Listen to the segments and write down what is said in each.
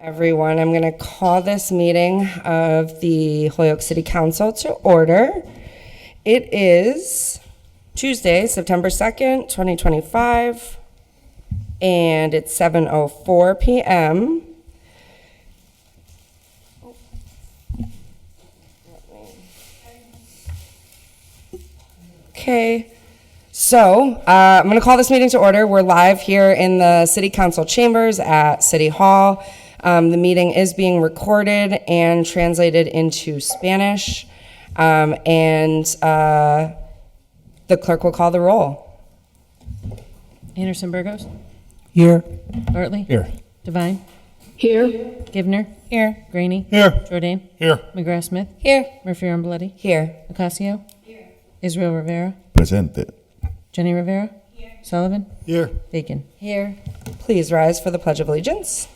Everyone, I'm going to call this meeting of the Holyoke City Council to order. It is Tuesday, September 2nd, 2025, and it's 7:04 p.m. Okay. So, I'm going to call this meeting to order. We're live here in the City Council chambers at City Hall. The meeting is being recorded and translated into Spanish, and the clerk will call the roll. Anderson Burgos? Here. Bartley? Here. Devine? Here. Givner? Here. Graney? Here. Jordan? Here. McGrath Smith? Here. Murphy Armbloody? Here. Ocasio? Here. Israel Rivera? Presente. Jenny Rivera? Here. Sullivan? Here. Bacon? Here. Please rise for the Pledge of Allegiance.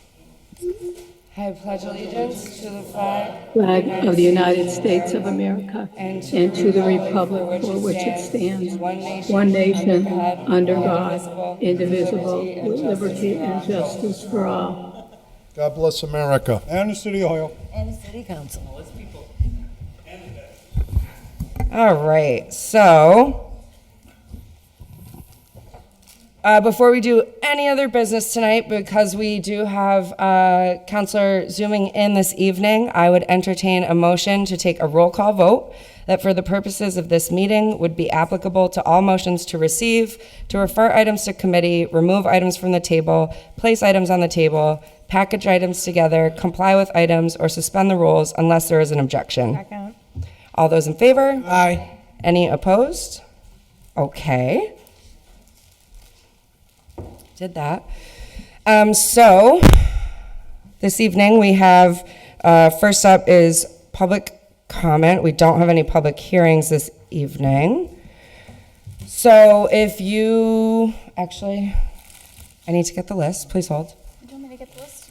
I pledge allegiance to the Flag of the United States of America and to the republic for which it stands, one nation, under God, indivisible, with liberty and justice for all. God bless America. And the City of Holyoke. And the City Council. All right, so before we do any other business tonight, because we do have Counselor zooming in this evening, I would entertain a motion to take a roll call vote that for the purposes of this meeting would be applicable to all motions to receive, to refer items to committee, remove items from the table, place items on the table, package items together, comply with items, or suspend the rules unless there is an objection. Second. All those in favor? Aye. Any opposed? Okay. Did that. So this evening we have, first up is public comment. We don't have any public hearings this evening. So if you, actually, I need to get the list. Please hold. Do you want me to get the list?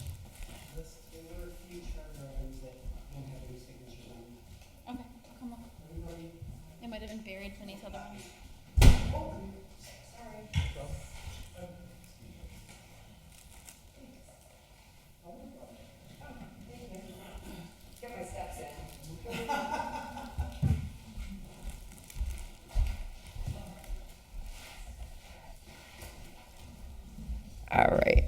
Okay, come on. It might have been buried beneath other ones. All right.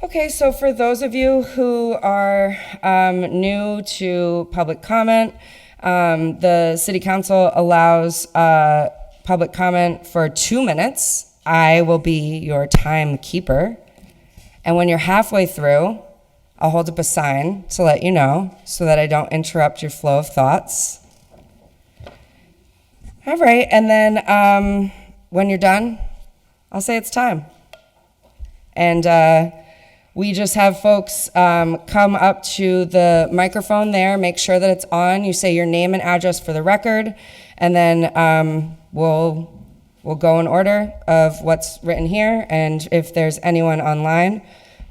Okay, so for those of you who are new to public comment, the City Council allows public comment for 2 minutes. I will be your timekeeper. And when you're halfway through, I'll hold up a sign to let you know so that I don't interrupt your flow of thoughts. All right, and then when you're done, I'll say it's time. And we just have folks come up to the microphone there, make sure that it's on. You say your name and address for the record, and then we'll go in order of what's written here. And if there's anyone online,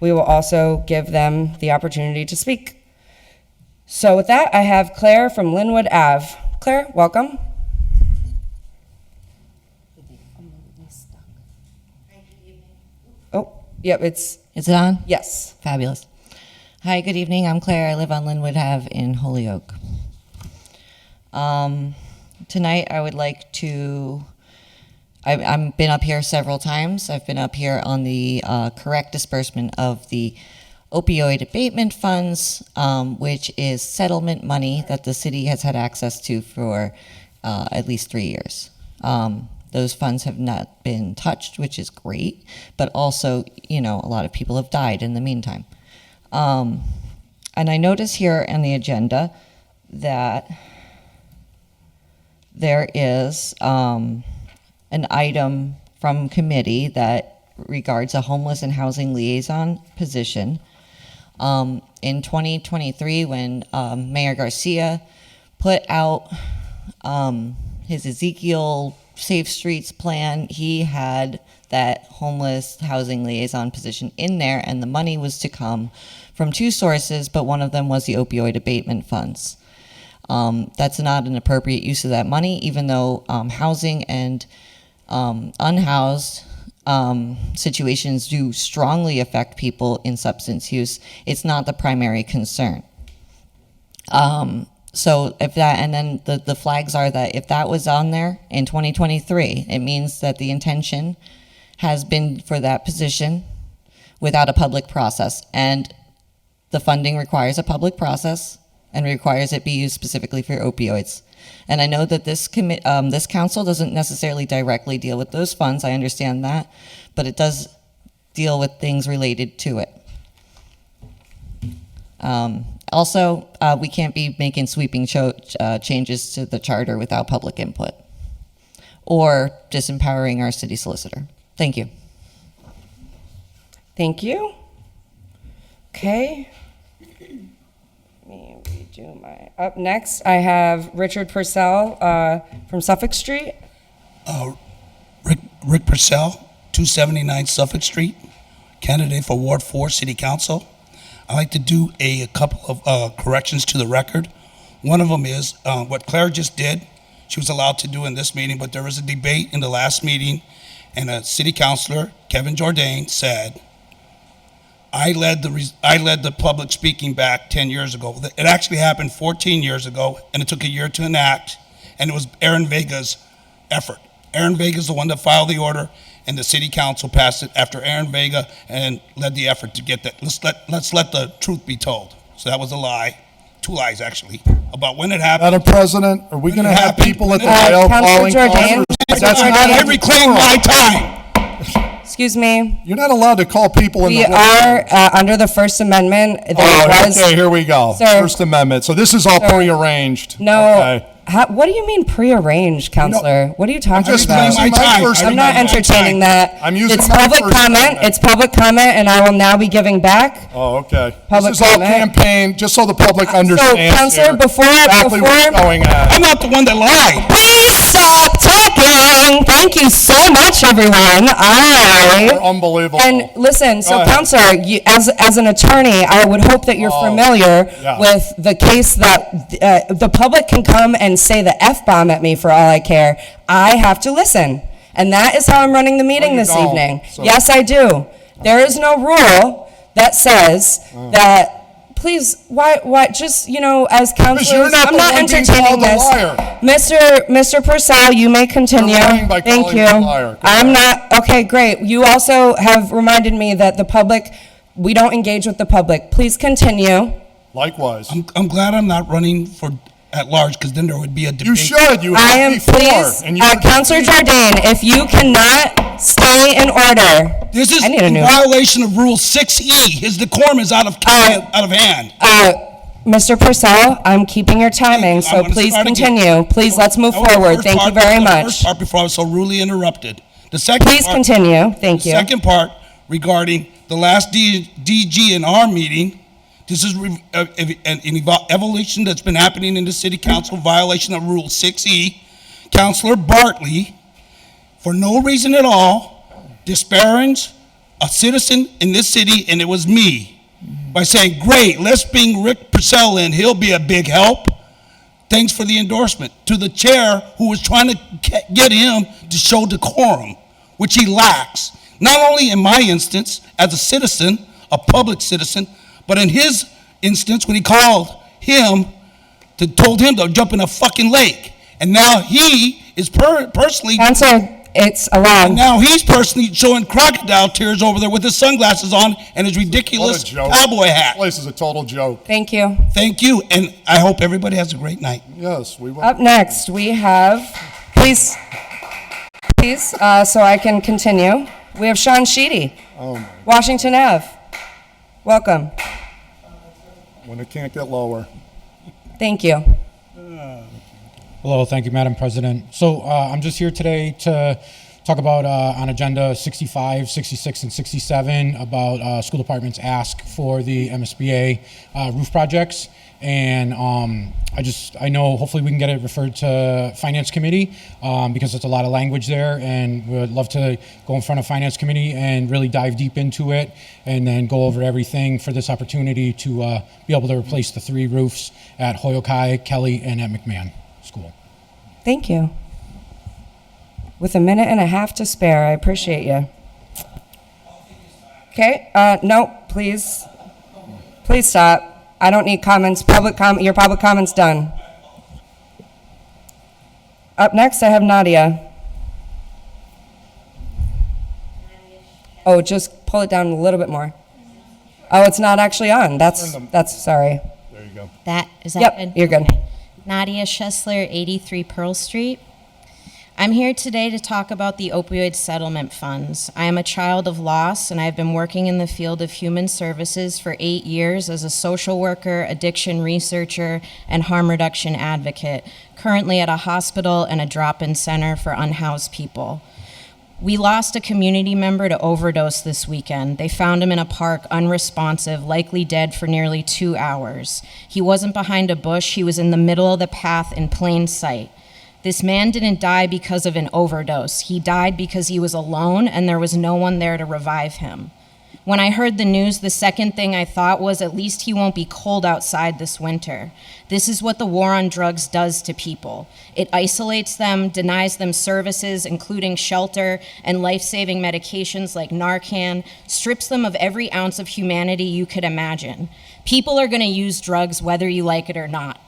we will also give them the opportunity to speak. So with that, I have Claire from Linwood Ave. Claire, welcome. Oh, yep, Is it on? yes. Fabulous. Hi, good evening. I'm Claire. I live on Linwood Ave in Holyoke. Tonight I would like to, I've been up here several times. I've been up here on the correct disbursement of the opioid abatement funds, which is settlement money that the city has had access to for at least 3 years. Those funds have not been touched, which is great, but also, a lot of people have died in the meantime. And I notice here on the agenda that there is an item from committee that regards a homeless and housing liaison position. In 2023, when Mayor Garcia put out his Ezekiel Safe Streets plan, he had that homeless housing liaison position in there, and the money was to come from 2 sources, but one of them was the opioid abatement funds. That's not an appropriate use of that money, even though housing and unhoused situations do strongly affect people in substance use, it's not the primary concern. So if that, and then the flags are that if that was on there in 2023, it means that the intention has been for that position without a public process. And the funding requires a public process and requires it be used specifically for opioids. And I know that this council doesn't necessarily directly deal with those funds, I understand that, but it does deal with things related to it. Also, we can't be making sweeping changes to the charter without public input or disempowering our city solicitor. Thank you. Thank you. Okay. Let me redo my, up next, I have Richard Purcell from Suffolk Street. Rick Purcell, 279 Suffolk Street, candidate for Ward 4 City Council. I'd like to do a couple of corrections to the record. One of them is what Claire just did, she was allowed to do in this meeting, but there was a debate in the last meeting, and a city councilor, Kevin Jourdain, said, I led the public speaking back 10 years ago. It actually happened 14 years ago, and it took a year to enact, and it was Aaron Vega's effort. Aaron Vega's the one that filed the order, and the city council passed it after Aaron Vega and led the effort to get that. Let's let the truth be told. So that was a lie, 2 lies actually, about when it happened. Madam President, are we going to have happened. people at the Councilor aisle Jourdain. calling Councilor That's not Jourdain. I reclaim my time. Excuse me. You're not allowed to call people in We the are under the First Amendment. There was okay, here we go. Sir. First Amendment. So this is all prearranged. no. Okay. What do you mean prearranged, Counselor? What are you talking just about? using my time. First I'm not Amendment. entertaining that. I'm using It's my public First comment. Amendment. It's public comment, and I will now be giving back. Oh, okay. Public This is all comment. campaign, just so the public understands Counselor, here before- exactly what's going on. I'm not the one that lied. Please stop talking. Thank you so much, everyone. You're unbelievable. And listen, so Go ahead. Counselor, you, as an attorney, I would hope that you're familiar yeah. with the case that the public can come and say the F-bomb at me for all I care. I have to listen. And that is how I'm running the meeting you this don't. evening. So- Yes, I do. There is no rule that says that, please, why, just, as counselors, you're not I'm the not one being entertaining called a this. liar. Mr. Purcell, you may continue. You're lying by Thank calling you. me a liar. Go I'm ahead. not, okay, great. You also have reminded me that the public, we don't engage with the public. Please continue. Likewise. I'm glad I'm not running for at large, because then there would be a debate. You should. You I have am, before. please, and you Counselor Jourdain, if you cannot stay in order. This is I need a in new- violation of Rule 6E. His decorum is out of hand. Mr. Purcell, I'm keeping your timing, I'm so gonna please start again. continue. Please, let's move That was the forward. first Thank you part- very that was the much. first part before I was so rudely interrupted. The second Please part, continue. Thank you. Second part regarding the last DGNR meeting. This is an evolution that's been happening in the city council, violation of Rule 6E. Councilor Bartley, for no reason at all, disparaged a citizen in this city, and it was me, by saying, great, let's bring Rick Purcell in, he'll be a big help. Thanks for the endorsement. To the chair who was trying to get him to show decorum, which he lacks. Not only in my instance, as a citizen, a public citizen, but in his instance, when he called him, told him to jump in a fucking lake. And now he is personally, Counselor, it's allowed. now he's personally showing crocodile tears over there with his sunglasses on and his What ridiculous a joke. cowboy This hat. place is a total joke. Thank you. Thank you, and I hope everybody has a great night. Yes, we will. Up next, we have, please, so I can continue. We have Sean Sheedy, Oh, my. Washington Ave. Welcome. When it can't get lower. Thank you. Hello, thank you, Madam President. So I'm just here today to talk about on agenda 65, 66, and 67 about school department's ask for the MSBA roof projects. And I know hopefully we can get it referred to Finance Committee because there's a lot of language there, and we would love to go in front of Finance Committee and really dive deep into it and then go over everything for this opportunity to be able to replace the 3 roofs at Hoyokai, Kelly, and at McMahon School. Thank you. With a minute and a half to spare, I appreciate you. Okay, no, please. Please stop. I don't need comments. Your public comment's done. Up next, I have Nadia. Oh, just pull it down a little bit more. Oh, it's not actually on. That's sorry. There you go. Is that Yep, good? you're good. Okay. Nadia Schessler, 83 Pearl Street. I'm here today to talk about the opioid settlement funds. I am a child of loss, and I have been working in the field of human services for 8 years as a social worker, addiction researcher, and harm reduction advocate, currently at a hospital and a drop-in center for unhoused people. We lost a community member to overdose this weekend. They found him in a park, unresponsive, likely dead for nearly 2 hours. He wasn't behind a bush, he was in the middle of the path in plain sight. This man didn't die because of an overdose. He died because he was alone and there was no one there to revive him. When I heard the news, the second thing I thought was, at least he won't be cold outside this winter. This is what the war on drugs does to people. It isolates them, denies them services, including shelter and life-saving medications like Narcan, strips them of every ounce of humanity you could imagine. People are going to use drugs whether you like it or not.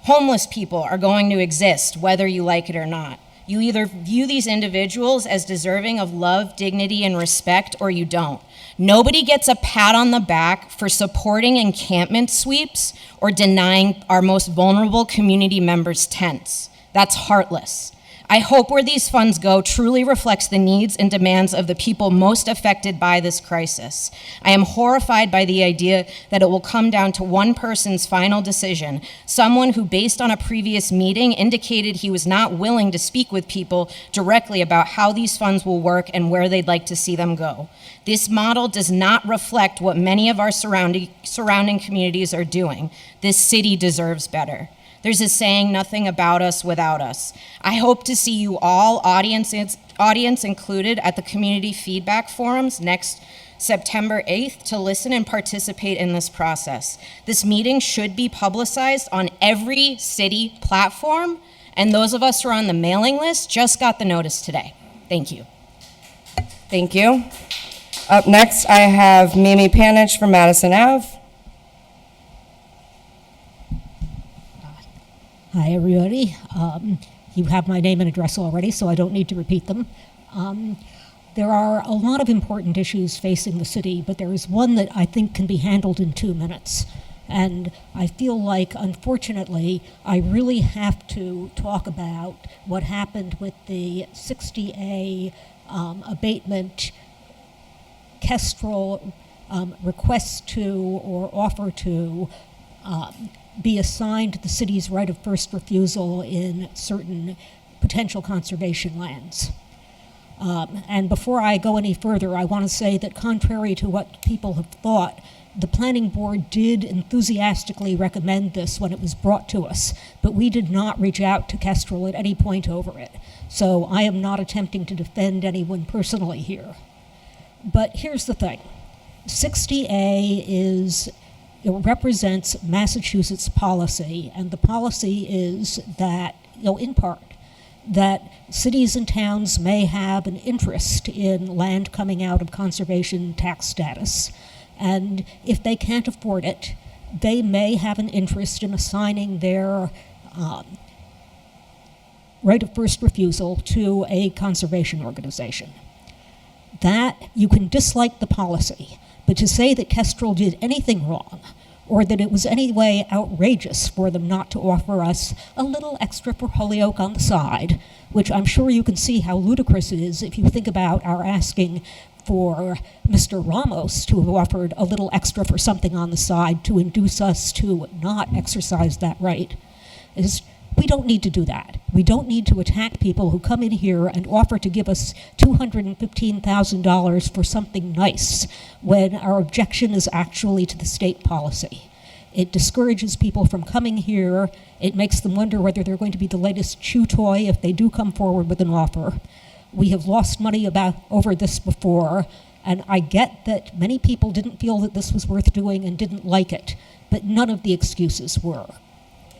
Homeless people are going to exist whether you like it or not. You either view these individuals as deserving of love, dignity, and respect, or you don't. Nobody gets a pat on the back for supporting encampment sweeps or denying our most vulnerable community members tents. That's heartless. I hope where these funds go truly reflects the needs and demands of the people most affected by this crisis. I am horrified by the idea that it will come down to one person's final decision, someone who, based on a previous meeting, indicated he was not willing to speak with people directly about how these funds will work and where they'd like to see them go. This model does not reflect what many of our surrounding communities are doing. This city deserves better. There's a saying, nothing about us without us. I hope to see you all, audience included, at the community feedback forums next September 8th to listen and participate in this process. This meeting should be publicized on every city platform, and those of us who are on the mailing list just got the notice today. Thank you. Thank you. Up next, I have Mimi Panich from Madison Ave. Hi, everybody. You have my name and address already, so I don't need to repeat them. There are a lot of important issues facing the city, but there is one that I think can be handled in 2 minutes. And I feel like, unfortunately, I really have to talk about what happened with the 60A abatement Kestrel requests to or offer to be assigned the city's right of first refusal in certain potential conservation lands. And before I go any further, I want to say that contrary to what people have thought, the planning board did enthusiastically recommend this when it was brought to us, but we did not reach out to Kestrel at any point over it. So I am not attempting to defend anyone personally here. But here's the thing. 60A represents Massachusetts policy, and the policy is that, in part, that cities and towns may have an interest in land coming out of conservation tax status. And if they can't afford it, they may have an interest in assigning their right of first refusal to a conservation organization. That, you can dislike the policy, but to say that Kestrel did anything wrong, or that it was any way outrageous for them not to offer us a little extra for Holyoke on the side, which I'm sure you can see how ludicrous it is if you think about our asking for Mr. Ramos to have offered a little extra for something on the side to induce us to not exercise that right. We don't need to do that. We don't need to attack people who come in here and offer to give us $215,000 for something nice when our objection is actually to the state policy. It discourages people from coming here. It makes them wonder whether they're going to be the latest chew toy if they do come forward with an offer. We have lost money over this before, and I get that many people didn't feel that this was worth doing and didn't like it, but none of the excuses were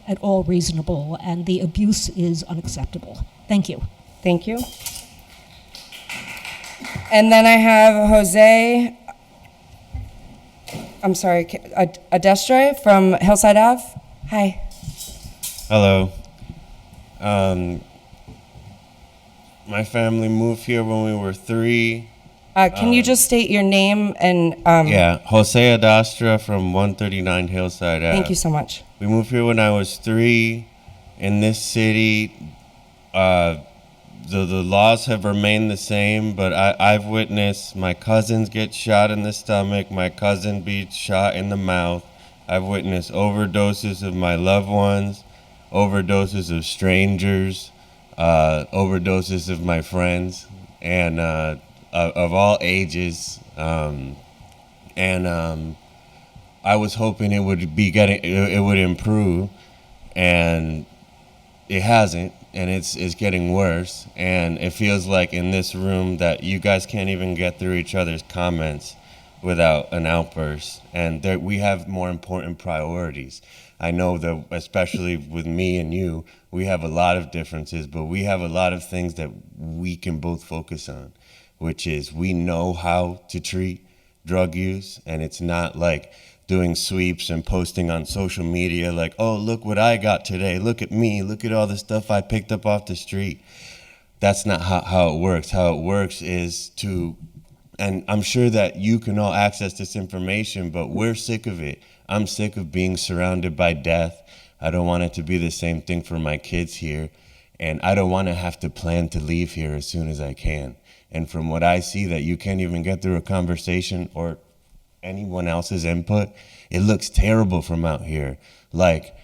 at all reasonable, and the abuse is unacceptable. Thank you. Thank you. And then I have Jose I'm sorry, Adestre from Hillside Ave. Hi. Hello. My family moved here when we were 3. Can you just state your name and? Yeah, Jose Adastra from 139 Hillside Ave. Thank you so much. We moved here when I was 3. In this city, the laws have remained the same, but I've witnessed my cousins get shot in the stomach, my cousin be shot in the mouth. I've witnessed overdoses of my loved ones, overdoses of strangers, overdoses of my friends, and of all ages. I was hoping it would improve, and it hasn't, and it's getting worse. And it feels like in this room that you guys can't even get through each other's comments without an outburst, and that we have more important priorities. I know that, especially with me and you, we have a lot of differences, but we have a lot of things that we can both focus on, which is we know how to treat drug use, and it's not like doing sweeps and posting on social media like, oh, look what I got today, look at me, look at all the stuff I picked up off the street. That's not how it works. How it works is and I'm sure that you can all access this information, but we're sick of it. I'm sick of being surrounded by death. I don't want it to be the same thing for my kids here, and I don't want to have to plan to leave here as soon as I can. And from what I see, that you can't even get through a conversation or anyone else's input, it looks terrible from out here. Like,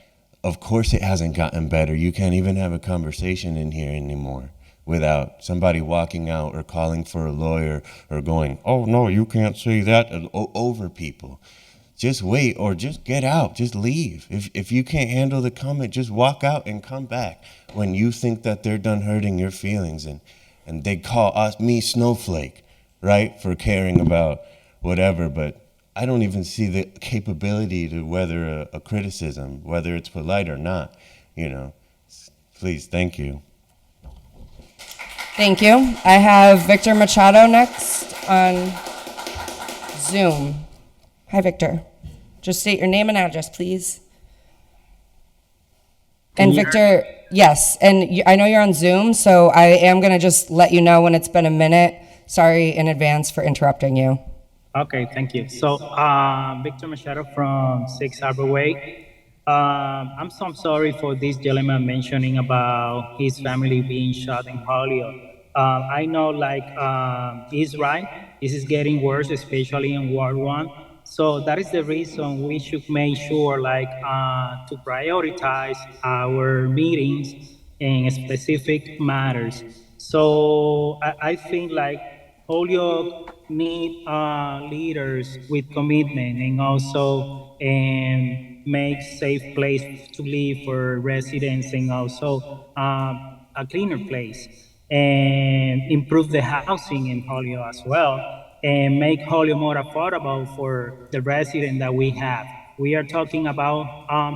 of course it hasn't gotten better. You can't even have a conversation in here anymore without somebody walking out or calling for a lawyer or going, oh no, you can't say that, over people. Just wait, or just get out, just leave. If you can't handle the comment, just walk out and come back when you think that they're done hurting your feelings. And they call me snowflake, right, for caring about whatever, but I don't even see the capability to weather a criticism, whether it's polite or not, Please, thank you. Thank you. I have Victor Machado next on Zoom. Hi, Victor. Just state your name and address, please. And Victor, yes, and I know you're on Zoom, so I am going to just let you know when it's been a minute. Sorry in advance for interrupting you. Okay, thank you. So, Victor Machado from 6 Harbor Way. I'm so sorry for this gentleman mentioning about his family being shot in Holyoke. I know, he's right. This is getting worse, especially in Ward 1. So that is the reason we should make sure, to prioritize our meetings in specific matters. So I think, Holyoke need leaders with commitment, and also make safe place to live for residents, and also a cleaner place, and improve the housing in Holyoke as well, and make Holyoke more affordable for the residents that we have. We are talking about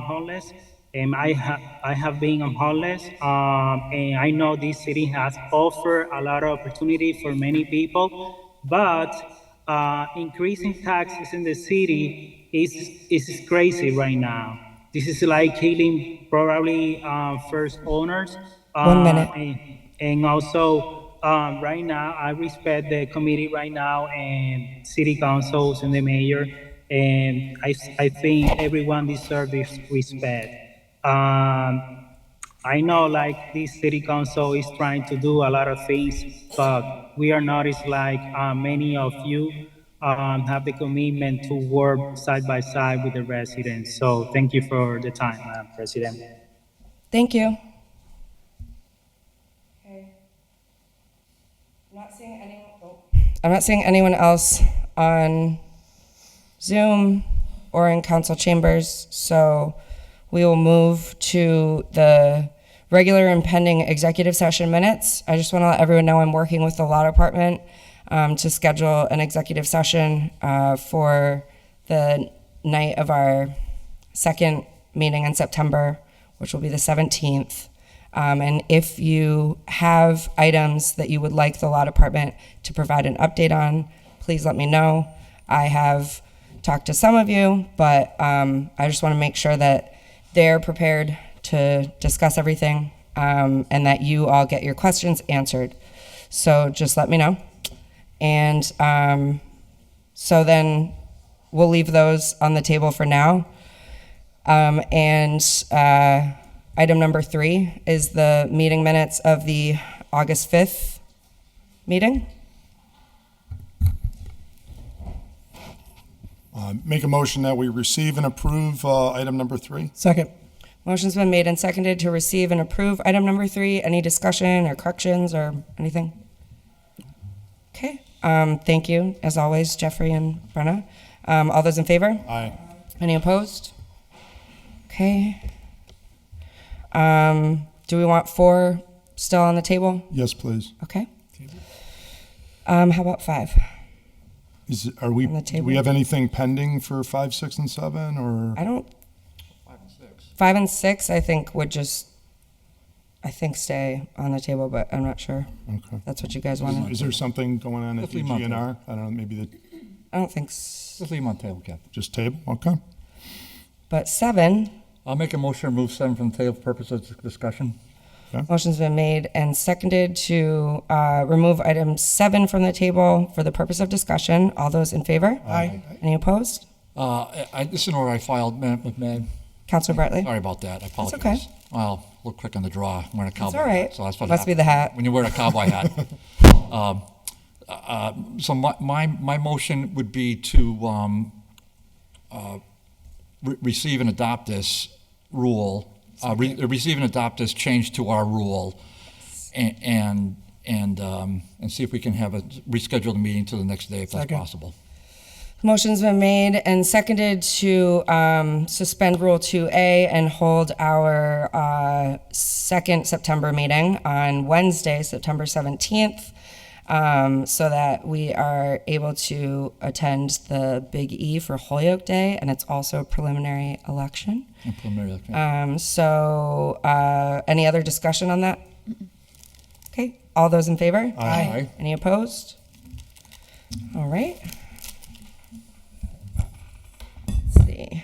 homeless, and I have been homeless, and I know this city has offered a lot of opportunity for many people, but increasing taxes in the city is crazy right now. This is like killing probably first owners. 1 minute. And also, right now, I respect the committee right now and city councils and the mayor, and I think everyone deserves this respect. I know, this city council is trying to do a lot of things, but we are noticed, many of you have the commitment to work side by side with the residents. So thank you for the time, Madam President. Thank you. Okay. I'm not seeing anyone else on Zoom or in council chambers, so we will move to the regular and pending executive session minutes. I just want to let everyone know I'm working with the law department to schedule an executive session for the night of our second meeting in September, which will be the 17th. And if you have items that you would like the law department to provide an update on, please let me know. I have talked to some of you, but I just want to make sure that they're prepared to discuss everything, and that you all get your questions answered. So just let me know. And so then we'll leave those on the table for now. And item number 3 is the meeting minutes of the August 5th meeting. Make a motion that we receive and approve item number 3. Second. Motion's been made and seconded to receive and approve item number 3. Any discussion or corrections or anything? Okay. Thank you, as always, Jeffrey and Brenna. All those in favor? Aye. Any opposed? Okay. Do we want 4 still on the table? Yes, please. Okay. How about 5? Are we? On the Do table. we have anything pending for 5, 6, and 7, or? I don't. 5 and 6, I think, would just, I think, stay on the table, but I'm not sure. Okay. That's what you guys wanted. Is there something going on at Let's leave them on DGNR? I don't know. Maybe the I don't think Let's leave them on table, Captain. just table. Okay. But 7, I'll make a motion to remove 7 from the table for purposes of discussion. motion's been made and seconded to remove item 7 from the table for the purpose of discussion. All those in favor? Aye. Any opposed? This is an order I filed, Madam. Councilor Bartley? Sorry about that. I apologize. okay. Well, a little quick on the draw. I'm wearing a cowboy all right. hat, so that's what Must be the happens hat. when you wear a cowboy hat. So my motion would be to receive and adopt this rule, receive and adopt this change to our rule, and see if we can have reschedule the meeting to the next day if that's possible. Motion's been made and seconded to suspend Rule 2A and hold our 2nd September meeting on Wednesday, September 17th, so that we are able to attend the Big E for Holyoke Day, and it's also a preliminary election. So any other discussion on that? Okay, all those in favor? Aye. Any opposed? All right. Let's see.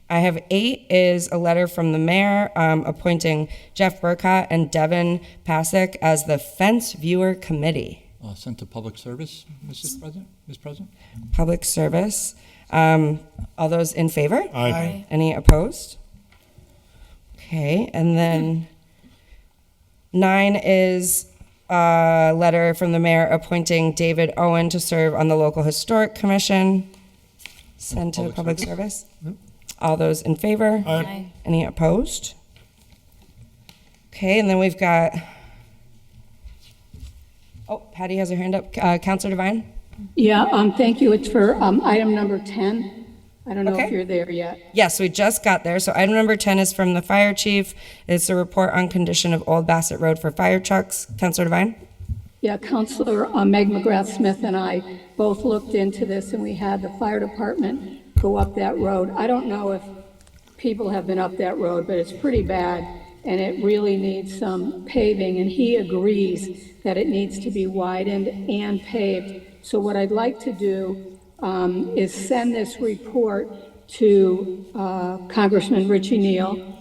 I have 8 is a letter from the mayor appointing Jeff Burkott and Devin Pasick as the Fence Viewer Committee. Sent to public service, Mrs. President, Ms. President. Public service. All those in favor? Aye. Any opposed? Okay, and then 9 is a letter from the mayor appointing David Owen to serve on the local historic commission. Send to public service. All those in favor? Aye. Any opposed? Okay, and then we've got, Patty has her hand up. Counselor Devine? Yeah, thank you. It's for item number 10. I don't know Okay. if you're there yet. Yes, we just got there. So item number 10 is from the fire chief. It's a report on condition of Old Bassett Road for fire trucks. Counselor Devine? Yeah, Counselor Meg McGrath-Smith and I both looked into this, and we had the fire department go up that road. I don't know if people have been up that road, but it's pretty bad, and it really needs some paving, and he agrees that it needs to be widened and paved. So what I'd like to do is send this report to Congressman Richie Neal,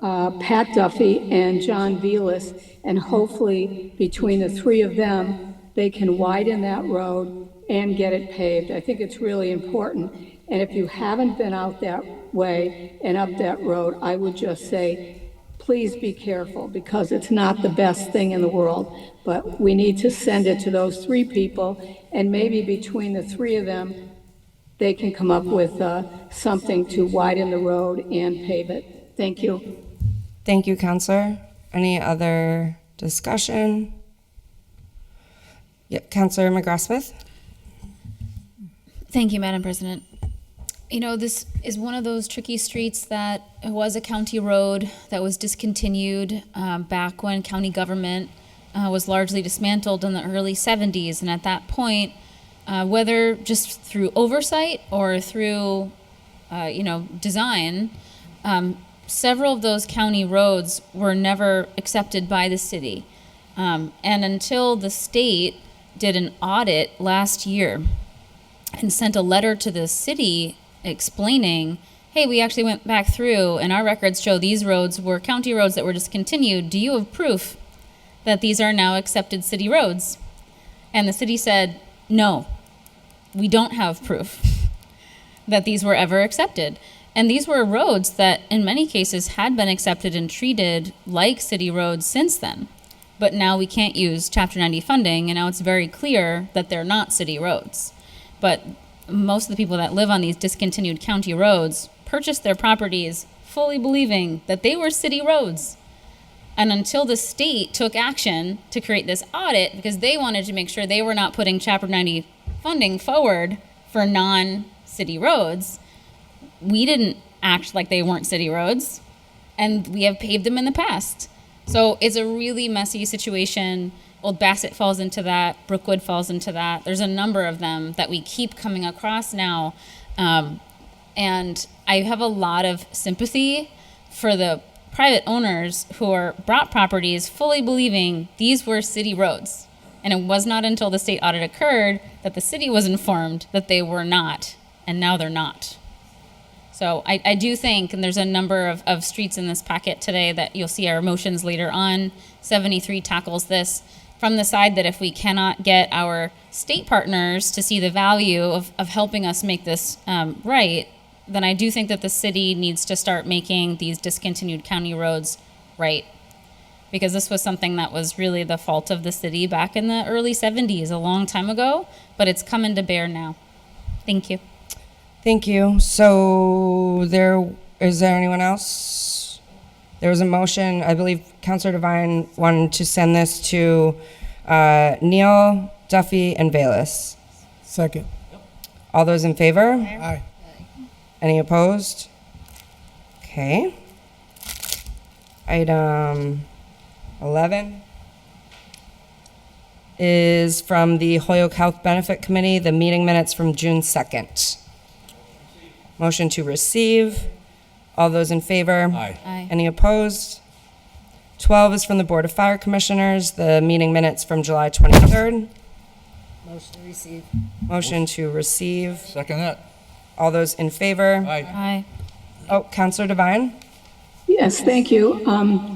Pat Duffy, and John Velas, and hopefully between the 3 of them, they can widen that road and get it paved. I think it's really important. And if you haven't been out that way and up that road, I would just say, please be careful, because it's not the best thing in the world. But we need to send it to those 3 people, and maybe between the 3 of them, they can come up with something to widen the road and pave it. Thank you. Thank you, Counselor. Any other discussion? Yep, Counselor McGrath-Smith? Thank you, Madam President. You know, this is one of those tricky streets that was a county road that was discontinued back when county government was largely dismantled in the early 70s. And at that point, whether just through oversight or through, design, several of those county roads were never accepted by the city. And until the state did an audit last year and sent a letter to the city explaining, hey, we actually went back through and our records show these roads were county roads that were discontinued. Do you have proof that these are now accepted city roads? And the city said, no, we don't have proof that these were ever accepted. And these were roads that in many cases had been accepted and treated like city roads since then. But now we can't use Chapter 90 funding, and now it's very clear that they're not city roads. But most of the people that live on these discontinued county roads purchased their properties fully believing that they were city roads. And until the state took action to create this audit, because they wanted to make sure they were not putting Chapter 90 funding forward for non-city roads, we didn't act like they weren't city roads, and we have paved them in the past. So it's a really messy situation. Old Bassett falls into that. Brookwood falls into that. There's a number of them that we keep coming across now. And I have a lot of sympathy for the private owners who are bought properties fully believing these were city roads. And it was not until the state audit occurred that the city was informed that they were not, and now they're not. So I do think, and there's a number of streets in this packet today that you'll see our motions later on. 73 tackles this from the side that if we cannot get our state partners to see the value of helping us make this right, then I do think that the city needs to start making these discontinued county roads right. Because this was something that was really the fault of the city back in the early 70s, a long time ago, but it's coming to bear now. Thank you. Thank you. So is there anyone else? There was a motion, I believe Councilor Devine wanted to send this to Neal, Duffy, and Bayless. Second. All those in favor? Aye. Any opposed? Okay. Item 11 is from the Holyoke Health Benefit Committee, the meeting minutes from June 2nd. Motion to receive. All those in favor? Aye. Aye. Any opposed? 12 is from the Board of Fire Commissioners, the meeting minutes from July 23rd. Motion to receive. Motion to receive. Second that. All those in favor? Aye. Aye. Oh, Councilor Devine? Yes, thank you.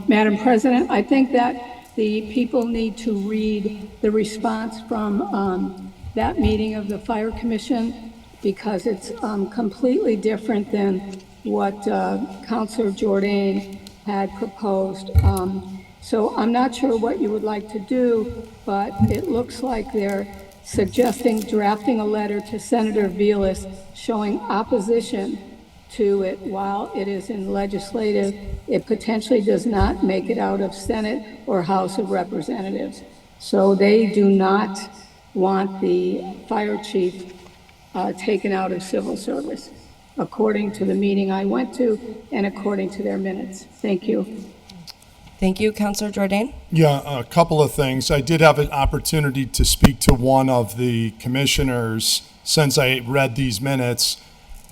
Madam President, I think that the people need to read the response from that meeting of the Fire Commission, because it's completely different than what Councilor Jordan had proposed. So I'm not sure what you would like to do, but it looks like they're suggesting drafting a letter to Senator Velas showing opposition to it while it is in legislative. It potentially does not make it out of Senate or House of Representatives. So they do not want the fire chief taken out of civil service, according to the meeting I went to and according to their minutes. Thank you. Thank you, Councilor Jordan. Yeah, a couple of things. I did have an opportunity to speak to one of the commissioners since I read these minutes,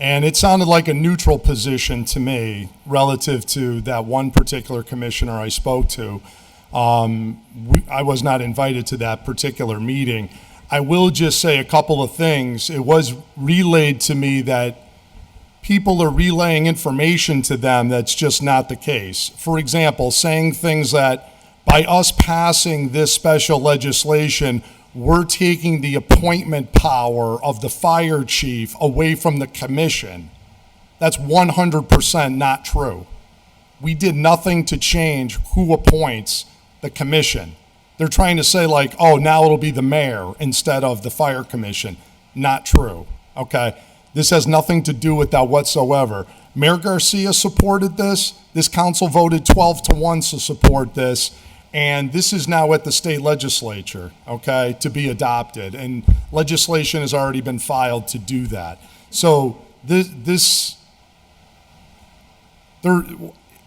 and it sounded like a neutral position to me relative to that one particular commissioner I spoke to. I was not invited to that particular meeting. I will just say a couple of things. It was relayed to me that people are relaying information to them that's just not the case. For example, saying things that by us passing this special legislation, we're taking the appointment power of the fire chief away from the commission. That's 100% not true. We did nothing to change who appoints the commission. They're trying to say like, oh, now it'll be the mayor instead of the fire commission. Not true, okay? This has nothing to do with that whatsoever. Mayor Garcia supported this. This council voted 12-1 to support this. And this is now at the state legislature, okay, to be adopted. And legislation has already been filed to do that. So it's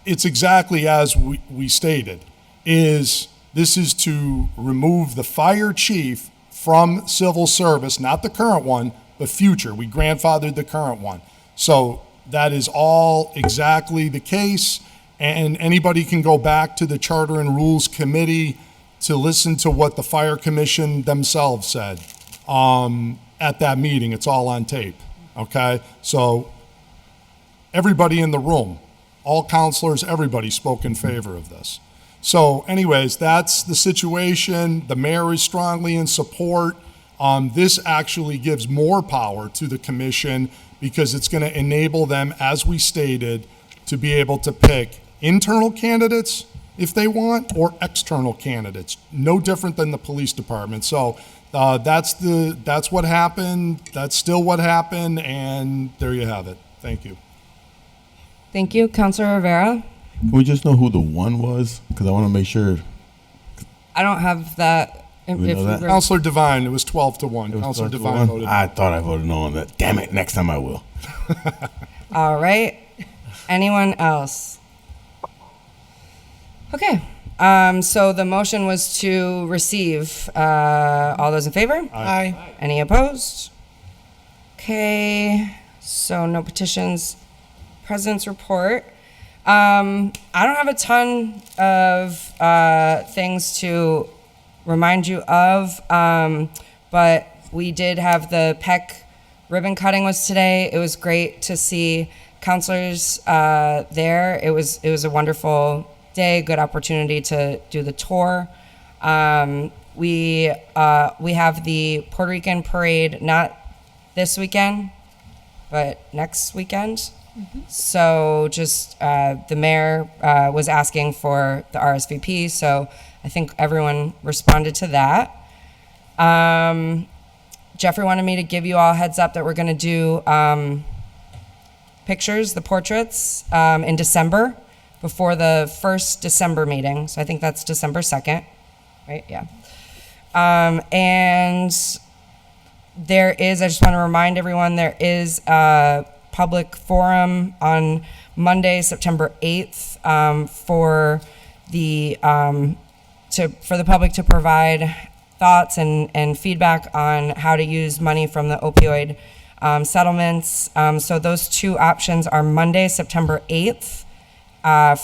exactly as we stated, this is to remove the fire chief from civil service, not the current one, but future. We grandfathered the current one. So that is all exactly the case. And anybody can go back to the Charter and Rules Committee to listen to what the Fire Commission themselves said. at that meeting. It's all on tape, okay? So everybody in the room, all counselors, everybody spoke in favor of this. So anyways, that's the situation. The mayor is strongly in support. This actually gives more power to the commission because it's going to enable them, as we stated, to be able to pick internal candidates if they want, or external candidates, no different than the police department. So that's what happened. That's still what happened, and there you have it. Thank you. Thank you. Councilor Rivera? Can we just know who the one was? Because I want to make sure. I don't have that. We know that? Councilor Devine, it was 12-1. It was Councilor 12 to Devine 1? voted. I thought I voted no on that. Damn it, next time I will. All right. Anyone else? Okay. So the motion was to receive. All those in favor? Aye. Any opposed? Okay. So no petitions. President's report. I don't have a ton of things to remind you of, but we did have the PEC ribbon cutting was today. It was great to see counselors there. It was a wonderful day, good opportunity to do the tour. We have the Puerto Rican parade not this weekend, but next weekend. So just the mayor was asking for the RSVP, so I think everyone responded to that. Jeffrey wanted me to give you all a heads up that we're going to do pictures, the portraits, in December before the first December meeting. So I think that's December 2nd, right? Yeah. And there is, I just want to remind everyone, there is a public forum on Monday, September 8th, for the public to provide thoughts and feedback on how to use money from the opioid settlements. So those two options are Monday, September 8th,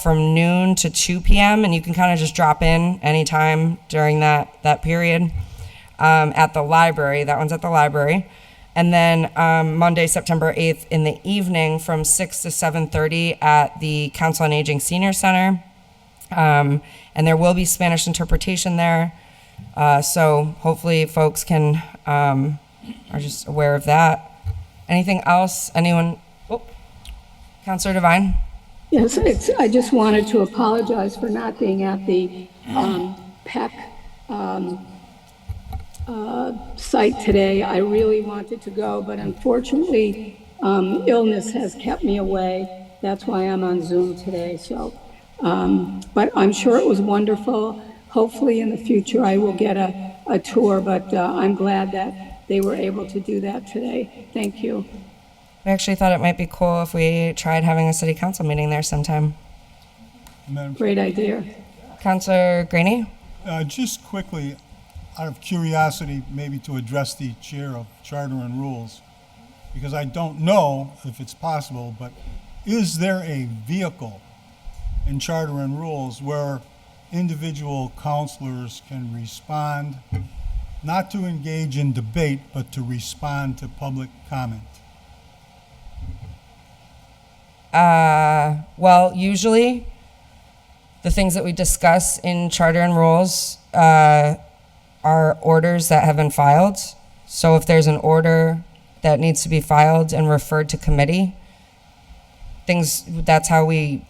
from noon to 2 p.m. And you can kind of just drop in anytime during that period at the library. That one's at the library. And then Monday, September 8th in the evening from 6 to 7:30 at the Council on Aging Senior Center. And there will be Spanish interpretation there. So hopefully folks are just aware of that. Anything else? Anyone? Oh, Councilor Devine? Yes, I just wanted to apologize for not being at the PEC site today. I really wanted to go, but unfortunately, illness has kept me away. That's why I'm on Zoom today. So, but I'm sure it was wonderful. Hopefully in the future I will get a tour, but I'm glad that they were able to do that today. Thank you. We actually thought it might be cool if we tried having a city council meeting there sometime. Great idea. Councilor Greeny? Just quickly, out of curiosity, maybe to address the chair of Charter and Rules, because I don't know if it's possible, but is there a vehicle in Charter and Rules where individual counselors can respond, not to engage in debate, but to respond to public comment? Well, usually the things that we discuss in Charter and Rules are orders that have been filed. So if there's an order that needs to be filed and referred to committee, that's how we,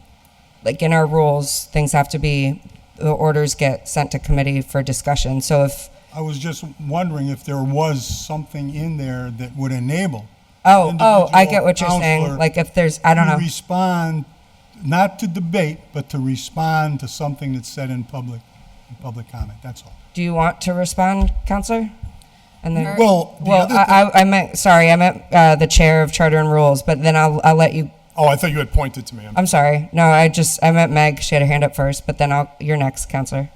like in our rules, things have to be, the orders get sent to committee for discussion. So if I was just wondering if there was something in there that would enable. I get what you're saying. Like if there's, I don't know. To respond, not to debate, but to respond to something that's said in public comment. That's all. Do you want to respond, Counselor? And then, I meant the chair of Charter and Rules, but then I'll let you. Oh, I thought you had pointed to me. I'm sorry. No, I meant Meg. She had her hand up first, but then you're next, Counselor.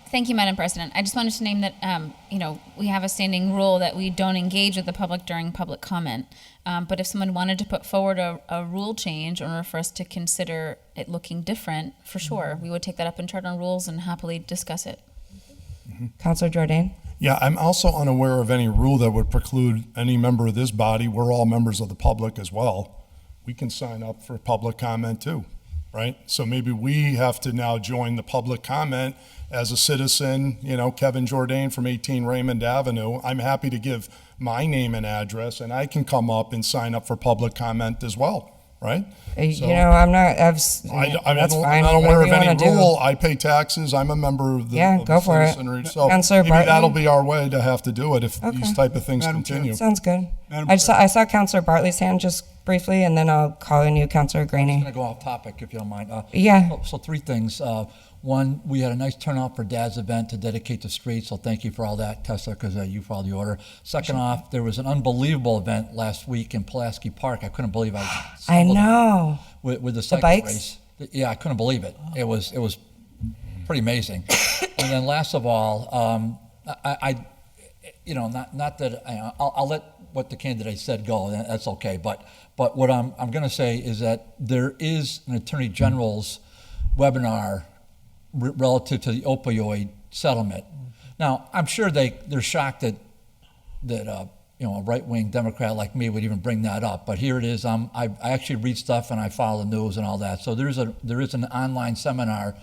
Thank you, Madam President. I just wanted to name that, we have a standing rule that we don't engage with the public during public comment. But if someone wanted to put forward a rule change or for us to consider it looking different, for sure, we would take that up in Charter and Rules and happily discuss it. Counselor Jordan? Yeah, I'm also unaware of any rule that would preclude any member of this body, we're all members of the public as well. We can sign up for public comment too, right? So maybe we have to now join the public comment as a citizen, Kevin Jourdain from 18 Raymond Avenue. I'm happy to give my name and address, and I can come up and sign up for public comment as well, right? I'm not, that's fine. I'm not Whatever aware of you wanna any do. rule. I pay taxes. I'm a member of the, Yeah, of go the for it. citizenry. So Councilor maybe Bartley? that'll be our way to have to do it if Okay. these type of things Madam Chair. continue. Sounds good. Madam I saw Councilor Bartley's hand just briefly, and then I'll call on you, Councilor I'm Graney. going to go off topic if you don't mind. Yeah. So three things. One, we had a nice turnout for Dad's event to dedicate the street, so thank you for all that, Tessa, because you followed the order. Second off, there was an unbelievable event last week in Pulaski Park. I couldn't believe I stumbled know. with the cycle bikes? race. Yeah, I couldn't believe it. It was pretty amazing. And then last of all, not that I'll let what the candidate said go. That's okay. But what I'm going to say is that there is an Attorney General's webinar relative to the opioid settlement. Now, I'm sure they're shocked that a right-wing Democrat like me would even bring that up. But here it is. I actually read stuff and I follow the news and all that. So there is an online seminar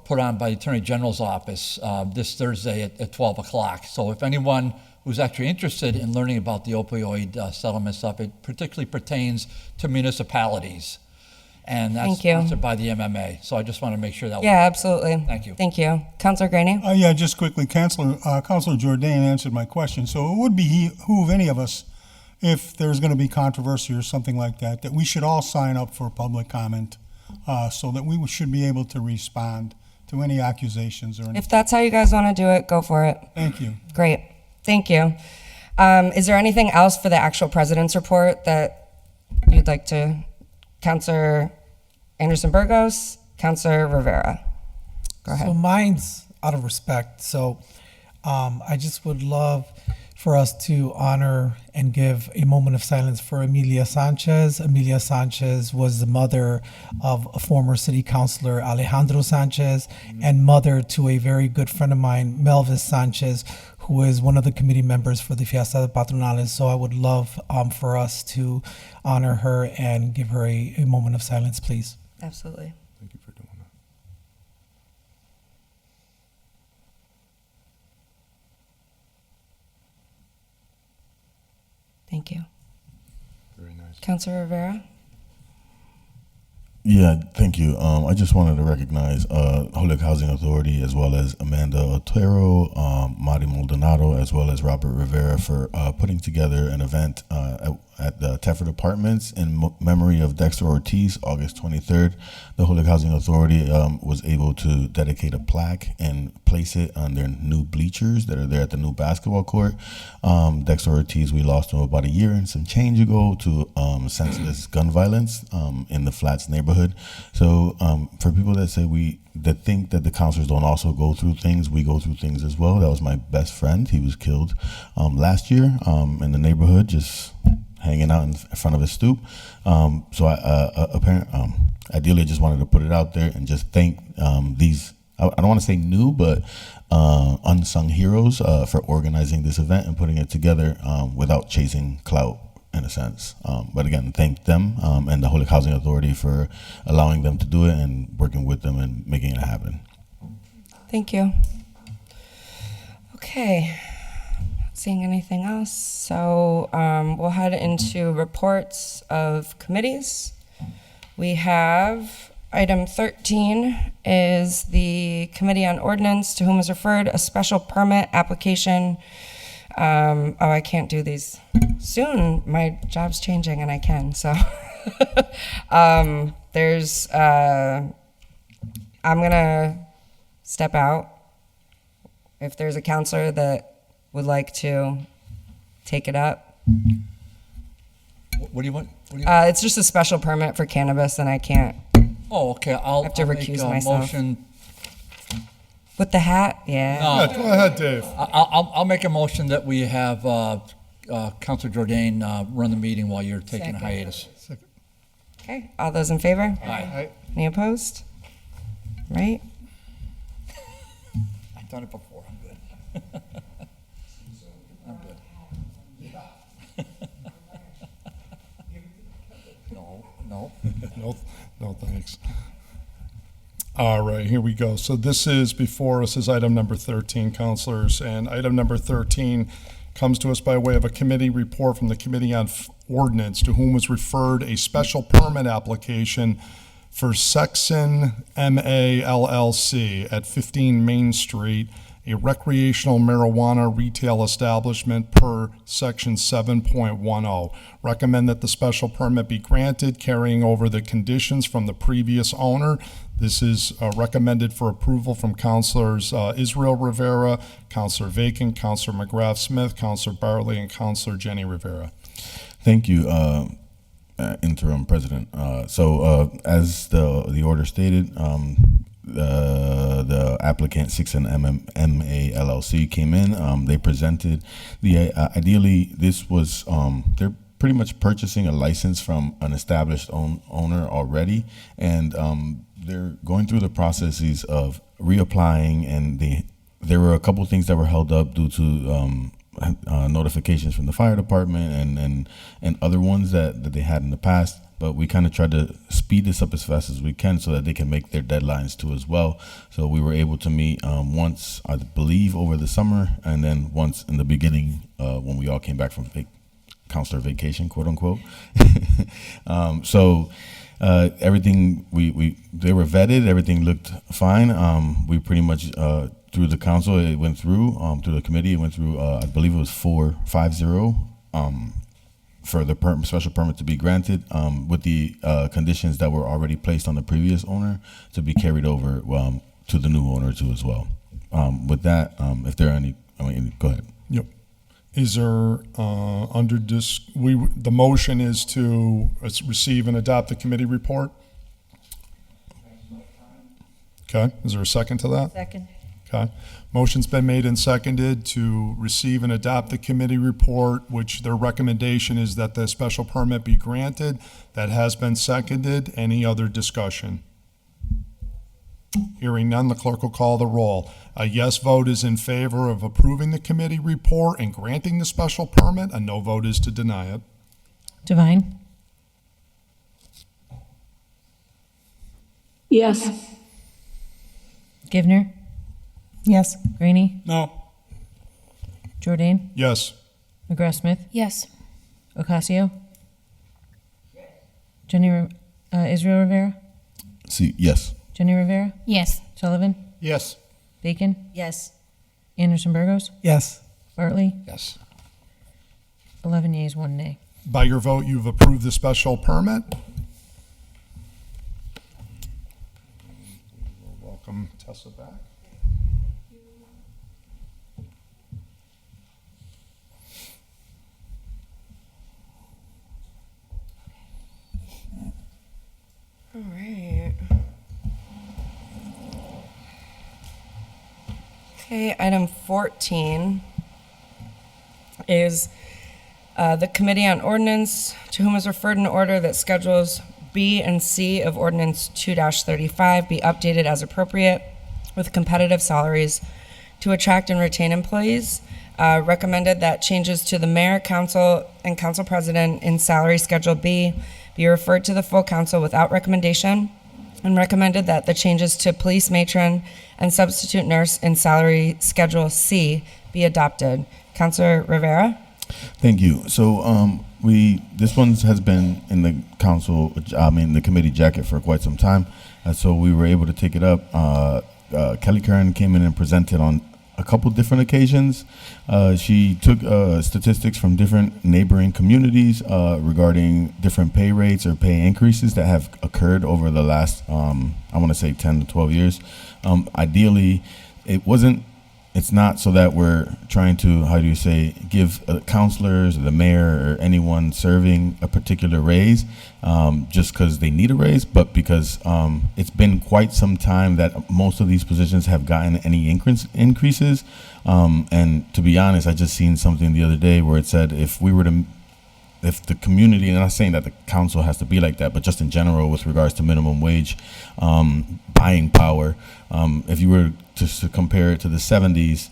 put on by the Attorney General's office this Thursday at 12 o'clock. So if anyone who's actually interested in learning about the opioid settlement stuff, it particularly pertains to municipalities. And that's Thank you. sponsored by the MMA. So I just want to make sure that. Yeah, absolutely. Thank you. Thank you. Councilor Graney? Yeah, just quickly, Councilor Jourdain answered my question. So it would behoove any of us, if there's going to be controversy or something like that, that we should all sign up for public comment so that we should be able to respond to any accusations or anything. If that's how you guys want to do it, go for it. Thank you. Great. Thank you. Is there anything else for the actual president's report that you'd like to? Councilor Anderson Burgos, Councilor Rivera. Go ahead. So mine's out of respect. So I just would love for us to honor and give a moment of silence for Emilia Sanchez. Emilia Sanchez was the mother of a former city councilor, Alejandro Sanchez, and mother to a very good friend of mine, Melvis Sanchez, who is one of the committee members for the Fiesta de Patronales. So I would love for us to honor her and give her a moment of silence, please. Absolutely. Thank you for doing that. Thank you. Very nice. Councilor Rivera? Yeah, thank you. I just wanted to recognize Holyoke Housing Authority as well as Amanda Otero, Mari Maldonado, as well as Robert Rivera for putting together an event at the Tefford Apartments in memory of Dexter Ortiz, August 23rd. The Holyoke Housing Authority was able to dedicate a plaque and place it on their new bleachers that are there at the new basketball court. Dexter Ortiz, we lost him about a year and some change ago to senseless gun violence in the Flats neighborhood. So for people that say that think that the counselors don't also go through things, we go through things as well. That was my best friend. He was killed last year in the neighborhood, just hanging out in front of his stoop. So ideally, I just wanted to put it out there and just thank these, I don't want to say new, but unsung heroes for organizing this event and putting it together without chasing clout, in a sense. But again, thank them and the Holyoke Housing Authority for allowing them to do it and working with them and making it happen. Thank you. Okay. Not seeing anything else. So we'll head into reports of committees. We have item 13 is the Committee on Ordinance, to whom is referred a special permit application. I can't do these. Soon my job's changing and I can, so I'm gonna step out. If there's a counselor that would like to take it up. What do you want? It's just a special permit for cannabis and I can't. Oh, okay. I'll have to recuse make a myself. motion. With the hat? Yeah. No. Yeah, go ahead, Dave. I'll make a motion that we have Councilor Jourdain run the meeting while you're taking a Second. hiatus. Okay, all those in favor? Aye. Any opposed? Right? I've done it before. I'm good. No thanks. All right, here we go. So this is before us is item number 13, counselors, and item number 13 comes to us by way of a committee report from the Committee on Ordinance, to whom was referred a special permit application for Sexton MA LLC at 15 Main Street, a recreational marijuana retail establishment per section 7.10. Recommend that the special permit be granted, carrying over the conditions from the previous owner. This is recommended for approval from Councilors Israel Rivera, Councilor Vacan, Councilor McGrath Smith, Councilor Bartley, and Councilor Jenny Rivera. Thank you, Interim President. As the order stated, the applicant Sexton MA LLC came in. They presented ideally this was they're pretty much purchasing a license from an established owner already, and they're going through the processes of reapplying, and there were a couple things that were held up due to notifications from the fire department and other ones that they had in the past. But we kind of tried to speed this up as fast as we can so that they can make their deadlines too as well. So we were able to meet once, I believe, over the summer, and then once in the beginning when we all came back from counselor vacation, quote unquote. Everything they were vetted, everything looked fine. We pretty much through the council it went through, through the committee it went through. I believe it was 4-5-0 for the special permit to be granted, with the conditions that were already placed on the previous owner to be carried over to the new owner too as well. With that, if there are any, go ahead. Yep. Is there the motion is to receive and adopt the committee report? Okay. Is there a second to that? Second. Okay. Motion's been made and seconded to receive and adopt the committee report, which their recommendation is that the special permit be granted. That has been seconded. Any other discussion? Hearing none, the clerk will call the roll. A yes vote is in favor of approving the committee report and granting the special permit. A no vote is to deny it. Devine? Yes. Givner? Yes. Greeny? No. Jordan? Yes. McGrath Smith? Yes. Ocasio? Israel Rivera? Yes. Jenny Rivera? Yes. Sullivan? Yes. Bacon? Yes. Anderson Burgos? Yes. Bartley? Yes. 11 yeas, 1 nay. By your vote, you've approved the special permit. Welcome Tessa back. All right. Okay, item 14 is the Committee on Ordinance, to whom is referred an order that schedules B and C of Ordinance 2-35 be updated as appropriate with competitive salaries to attract and retain employees. Recommended that changes to the mayor, council, and council president in salary schedule B be referred to the full council without recommendation, and recommended that the changes to police matron and substitute nurse in salary schedule C be adopted. Councilor Rivera? Thank you. So this one has been in the the committee jacket for quite some time. So we were able to take it up. Kelly Kern came in and presented on a couple different occasions. She took statistics from different neighboring communities regarding different pay rates or pay increases that have occurred over the last, I want to say 10 to 12 years. Ideally, it's not so that we're trying to, give counselors or the mayor or anyone serving a particular raise just because they need a raise, but because it's been quite some time that most of these positions have gotten any increases. And to be honest, I just seen something the other day where it said if the community, and I'm not saying that the council has to be like that, but just in general with regards to minimum wage, buying power, if you were to compare it to the 70s,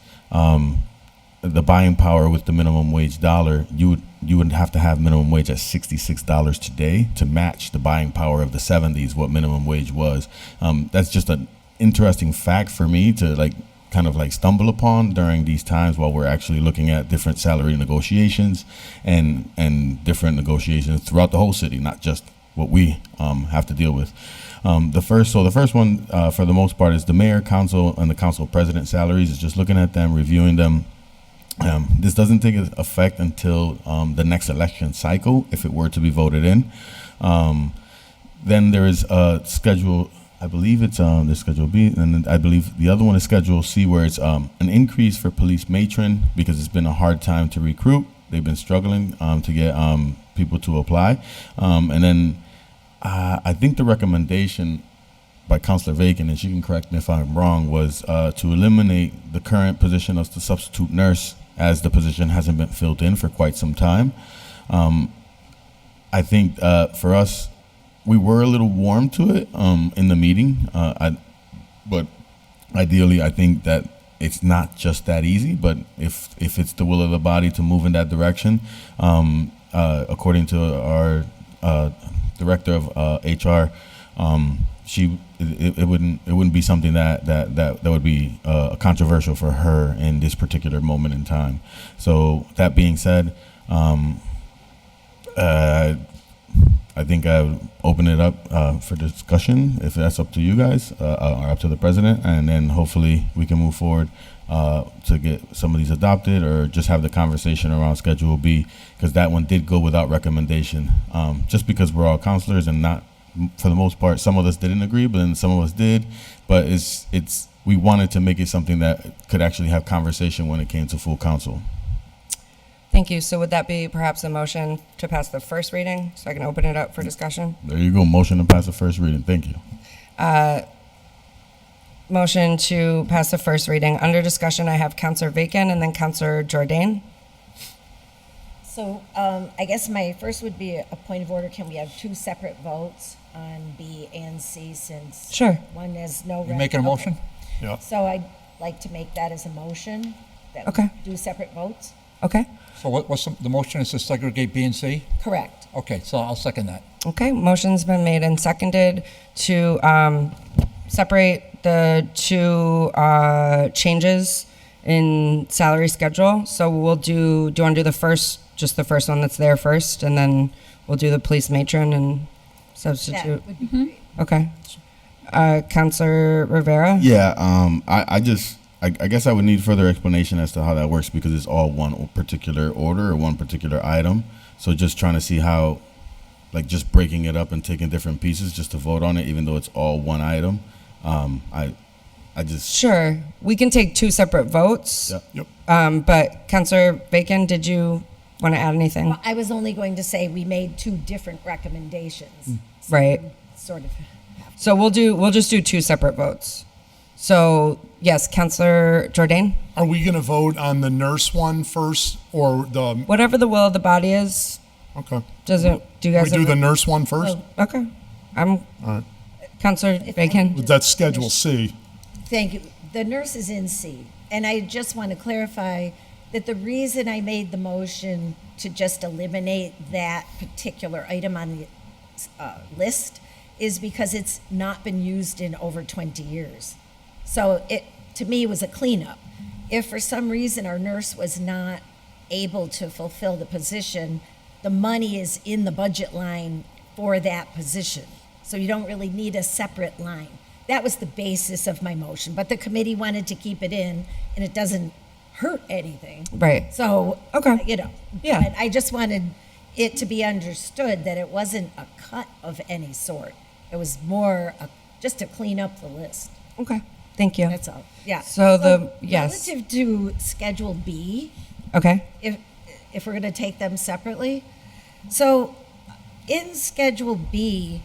the buying power with the minimum wage dollar, you would have to have minimum wage at $66 today to match the buying power of the 70s, what minimum wage was. That's just an interesting fact for me to kind of stumble upon during these times while we're actually looking at different salary negotiations and different negotiations throughout the whole city, not just what we have to deal with. The first one, for the most part, is the mayor, council, and the council president salaries. Is just looking at them, reviewing them. This doesn't take effect until the next election cycle, if it were to be voted in. Then there is a schedule, I believe it's the Schedule B, and then I believe the other one is Schedule C, where it's an increase for police matron because it's been a hard time to recruit. They've been struggling to get people to apply. And then I think the recommendation by Councilor Bacon, and she can correct me if I'm wrong, was to eliminate the current position of the substitute nurse, as the position hasn't been filled in for quite some time. I think for us, we were a little warm to it in the meeting, but ideally, I think that it's not just that easy. But if it's the will of the body to move in that direction, according to our director of HR, it wouldn't be something that would be controversial for her in this particular moment in time. So that being said, I think I would open it up for discussion, if that's up to you guys, or up to the president, and then hopefully we can move forward to get some of these adopted, or just have the conversation around Schedule B, because that one did go without recommendation, just because we're all counselors and not, for the most part, some of us didn't agree, but then some of us did. But we wanted to make it something that could actually have conversation when it came to full council. Thank you. So would that be perhaps a motion to pass the first reading, so I can open it up for discussion? There you go. Motion to pass the first reading. Thank you. Motion to pass the first reading. Under discussion, I have Councilor Bacon and then Councilor Jordan. So I guess my first would be a point of order. Can we have two separate votes on B and C, since Sure. one is no? You making a motion? Yeah. So I'd like to make that as a motion, that we Okay. do separate votes. Okay. So what's the motion is to segregate B and C? Correct. Okay, so I'll second that. Okay. Motion's been made and seconded to separate the two changes in salary schedule. So we'll do you want to do the first one that's there first, and then we'll do the police matron and substitute? That would be great. Okay. Councilor Rivera? Yeah, I guess I would need further explanation as to how that works, because it's all one particular order or one particular item. So just trying to see how, just breaking it up and taking different pieces just to vote on it, even though it's all one item. I just. Sure. We can take two separate votes. Yep. But Councilor Bacon, did you want to add anything? Well, I was only going to say we made two different recommendations. So Right. Sort of. So we'll just do two separate votes. So yes, Councilor Jordan? Are we going to vote on the nurse one first, or the? Whatever the will of the body is. Okay. Do you guys We do have the nurse one first. Okay. All right. Councilor Bacon? That's Schedule C. Thank you. The nurse is in C. And I just want to clarify that the reason I made the motion to just eliminate that particular item on the list is because it's not been used in over 20 years. So it, to me, was a cleanup. If for some reason our nurse was not able to fulfill the position, the money is in the budget line for that position. So you don't really need a separate line. That was the basis of my motion, but the committee wanted to keep it in, and it doesn't hurt anything. Right. So, Okay. Yeah. But I just wanted it to be understood that it wasn't a cut of any sort. It was more just to clean up the list. Okay. Thank you. That's all. Yeah. So yes. Relative to Schedule B, Okay. if we're going to take them separately. So in Schedule B,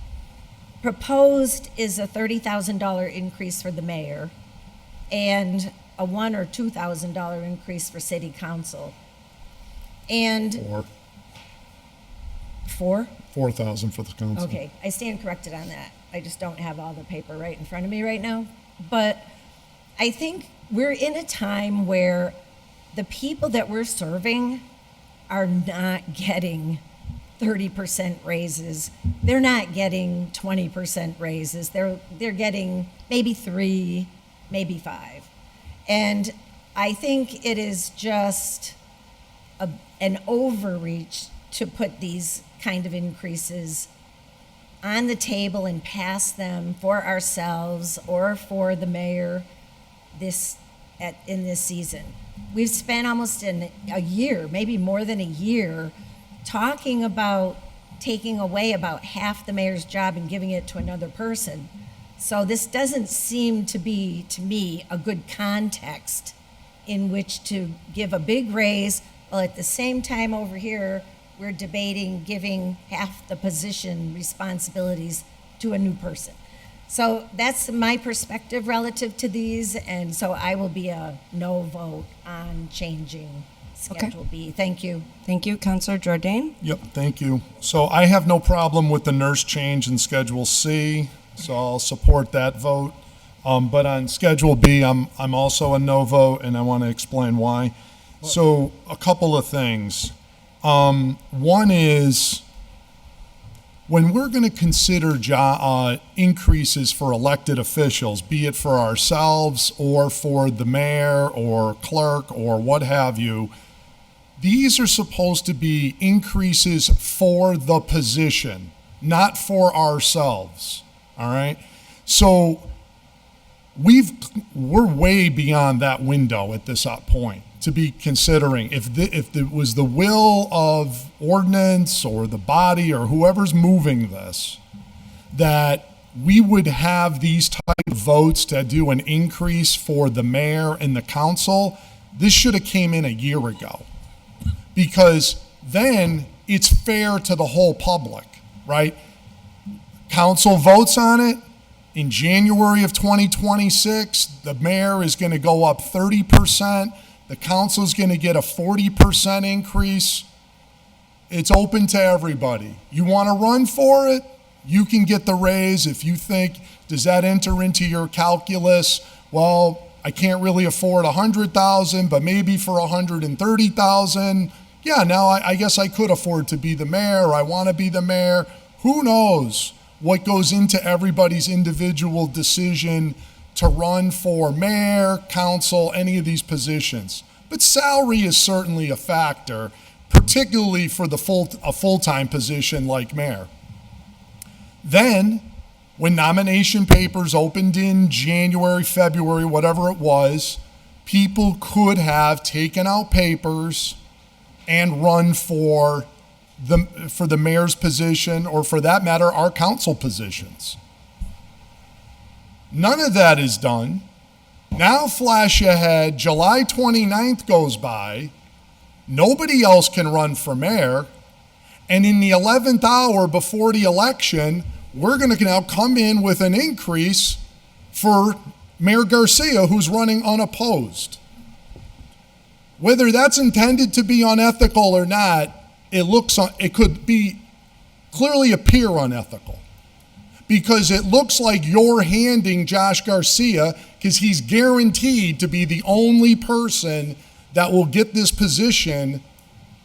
proposed is a $30,000 increase for the mayor and a $1,000 or $2,000 increase for city council. And four? 4,000 for the council. Okay, I stand corrected on that. I just don't have all the paper right in front of me right now. But I think we're in a time where the people that we're serving are not getting 30% raises. They're not getting 20% raises. They're getting maybe 3, maybe 5. And I think it is just an overreach to put these kind of increases on the table and pass them for ourselves or for the mayor in this season. We've spent almost a year, maybe more than a year, talking about taking away about half the mayor's job and giving it to another person. So this doesn't seem to be, to me, a good context in which to give a big raise, while at the same time over here, we're debating giving half the position responsibilities to a new person. So that's my perspective relative to these, and so I will be a no vote on changing Schedule B. Thank you. Thank you. Councilor Jordan? Yep, thank you. So I have no problem with the nurse change in Schedule C, so I'll support that vote. But on Schedule B, I'm also a no vote, and I want to explain why. So a couple of things. One is, when we're going to consider increases for elected officials, be it for ourselves or for the mayor or clerk or what have you, these are supposed to be increases for the position, not for ourselves. All right? So we're way beyond that window at this point to be considering if it was the will of ordinance or the body or whoever's moving this, that we would have these type of votes to do an increase for the mayor and the council. This should have came in a year ago, because then it's fair to the whole public, right? Council votes on it. In January of 2026, the mayor is going to go up 30%. The council's going to get a 40% increase. It's open to everybody. You want to run for it? You can get the raise. If you think, does that enter into your calculus? Well, I can't really afford $100,000, but maybe for $130,000, yeah, now I guess I could afford to be the mayor, or I want to be the mayor. Who knows what goes into everybody's individual decision to run for mayor, council, any of these positions. But salary is certainly a factor, particularly for a full-time position like mayor. Then, when nomination papers opened in January, February, whatever it was, people could have taken out papers and run for the mayor's position, or for that matter, our council positions. None of that is done. Now flash ahead, July 29th goes by, nobody else can run for mayor, and in the 11th hour before the election, we're going to now come in with an increase for Mayor Garcia, who's running unopposed. Whether that's intended to be unethical or not, it could be clearly appear unethical, because it looks like you're handing Josh Garcia, because he's guaranteed to be the only person that will get this position,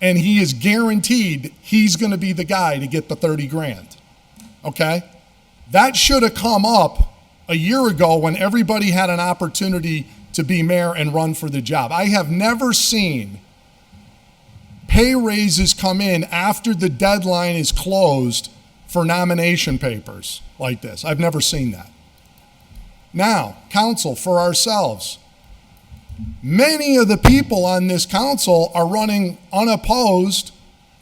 and he is guaranteed he's going to be the guy to get the 30 grand. Okay? That should have come up a year ago when everybody had an opportunity to be mayor and run for the job. I have never seen pay raises come in after the deadline is closed for nomination papers like this. I've never seen that. Now, council, for ourselves. Many of the people on this council are running unopposed,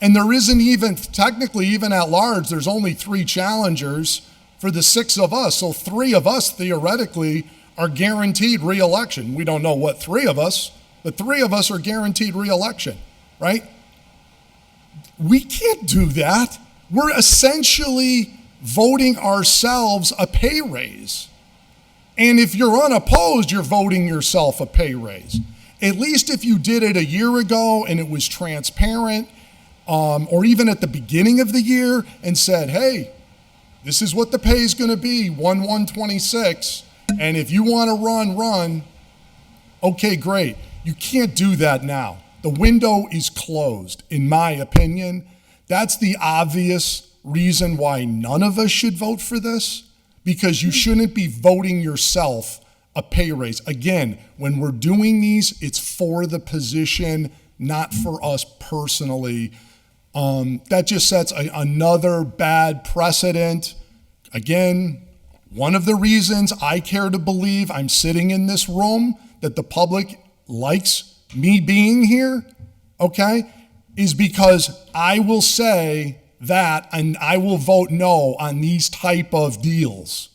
and there isn't even, technically even at large, there's only 3 challengers for the 6 of us. So 3 of us theoretically are guaranteed re-election. We don't know what 3 of us, but 3 of us are guaranteed re-election, right? We can't do that. We're essentially voting ourselves a pay raise. And if you're unopposed, you're voting yourself a pay raise. At least if you did it a year ago and it was transparent, or even at the beginning of the year and said, hey, this is what the pay is going to be, 1/1/26, and if you want to run, okay, great. You can't do that now. The window is closed, in my opinion. That's the obvious reason why none of us should vote for this, because you shouldn't be voting yourself a pay raise. Again, when we're doing these, it's for the position, not for us personally. That just sets another bad precedent. Again, one of the reasons I care to believe I'm sitting in this room, that the public likes me being here, okay, is because I will say that and I will vote no on these type of deals.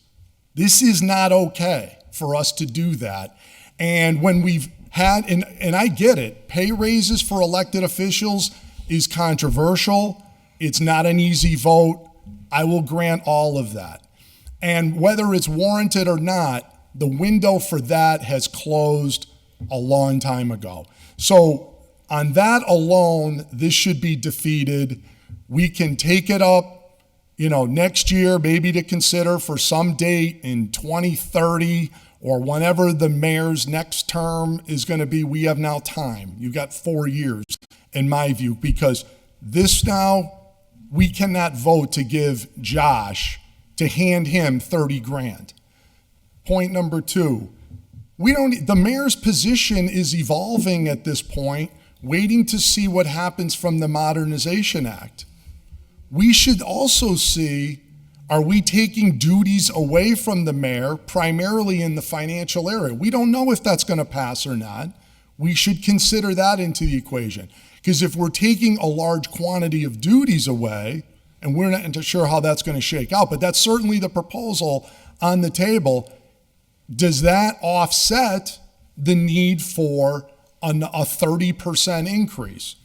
This is not okay for us to do that. And when we've had, and I get it, pay raises for elected officials is controversial. It's not an easy vote. I will grant all of that. And whether it's warranted or not, the window for that has closed a long time ago. So on that alone, this should be defeated. We can take it up, next year, maybe to consider for some date in 2030 or whenever the mayor's next term is going to be. We have now time. You've got 4 years, in my view, because this now, we cannot vote to give Josh, to hand him 30 grand. Point number 2, the mayor's position is evolving at this point, waiting to see what happens from the Modernization Act. We should also see, are we taking duties away from the mayor, primarily in the financial area? We don't know if that's going to pass or not. We should consider that into the equation. Because if we're taking a large quantity of duties away, and we're not sure how that's going to shake out, but that's certainly the proposal on the table, does that offset the need for a 30% increase?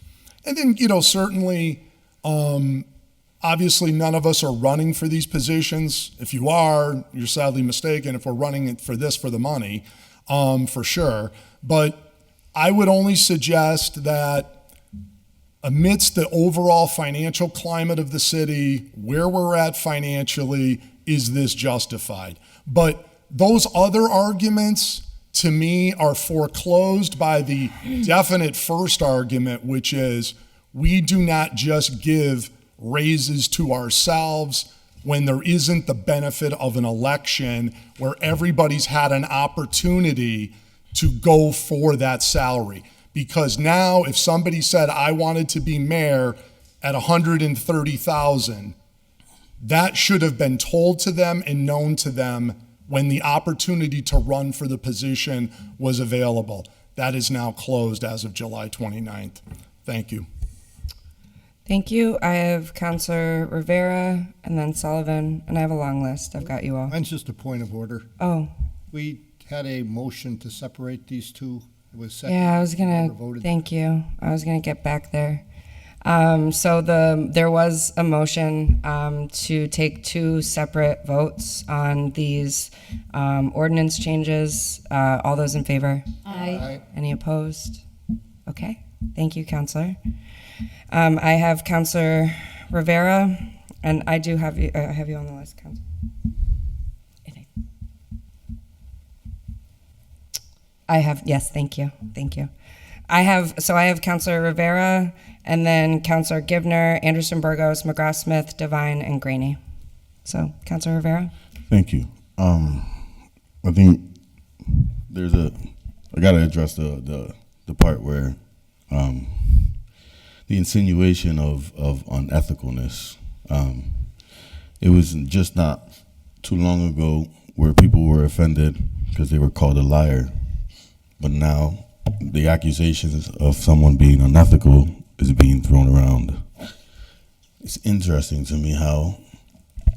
And then, certainly, obviously none of us are running for these positions. If you are, you're sadly mistaken. If we're running for the money, for sure. But I would only suggest that amidst the overall financial climate of the city, where we're at financially, is this justified? But those other arguments, to me, are foreclosed by the definite first argument, which is we do not just give raises to ourselves when there isn't the benefit of an election where everybody's had an opportunity to go for that salary. Because now, if somebody said, I wanted to be mayor at $130,000, that should have been told to them and known to them when the opportunity to run for the position was available. That is now closed as of July 29th. Thank you. Thank you. I have Councilor Rivera and then Sullivan, and I have a long list. I've got you all. Mine's just a point of order. Oh. We had a motion to separate these two. It was second. Yeah, I was gonna, thank you. I was gonna get back there. So there was a motion to take 2 separate votes on these ordinance changes. All those in favor? Aye. Any opposed? Okay, thank you, Councilor. I have Councilor Rivera, and I do have you. I have you on the list, Councilor. I have, yes, thank you. I have Councilor Rivera, and then Councilor Givner, Anderson Burgos, McGrath-Smith, Devine, and Graney. So, Councilor Rivera. Thank you. I think I gotta address the part where the insinuation of unethicalness. It was just not too long ago where people were offended because they were called a liar. But now the accusations of someone being unethical is being thrown around. It's interesting to me how,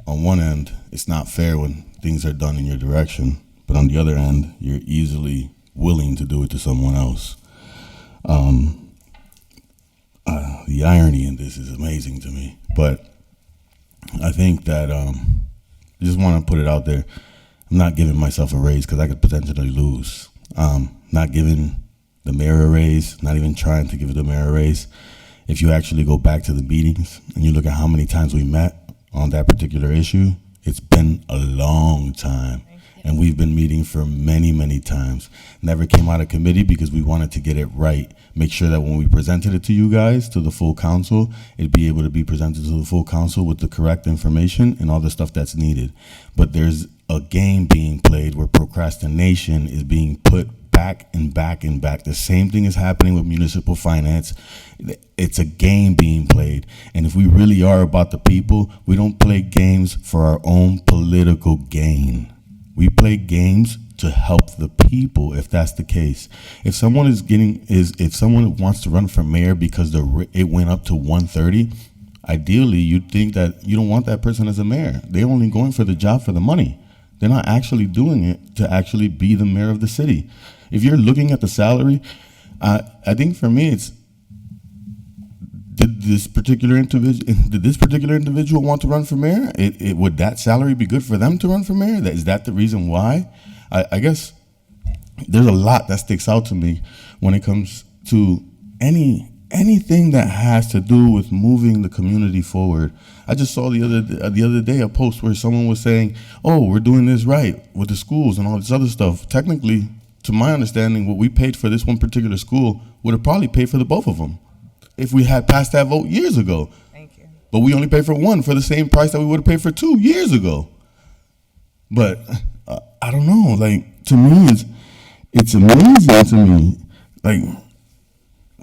on one end, it's not fair when things are done in your direction, but on the other end, you're easily willing to do it to someone else. The irony in this is amazing to me. But I think that I just want to put it out there. I'm not giving myself a raise because I could potentially lose. Not giving the mayor a raise, not even trying to give the mayor a raise. If you actually go back to the meetings and you look at how many times we met on that particular issue, it's been a long time. And we've been meeting for many, many times. Never came out of committee because we wanted to get it right. Make sure that when we presented it to you guys, to the full council, it'd be able to be presented to the full council with the correct information and all the stuff that's needed. But there's a game being played where procrastination is being put back and back and back. The same thing is happening with municipal finance. It's a game being played. And if we really are about the people, we don't play games for our own political gain. We play games to help the people, if that's the case. If someone if someone wants to run for mayor because it went up to 130, ideally you'd think that you don't want that person as a mayor. They're only going for the job for the money. They're not actually doing it to actually be the mayor of the city. If you're looking at the salary, I think for me it's, did this particular individual want to run for mayor? Would that salary be good for them to run for mayor? Is that the reason why? I guess there's a lot that sticks out to me when it comes to anything that has to do with moving the community forward. I just saw the other day a post where someone was saying, "Oh, we're doing this right with the schools and all this other stuff." Technically, to my understanding, what we paid for this one particular school would have probably paid for the both of them if we had passed that vote years ago. Thank you. But we only paid for one for the same price that we would have paid for 2 years ago. But I don't know. Like, to me, it's amazing to me. Like,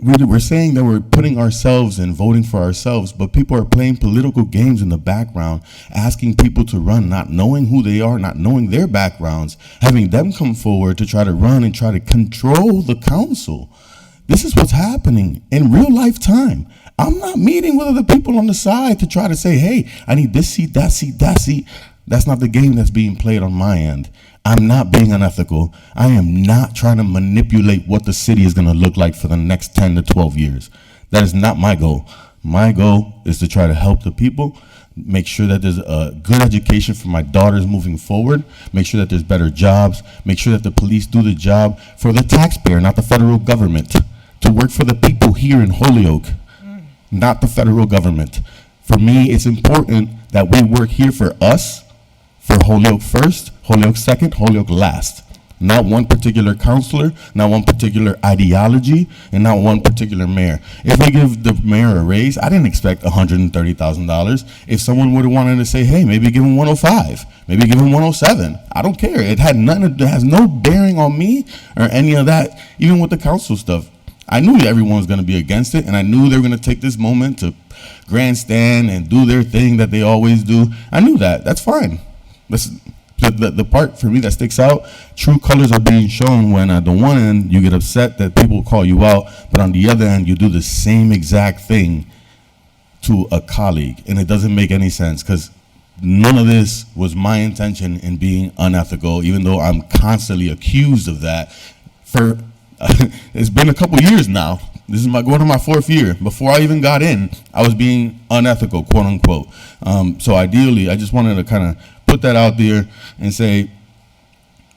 we're saying that we're putting ourselves and voting for ourselves, but people are playing political games in the background, asking people to run, not knowing who they are, not knowing their backgrounds, having them come forward to try to run and try to control the council. This is what's happening in real life time. I'm not meeting with other people on the side to try to say, hey, I need this seat, that seat, that seat. That's not the game that's being played on my end. I'm not being unethical. I am not trying to manipulate what the city is going to look like for the next 10 to 12 years. That is not my goal. My goal is to try to help the people, make sure that there's a good education for my daughters moving forward, make sure that there's better jobs, make sure that the police do the job for the taxpayer, not the federal government, to work for the people here in Holyoke, not the federal government. For me, it's important that we work here for us, for Holyoke first, Holyoke second, Holyoke last. Not one particular counselor, not one particular ideology, and not one particular mayor. If we give the mayor a raise, I didn't expect $130,000. If someone would have wanted to say, hey, maybe give him 105, maybe give him 107, I don't care. It has no bearing on me or any of that, even with the council stuff. I knew everyone was going to be against it, and I knew they were going to take this moment to grandstand and do their thing that they always do. I knew that. That's fine. The part for me that sticks out, true colors are being shown when at the one end you get upset that people call you out, but on the other end you do the same exact thing to a colleague, and it doesn't make any sense because none of this was my intention in being unethical, even though I'm constantly accused of that. For it's been a couple years now. This is going to my 4th year. Before I even got in, I was being unethical, quote unquote. So ideally, I just wanted to kind of put that out there and say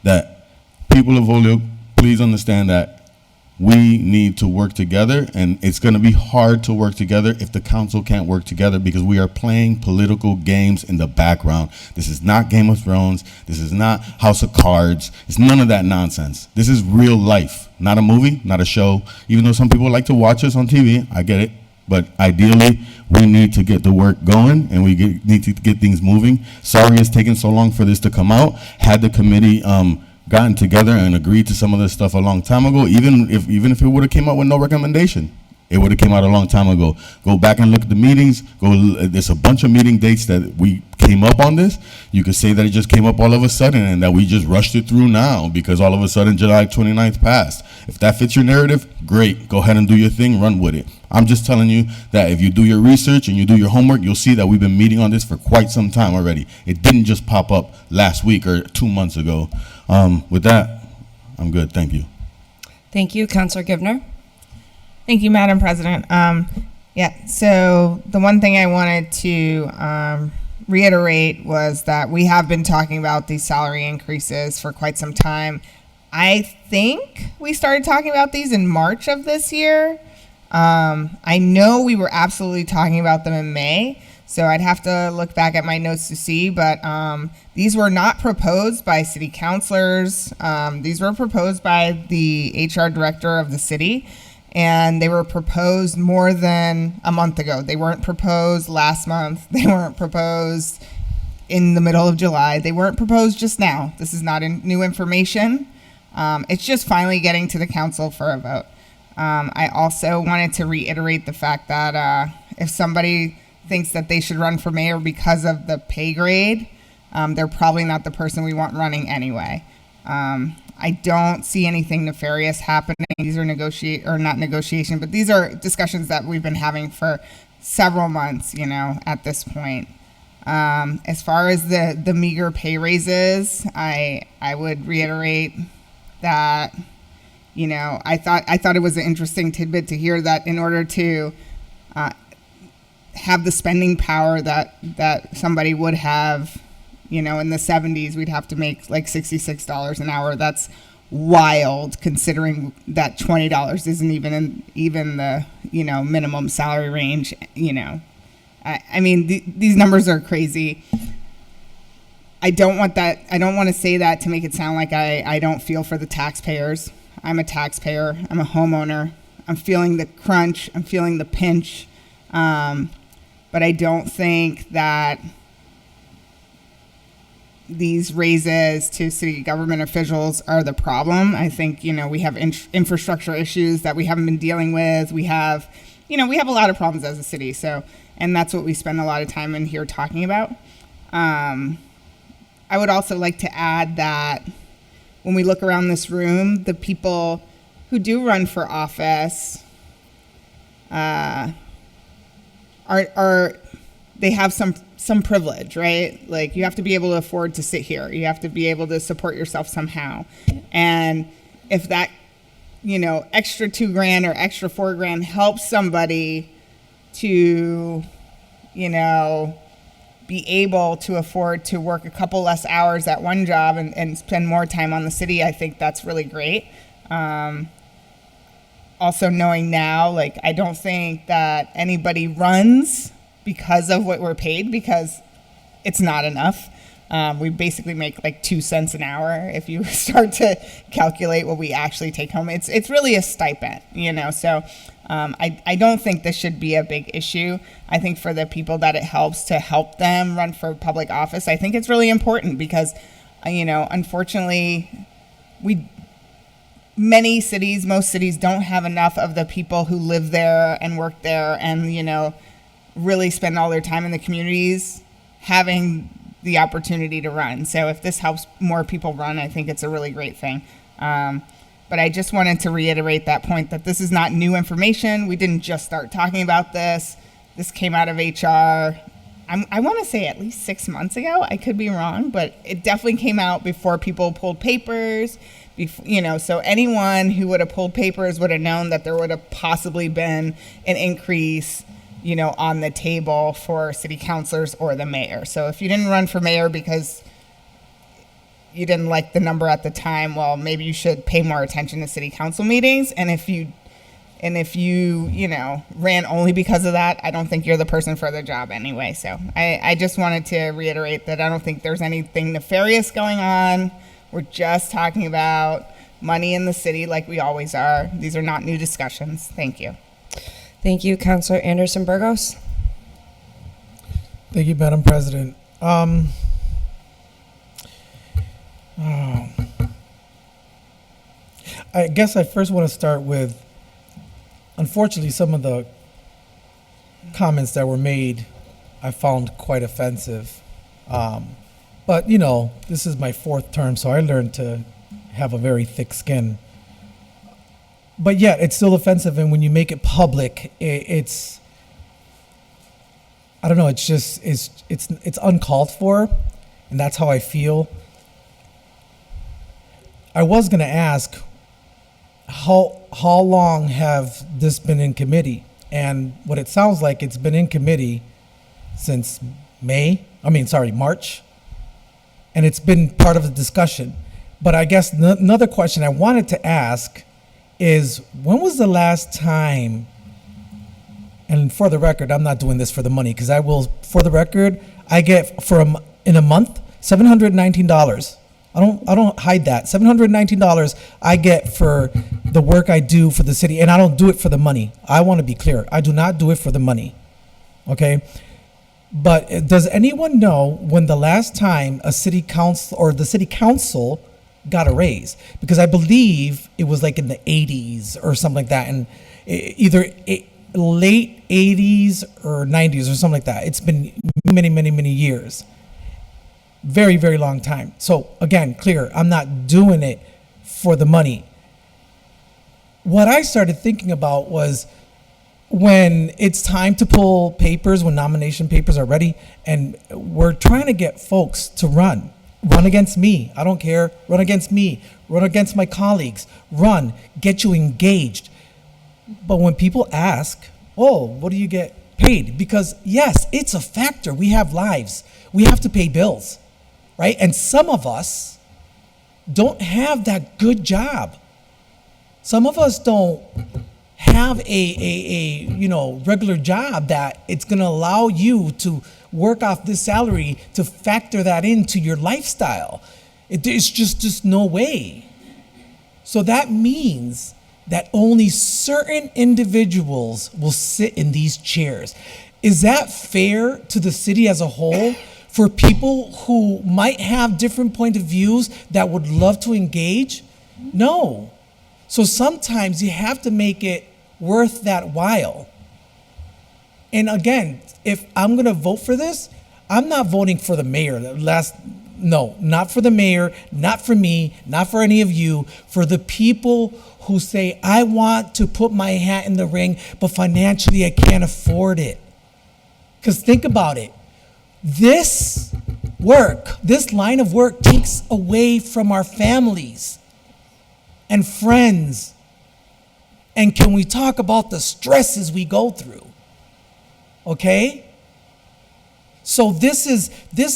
that people of Holyoke, please understand that we need to work together, and it's going to be hard to work together if the council can't work together because we are playing political games in the background. This is not Game of Thrones. This is not House of Cards. It's none of that nonsense. This is real life, not a movie, not a show. Even though some people like to watch us on TV, I get it. But ideally, we need to get the work going, and we need to get things moving. Sorry it's taken so long for this to come out. Had the committee gotten together and agreed to some of this stuff a long time ago, even if it would have came out with no recommendation, it would have came out a long time ago. Go back and look at the meetings. There's a bunch of meeting dates that we came up on this. You could say that it just came up all of a sudden and that we just rushed it through now because all of a sudden July 29th passed. If that fits your narrative, great. Go ahead and do your thing. Run with it. I'm just telling you that if you do your research and you do your homework, you'll see that we've been meeting on this for quite some time already. It didn't just pop up last week or 2 months ago. With that, I'm good. Thank you. Thank you, Councilor Givner. Thank you, Madam President. So the one thing I wanted to reiterate was that we have been talking about these salary increases for quite some time. I think we started talking about these in March of this year. I know we were absolutely talking about them in May. So I'd have to look back at my notes to see, but these were not proposed by city councilors. These were proposed by the HR director of the city, and they were proposed more than a month ago. They weren't proposed last month. They weren't proposed in the middle of July. They weren't proposed just now. This is not new information. It's just finally getting to the council for a vote. I also wanted to reiterate the fact that if somebody thinks that they should run for mayor because of the pay grade, they're probably not the person we want running anyway. I don't see anything nefarious happening. These are not negotiation, but these are discussions that we've been having for several months, at this point. As far as the meager pay raises, I would reiterate that, I thought it was an interesting tidbit to hear that in order to have the spending power that somebody would have, in the 70s, we'd have to make like $66 an hour. That's wild, considering that $20 isn't even the minimum salary range. I mean, these numbers are crazy. I don't want to say that to make it sound like I don't feel for the taxpayers. I'm a taxpayer. I'm a homeowner. I'm feeling the crunch. I'm feeling the pinch. But I don't think that these raises to city government officials are the problem. I think, we have infrastructure issues that we haven't been dealing with. We have a lot of problems as a city. And that's what we spend a lot of time in here talking about. I would also like to add that when we look around this room, the people who do run for office they have some privilege, right? Like, you have to be able to afford to sit here. You have to be able to support yourself somehow. And if that, extra $2,000 or extra $4,000 helps somebody to, be able to afford to work a couple less hours at one job and spend more time on the city, I think that's really great. Also knowing now, I don't think that anybody runs because of what we're paid, because it's not enough. We basically make like 2 cents an hour if you start to calculate what we actually take home. It's really a stipend, so I don't think this should be a big issue. I think for the people that it helps to help them run for public office, I think it's really important because, unfortunately, most cities don't have enough of the people who live there and work there and, really spend all their time in the communities having the opportunity to run. So if this helps more people run, I think it's a really great thing. But I just wanted to reiterate that point that this is not new information. We didn't just start talking about this. This came out of HR. I want to say at least 6 months ago. I could be wrong, but it definitely came out before people pulled papers. So anyone who would have pulled papers would have known that there would have possibly been an increase, on the table for city councilors or the mayor. So if you didn't run for mayor because you didn't like the number at the time, well, maybe you should pay more attention to city council meetings. And if you ran only because of that, I don't think you're the person for the job anyway. So I just wanted to reiterate that I don't think there's anything nefarious going on. We're just talking about money in the city like we always are. These are not new discussions. Thank you. Thank you, Councilor Anderson Burgos. Thank you, Madam President. I guess I first want to start with, unfortunately, some of the comments that were made I found quite offensive. But, this is my 4th term, so I learned to have a very thick skin. But yeah, it's still offensive, and when you make it public, it's I don't know, it's just it's uncalled for, and that's how I feel. I was gonna ask how long have this been in committee? And what it sounds like, it's been in committee since March, and it's been part of the discussion. But I guess another question I wanted to ask is, when was the last time and for the record, I'm not doing this for the money, because I will, for the record, I get in a month, $719. I don't hide that. $719 I get for the work I do for the city, and I don't do it for the money. I want to be clear. I do not do it for the money. Okay? But does anyone know when the last time a city council or the city council got a raise? Because I believe it was like in the 80s or something like that, and either late 80s or 90s or something like that. It's been many, many, many years. Very, very long time. So again, clear, I'm not doing it for the money. What I started thinking about was when it's time to pull papers, when nomination papers are ready, and we're trying to get folks to run against me. I don't care. Run against me. Run against my colleagues. Run. Get you engaged. But when people ask, oh, what do you get paid? Because yes, it's a factor. We have lives. We have to pay bills, right? And some of us don't have that good job. Some of us don't have a regular job that it's going to allow you to work off this salary to factor that into your lifestyle. It's just no way. So that means that only certain individuals will sit in these chairs. Is that fair to the city as a whole? For people who might have different point of views that would love to engage? No. So sometimes you have to make it worth that while. And again, if I'm gonna vote for this, I'm not voting for the mayor. No, not for the mayor, not for me, not for any of you, for the people who say, I want to put my hat in the ring, but financially I can't afford it. Because think about it. This line of work takes away from our families and friends. And can we talk about the stresses we go through? Okay? So this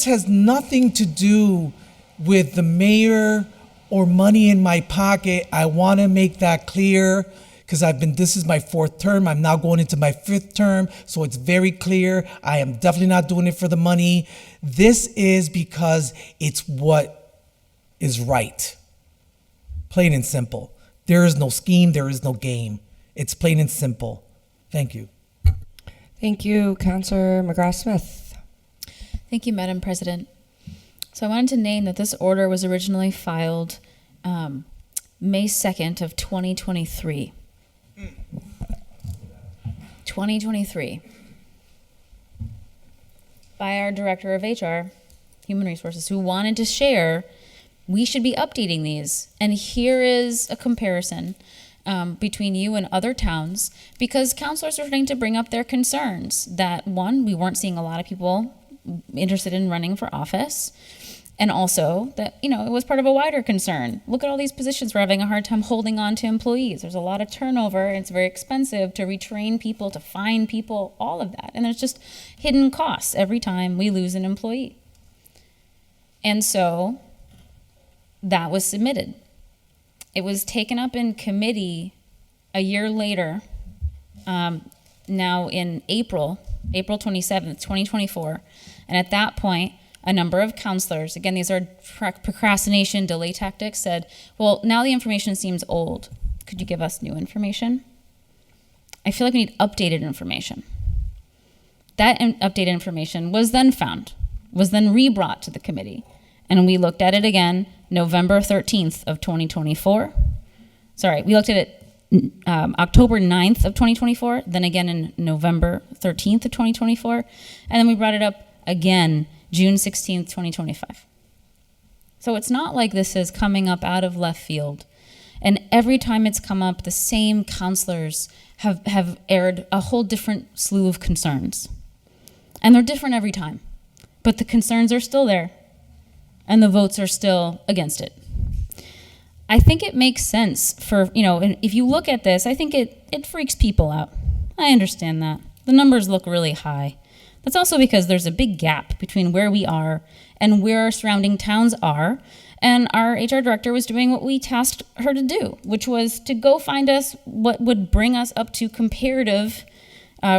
has nothing to do with the mayor or money in my pocket. I want to make that clear, because this is my 4th term. I'm now going into my 5th term, so it's very clear. I am definitely not doing it for the money. This is because it's what is right. Plain and simple. There is no scheme, there is no game. It's plain and simple. Thank you. Thank you, Councilor McGrath-Smith. Thank you, Madam President. So I wanted to name that this order was originally filed May 2nd of 2023. 2023. By our Director of HR, Human Resources, who wanted to share we should be updating these. And here is a comparison between you and other towns, because counselors are starting to bring up their concerns that, one, we weren't seeing a lot of people interested in running for office, and also that, it was part of a wider concern. Look at all these positions we're having a hard time holding on to employees. There's a lot of turnover, and it's very expensive to retrain people, to find people, all of that. And there's just hidden costs every time we lose an employee. And so that was submitted. It was taken up in committee a year later, now in April 27th, 2024. And at that point, a number of counselors, again, these are procrastination, delay tactics, said, well, now the information seems old. Could you give us new information? I feel like we need updated information. That updated information was then found, was then re-brought to the committee. And we looked at it again November 13th of 2024. Sorry, we looked at it October 9th of 2024, then again in November 13th of 2024, and then we brought it up again June 16th, 2025. So it's not like this is coming up out of left field. And every time it's come up, the same counselors have aired a whole different slew of concerns. And they're different every time. But the concerns are still there. And the votes are still against it. I think it makes sense for, and if you look at this, I think it freaks people out. I understand that. The numbers look really high. That's also because there's a big gap between where we are and where our surrounding towns are. And our HR director was doing what we tasked her to do, which was to go find us what would bring us up to comparative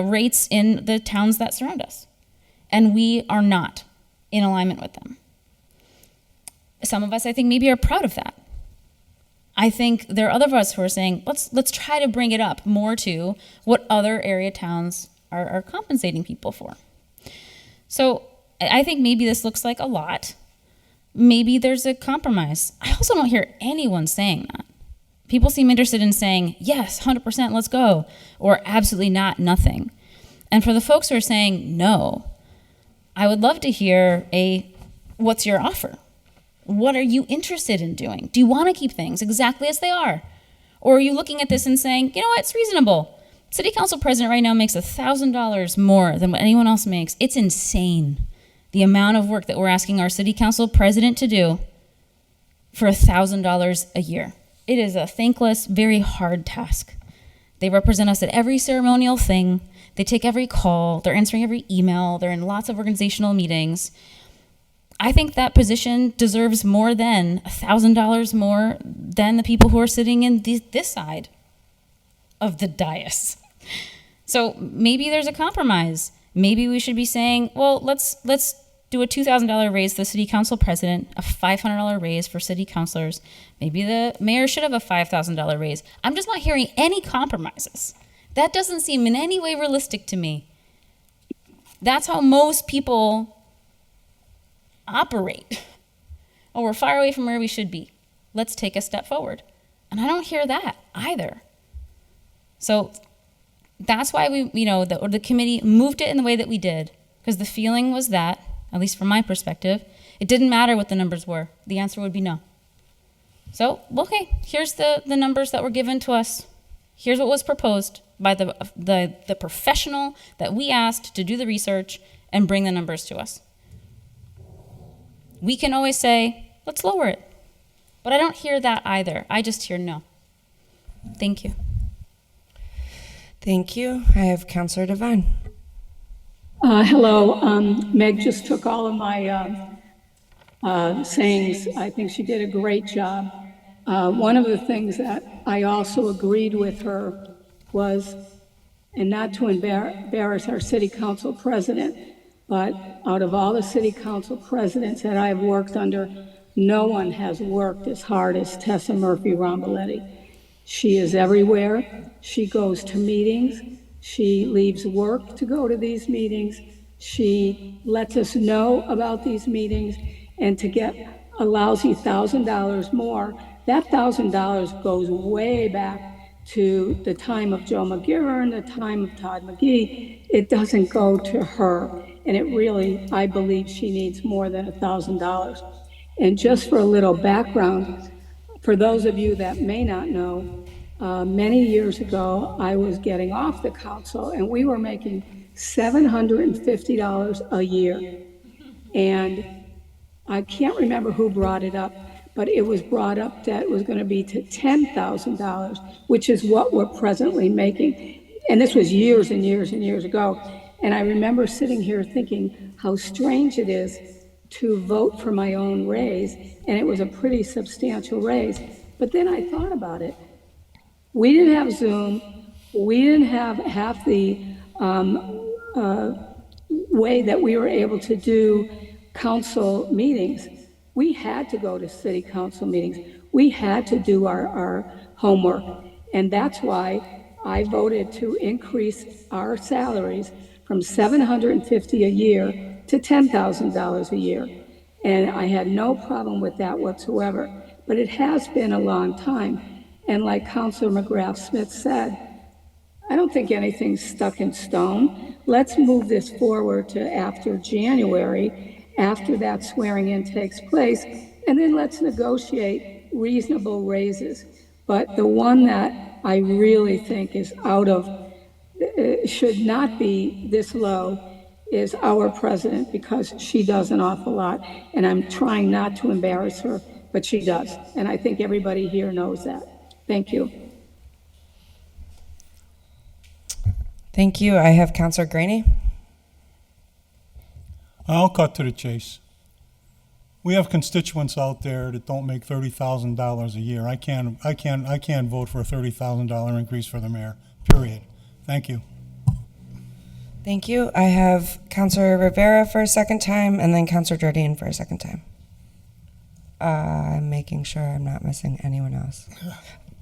rates in the towns that surround us. And we are not in alignment with them. Some of us, I think, maybe are proud of that. I think there are other of us who are saying, let's try to bring it up more to what other area towns are compensating people for. So I think maybe this looks like a lot. Maybe there's a compromise. I also don't hear anyone saying that. People seem interested in saying, yes, 100%, let's go, or absolutely not, nothing. And for the folks who are saying no, I would love to hear what's your offer? What are you interested in doing? Do you want to keep things exactly as they are? Or are you looking at this and saying, you know what, it's reasonable. City council president right now makes $1,000 more than what anyone else makes. It's insane, the amount of work that we're asking our city council president to do for $1,000 a year. It is a thankless, very hard task. They represent us at every ceremonial thing. They take every call. They're answering every email. They're in lots of organizational meetings. I think that position deserves more than $1,000 more than the people who are sitting in this side of the dais. So maybe there's a compromise. Maybe we should be saying, well, let's do a $2,000 raise to the city council president, a $500 raise for city councilors. Maybe the mayor should have a $5,000 raise. I'm just not hearing any compromises. That doesn't seem in any way realistic to me. That's how most people operate. Oh, we're far away from where we should be. Let's take a step forward. And I don't hear that either. So that's why the committee moved it in the way that we did, because the feeling was that, at least from my perspective, it didn't matter what the numbers were. The answer would be no. So, okay, here's the numbers that were given to us. Here's what was proposed by the professional that we asked to do the research and bring the numbers to us. We can always say, let's lower it. But I don't hear that either. I just hear no. Thank you. Thank you. I have Councilor Devine. Hello. Meg just took all of my sayings. I think she did a great job. One of the things that I also agreed with her was, and not to embarrass our city council president, but out of all the city council presidents that I've worked under, no one has worked as hard as Tessa Murphy Romboletti. She is everywhere. She goes to meetings. She leaves work to go to these meetings. She lets us know about these meetings, and to get a lousy $1,000 more, that $1,000 goes way back to the time of Joe McGivern, the time of Todd McGee. It doesn't go to her. And it really, I believe she needs more than $1,000. And just for a little background, for those of you that may not know, many years ago, I was getting off the council and we were making $750 a year. And I can't remember who brought it up, but it was brought up that it was going to be to $10,000, which is what we're presently making. And this was years and years and years ago. And I remember sitting here thinking how strange it is to vote for my own raise, and it was a pretty substantial raise. But then I thought about it. We didn't have Zoom. We didn't have half the way that we were able to do council meetings. We had to go to city council meetings. We had to do our homework. And that's why I voted to increase our salaries from $750 a year to $10,000 a year. And I had no problem with that whatsoever. But it has been a long time. And like Councilor McGrath Smith said, I don't think anything's stuck in stone. Let's move this forward to after January, after that swearing in takes place, and then let's negotiate reasonable raises. But the one that I really think is should not be this low is our president, because she does an awful lot, and I'm trying not to embarrass her, but she does. And I think everybody here knows that. Thank you. Thank you. I have Councilor Graney. I'll cut to the chase. We have constituents out there that don't make $30,000 a year. I can't vote for a $30,000 increase for the mayor, period. Thank you. Thank you. I have Councilor Rivera for a second time, and then Councilor Jordan for a second time. I'm making sure I'm not missing anyone else.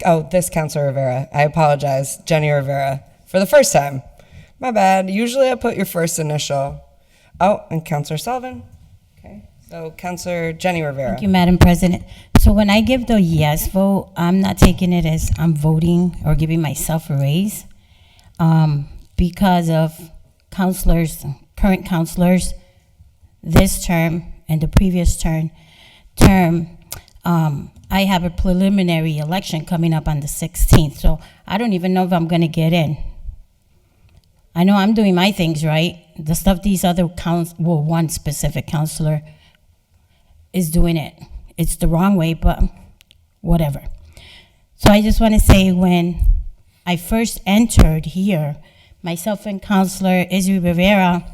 Oh, this Councilor Rivera. I apologize. Jenny Rivera. For the first time. My bad. Usually I put your first initial. Oh, and Councilor Sullivan. Okay. So Councilor Jenny Rivera. Thank you, Madam President. So when I give the yes vote, I'm not taking it as I'm voting or giving myself a raise because of current counselors, this term and the previous term. I have a preliminary election coming up on the 16th, so I don't even know if I'm going to get in. I know I'm doing my things right. The stuff these other one specific counselor is doing it's the wrong way, but whatever. So I just want to say, when I first entered here, myself and Councilor Izzy Rivera,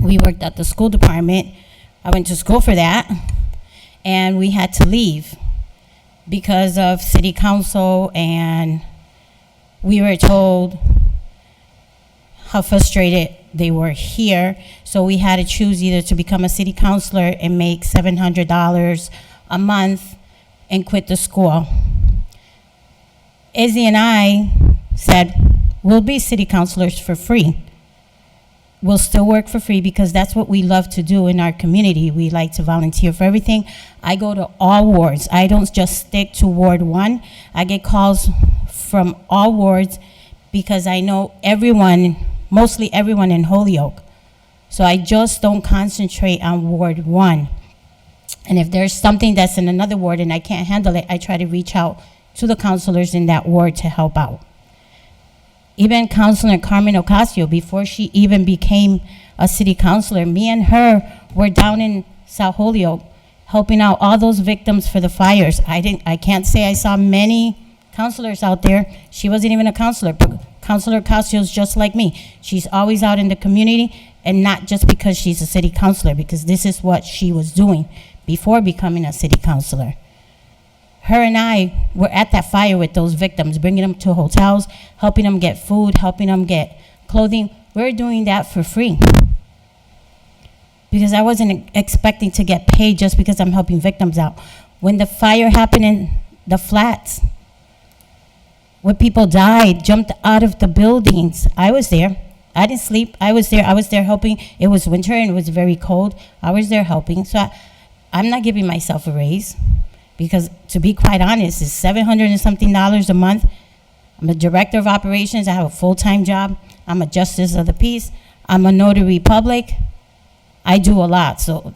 we worked at the school department. I went to school for that, and we had to leave because of city council, and we were told how frustrated they were here. So we had to choose either to become a city councilor and make $700 a month and quit the school. Izzy and I said, we'll be city councilors for free. We'll still work for free because that's what we love to do in our community. We like to volunteer for everything. I go to all wards. I don't just stick to Ward 1. I get calls from all wards because I know everyone, mostly everyone in Holyoke. So I just don't concentrate on Ward 1. And if there's something that's in another ward and I can't handle it, I try to reach out to the counselors in that ward to help out. Even Councilor Carmen Ocasio, before she even became a city councilor, me and her were down in South Holyoke helping out all those victims for the fires. I can't say I saw many counselors out there. She wasn't even a counselor. Councilor Ocasio is just like me. She's always out in the community, and not just because she's a city councilor, because this is what she was doing before becoming a city councilor. Her and I were at that fire with those victims, bringing them to hotels, helping them get food, helping them get clothing. We're doing that for free. Because I wasn't expecting to get paid just because I'm helping victims out. When the fire happened in the flats, where people died, jumped out of the buildings, I was there. I didn't sleep. I was there helping. It was winter and it was very cold. I was there helping. So I'm not giving myself a raise. Because to be quite honest, it's $700 and something a month. I'm a director of operations. I have a full-time job. I'm a justice of the peace. I'm a notary public. I do a lot. So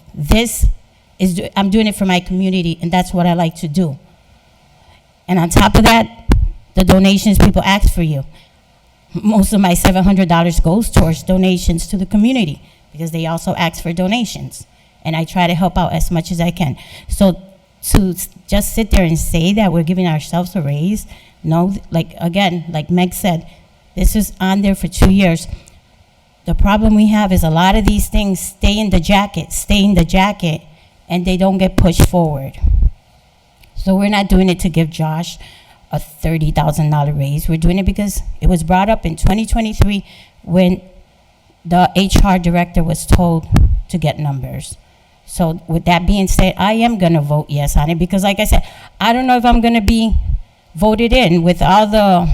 I'm doing it for my community, and that's what I like to do. And on top of that, the donations people ask for you. Most of my $700 goes towards donations to the community because they also ask for donations. And I try to help out as much as I can. So to just sit there and say that we're giving ourselves a raise, no, like Meg said, this is on there for 2 years. The problem we have is a lot of these things stay in the jacket, and they don't get pushed forward. So we're not doing it to give Josh a $30,000 raise. We're doing it because it was brought up in 2023 when the HR director was told to get numbers. So with that being said, I am going to vote yes on it because, like I said, I don't know if I'm going to be voted in with all the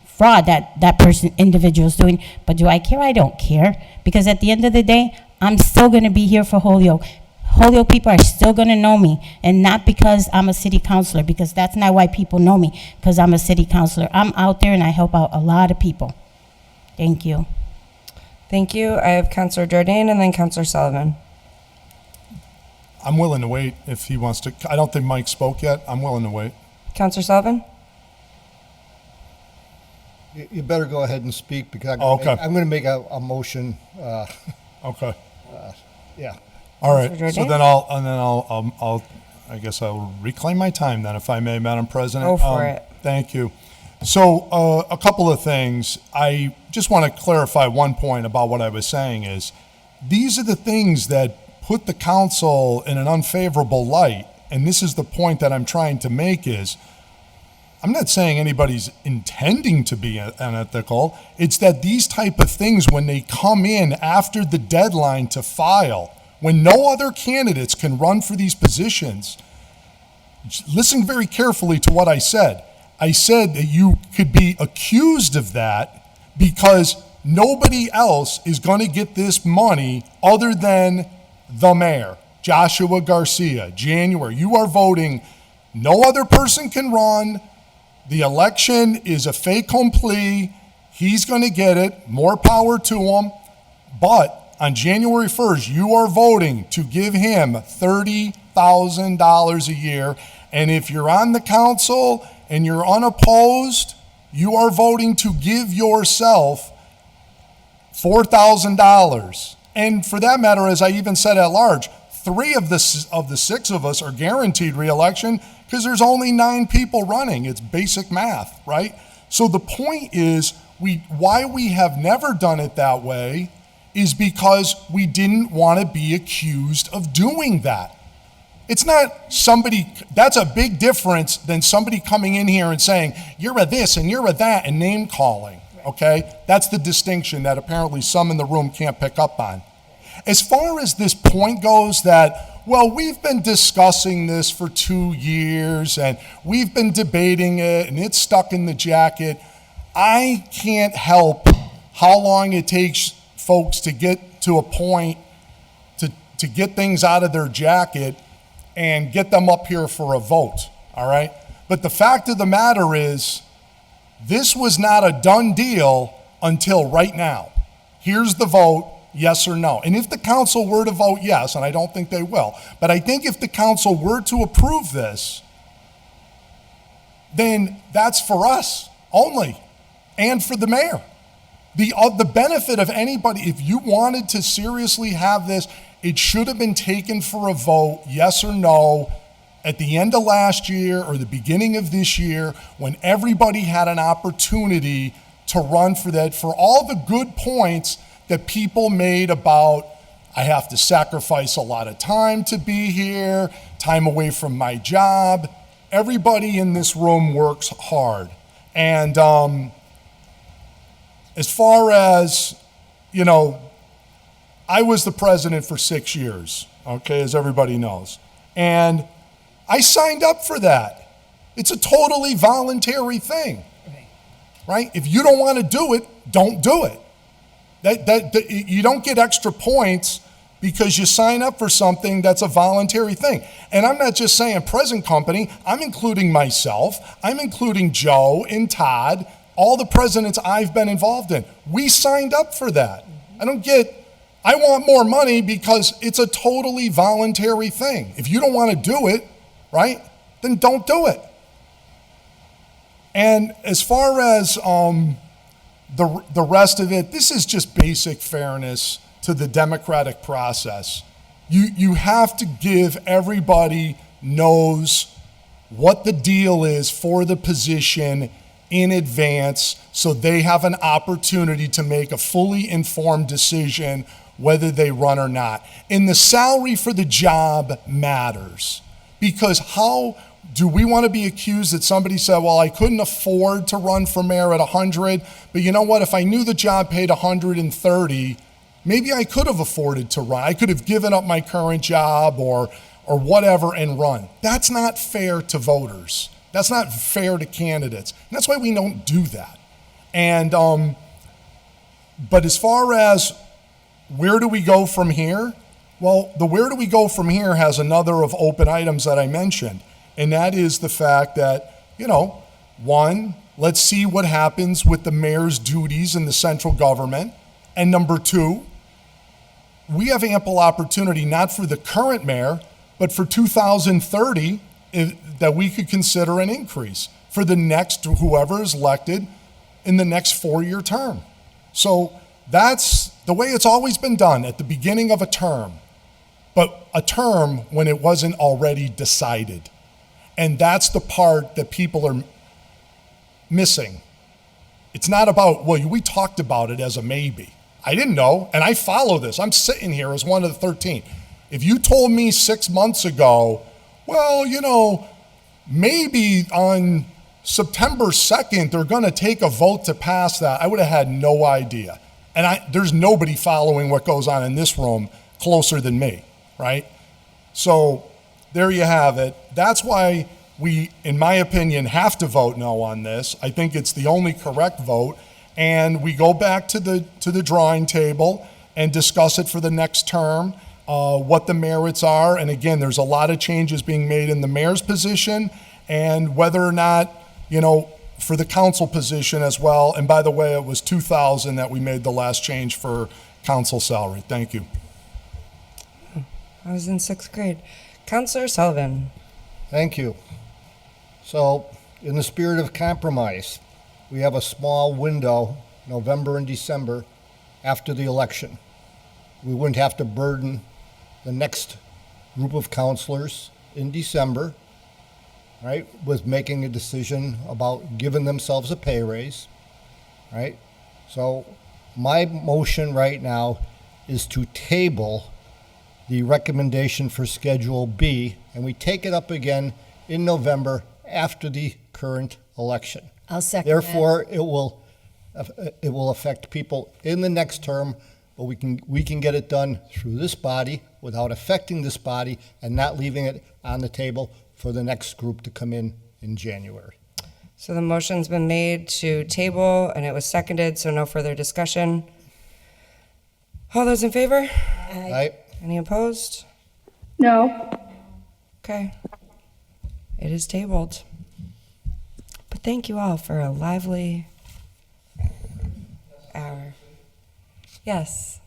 fraud that individual is doing. But do I care? I don't care. Because at the end of the day, I'm still going to be here for Holyoke. Holyoke people are still going to know me. And not because I'm a city councilor, because that's not why people know me, because I'm a city councilor. I'm out there and I help out a lot of people. Thank you. Thank you. I have Councilor Jordan and then Councilor Sullivan. I'm willing to wait if he wants to. I don't think Mike spoke yet. I'm willing to wait. Councilor Sullivan? You better go ahead and speak because Okay. I'm going to make a motion. Okay. Yeah. All right. Councilor So Jordan? then I guess I'll reclaim my time then, if I may, Madam President. Go for it. Thank you. So a couple of things. I just want to clarify one point about what I was saying is these are the things that put the council in an unfavorable light. And this is the point that I'm trying to make is I'm not saying anybody's intending to be unethical. It's that these type of things, when they come in after the deadline to file, when no other candidates can run for these positions, listen very carefully to what I said. I said that you could be accused of that because nobody else is going to get this money other than the mayor, Joshua Garcia. January, you are voting. No other person can run. The election is a fait accompli. He's going to get it. More power to him. But on January 1st, you are voting to give him $30,000 a year. And if you're on the council and you're unopposed, you are voting to give yourself $4,000. And for that matter, as I even said at large, 3 of the 6 of us are guaranteed re-election because there's only 9 people running. It's basic math, right? So the point is, why we have never done it that way is because we didn't want to be accused of doing that. It's not somebody, that's a big difference than somebody coming in here and saying, you're a this and you're a that, and name calling, okay? That's the distinction that apparently some in the room can't pick up on. As far as this point goes that, well, we've been discussing this for 2 years and we've been debating it and it's stuck in the jacket, I can't help how long it takes folks to get to a point to get things out of their jacket and get them up here for a vote, all right? But the fact of the matter is, this was not a done deal until right now. Here's the vote, yes or no. And if the council were to vote yes, and I don't think they will, but I think if the council were to approve this, then that's for us only, and for the mayor. The benefit of anybody, if you wanted to seriously have this, it should have been taken for a vote, yes or no, at the end of last year or the beginning of this year, when everybody had an opportunity to run for that, for all the good points that people made about, I have to sacrifice a lot of time to be here, time away from my job. Everybody in this room works hard. And as far as, you know, I was the president for 6 years, okay, as everybody knows. And I signed up for that. It's a totally voluntary thing, right? If you don't want to do it, don't do it. You don't get extra points because you sign up for something that's a voluntary thing. And I'm not just saying present company, I'm including myself, I'm including Joe and Todd, all the presidents I've been involved in. We signed up for that. I want more money because it's a totally voluntary thing. If you don't want to do it, right, then don't do it. And as far as the rest of it, this is just basic fairness to the democratic process. You have to give everybody knows what the deal is for the position in advance so they have an opportunity to make a fully informed decision whether they run or not. And the salary for the job matters, because how do we want to be accused that somebody said, well, I couldn't afford to run for mayor at 100, but you know what, if I knew the job paid 130, maybe I could have afforded to run. I could have given up my current job or whatever and run. That's not fair to voters. That's not fair to candidates. And that's why we don't do that. And but as far as where do we go from here? Well, the where do we go from here has another of open items that I mentioned. And that is the fact that, you know, one, let's see what happens with the mayor's duties in the central government. And number two, we have ample opportunity, not for the current mayor, but for 2030, that we could consider an increase for the next, whoever is elected in the next 4-year term. So that's the way it's always been done at the beginning of a term, but a term when it wasn't already decided. And that's the part that people are missing. It's not about, well, we talked about it as a maybe. I didn't know, and I follow this. I'm sitting here as one of the 13. If you told me 6 months ago, well, you know, maybe on September 2nd, they're going to take a vote to pass that. I would have had no idea. And there's nobody following what goes on in this room closer than me, right? So there you have it. That's why we, in my opinion, have to vote no on this. I think it's the only correct vote. And we go back to the drawing table and discuss it for the next term, what the merits are. And again, there's a lot of changes being made in the mayor's position and whether or not, for the council position as well. And by the way, it was 2,000 that we made the last change for council salary. Thank you. I was in 6th grade. Councilor Sullivan. Thank you. So, in the spirit of compromise, we have a small window, November and December, after the election. We wouldn't have to burden the next group of counselors in December, right, with making a decision about giving themselves a pay raise, right? So my motion right now is to table the recommendation for Schedule B, and we take it up again in November after the current election. I'll second Therefore, it will affect people in the next term, but we can get it done through this body without affecting this body and not leaving it on the table for the next group to come in January. So the motion's been made to table, and it was seconded, so no further discussion. All those in favor? Aye. Any opposed? No. Okay. It is tabled. But thank you all for a lively hour. Yes.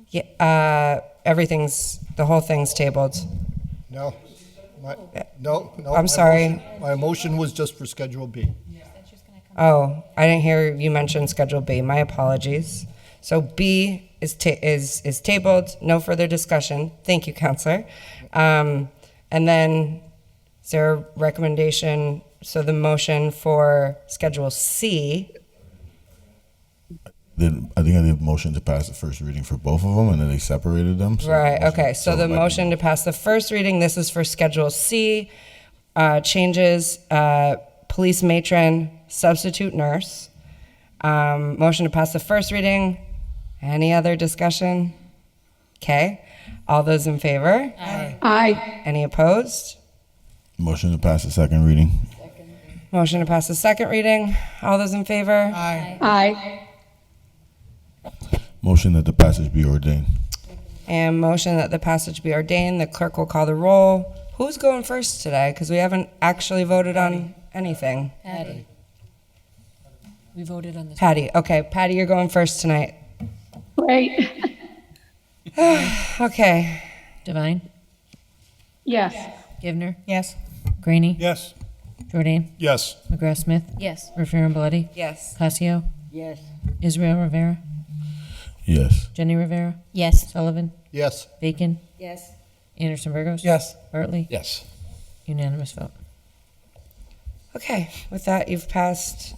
Yeah, the whole thing's tabled. No. No. I'm sorry. My motion was just for Schedule B. Oh, I didn't hear you mention Schedule B. My apologies. So B is tabled. No further discussion. Thank you, Counselor. And then is there a recommendation? So the motion for Schedule C. I think I did a motion to pass the first reading for both of them, and then they separated them. So Right, motion- okay. So the motion to pass the first reading, this is for Schedule C, changes police matron, substitute nurse. Motion to pass the first reading. Any other discussion? Okay. All those in favor? Aye. Any opposed? Motion to pass the second reading. Motion to pass the second reading. All those in favor? Aye. Motion that the passage be ordained. And motion that the passage be ordained. The clerk will call the roll. Who's going first today? Because we haven't actually voted on anything. Patty. We voted on this. Patty. Okay, Patty, you're going first tonight. Great. Okay. Devine, Yes. Givner, Yes. Graney, Yes. Jordan, Yes. McGrath Smith, Yes. Rivera Bloody, Yes. Casio, Yes. Israel Rivera, Yes. Jenny Rivera, Yes. Sullivan, Yes. Bacon, Yes. Anderson Burgos. Yes. Bartley. Yes. Unanimous vote. Okay, with that, you've passed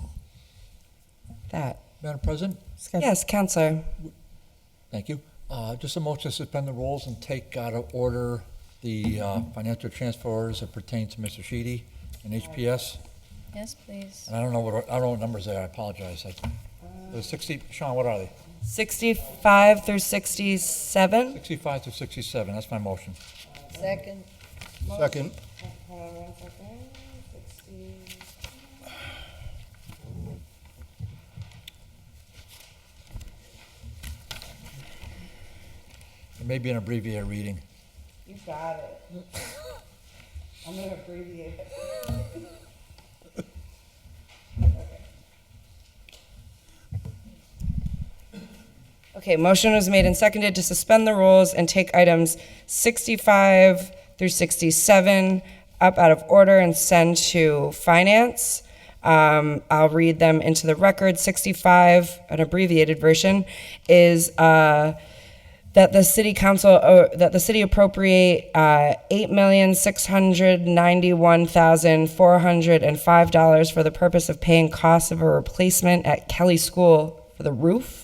that. Madam President? Yes, Counselor. Thank you. Just a motion to suspend the rules and take out of order the financial transfers that pertain to Mr. Sheedy and HPS. Yes, please. And I don't know what numbers they are. I apologize. The 60, Sean, what are they? 65 through 67? 65 to 67. That's my motion. Second. Second. Hold on 1 second. 60. It may be an abbreviated reading. You got it. I'm going to abbreviate it. Okay, motion was made and seconded to suspend the rules and take items 65 through 67 up out of order and send to finance. I'll read them into the record. 65, an abbreviated version, is that the city council, that the city appropriate $8,691,405 for the purpose of paying costs of a replacement at Kelly School for the roof.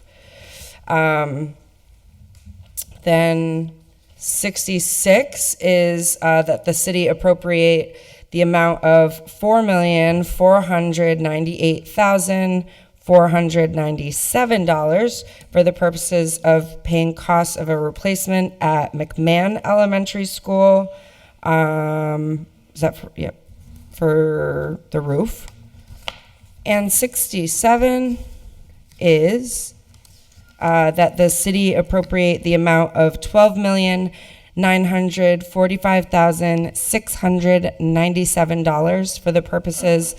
Then 66 is that the city appropriate the amount of $4,498,497 for the purposes of paying costs of a replacement at McMahon Elementary School. Is that for, yep, for the roof. And 67 is that the city appropriate the amount of $12,945,697 for the purposes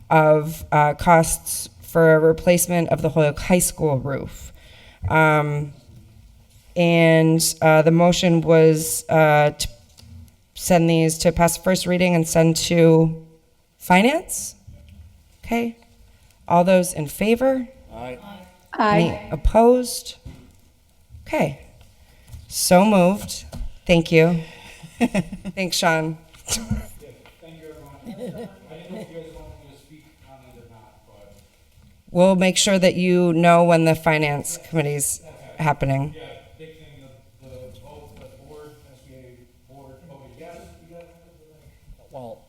of costs for a replacement of the Holyoke High School roof. And the motion was to send these to pass first reading and send to finance. Okay. All those in favor? Aye. Any opposed? Okay. So moved. Thank you. Thanks, Sean. We'll make sure that you know when the finance committee's happening. Well,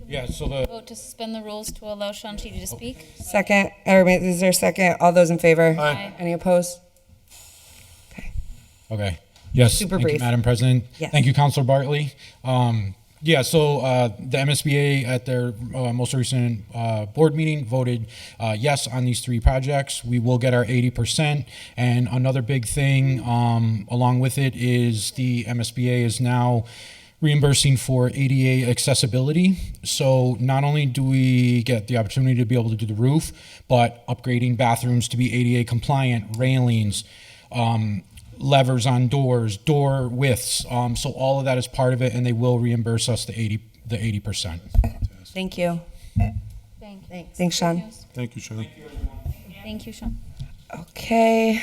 yeah, so the Vote to suspend the rules to allow Sean Sheedy to speak. Second, or wait, is there a second? All those in favor? Aye. Any opposed? Okay. Yes. Super thank brief. you, Madam President. Yes. Thank you, Councilor Bartley. So the MSBA at their most recent board meeting voted yes on these three projects. We will get our 80%. And another big thing along with it is the MSBA is now reimbursing for ADA accessibility. So not only do we get the opportunity to be able to do the roof, but upgrading bathrooms to be ADA compliant, railings, levers on doors, door widths. So all of that is part of it, and they will reimburse us the 80%. Thank you. Thanks. Thanks, Sean. Thank you, Sean. Thank you, Sean. Okay,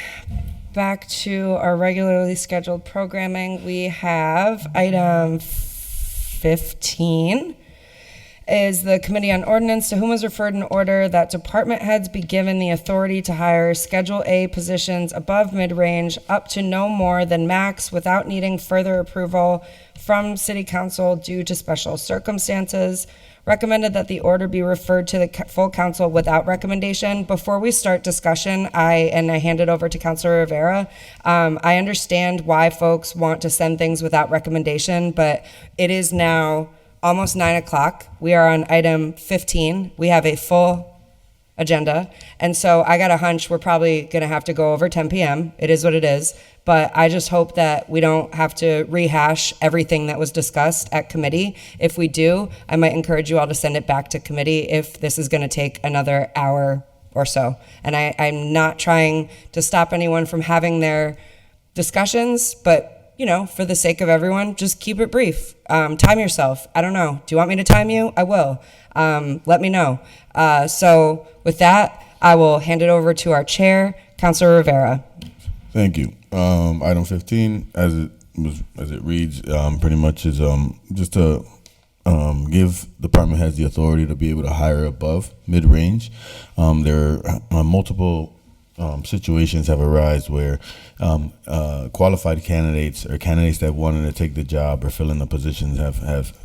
back to our regularly scheduled programming. We have item 15 is the Committee on Ordinance, to whom is referred an order that department heads be given the authority to hire Schedule A positions above mid-range up to no more than max without needing further approval from City Council due to special circumstances. Recommended that the order be referred to the full council without recommendation. Before we start discussion, I hand it over to Councilor Rivera. I understand why folks want to send things without recommendation, but it is now almost 9 o'clock. We are on item 15. We have a full agenda. And so I got a hunch we're probably going to have to go over 10 p.m. It is what it is. But I just hope that we don't have to rehash everything that was discussed at committee. If we do, I might encourage you all to send it back to committee if this is going to take another hour or so. And I'm not trying to stop anyone from having their discussions, but for the sake of everyone, just keep it brief. Time yourself. I don't know. Do you want me to time you? I will. Let me know. So with that, I will hand it over to our chair, Councilor Rivera. Thank you. Item 15, as it reads, pretty much is just to give department heads the authority to be able to hire above mid-range. There are multiple situations have arisen where qualified candidates or candidates that wanted to take the job or fill in the positions have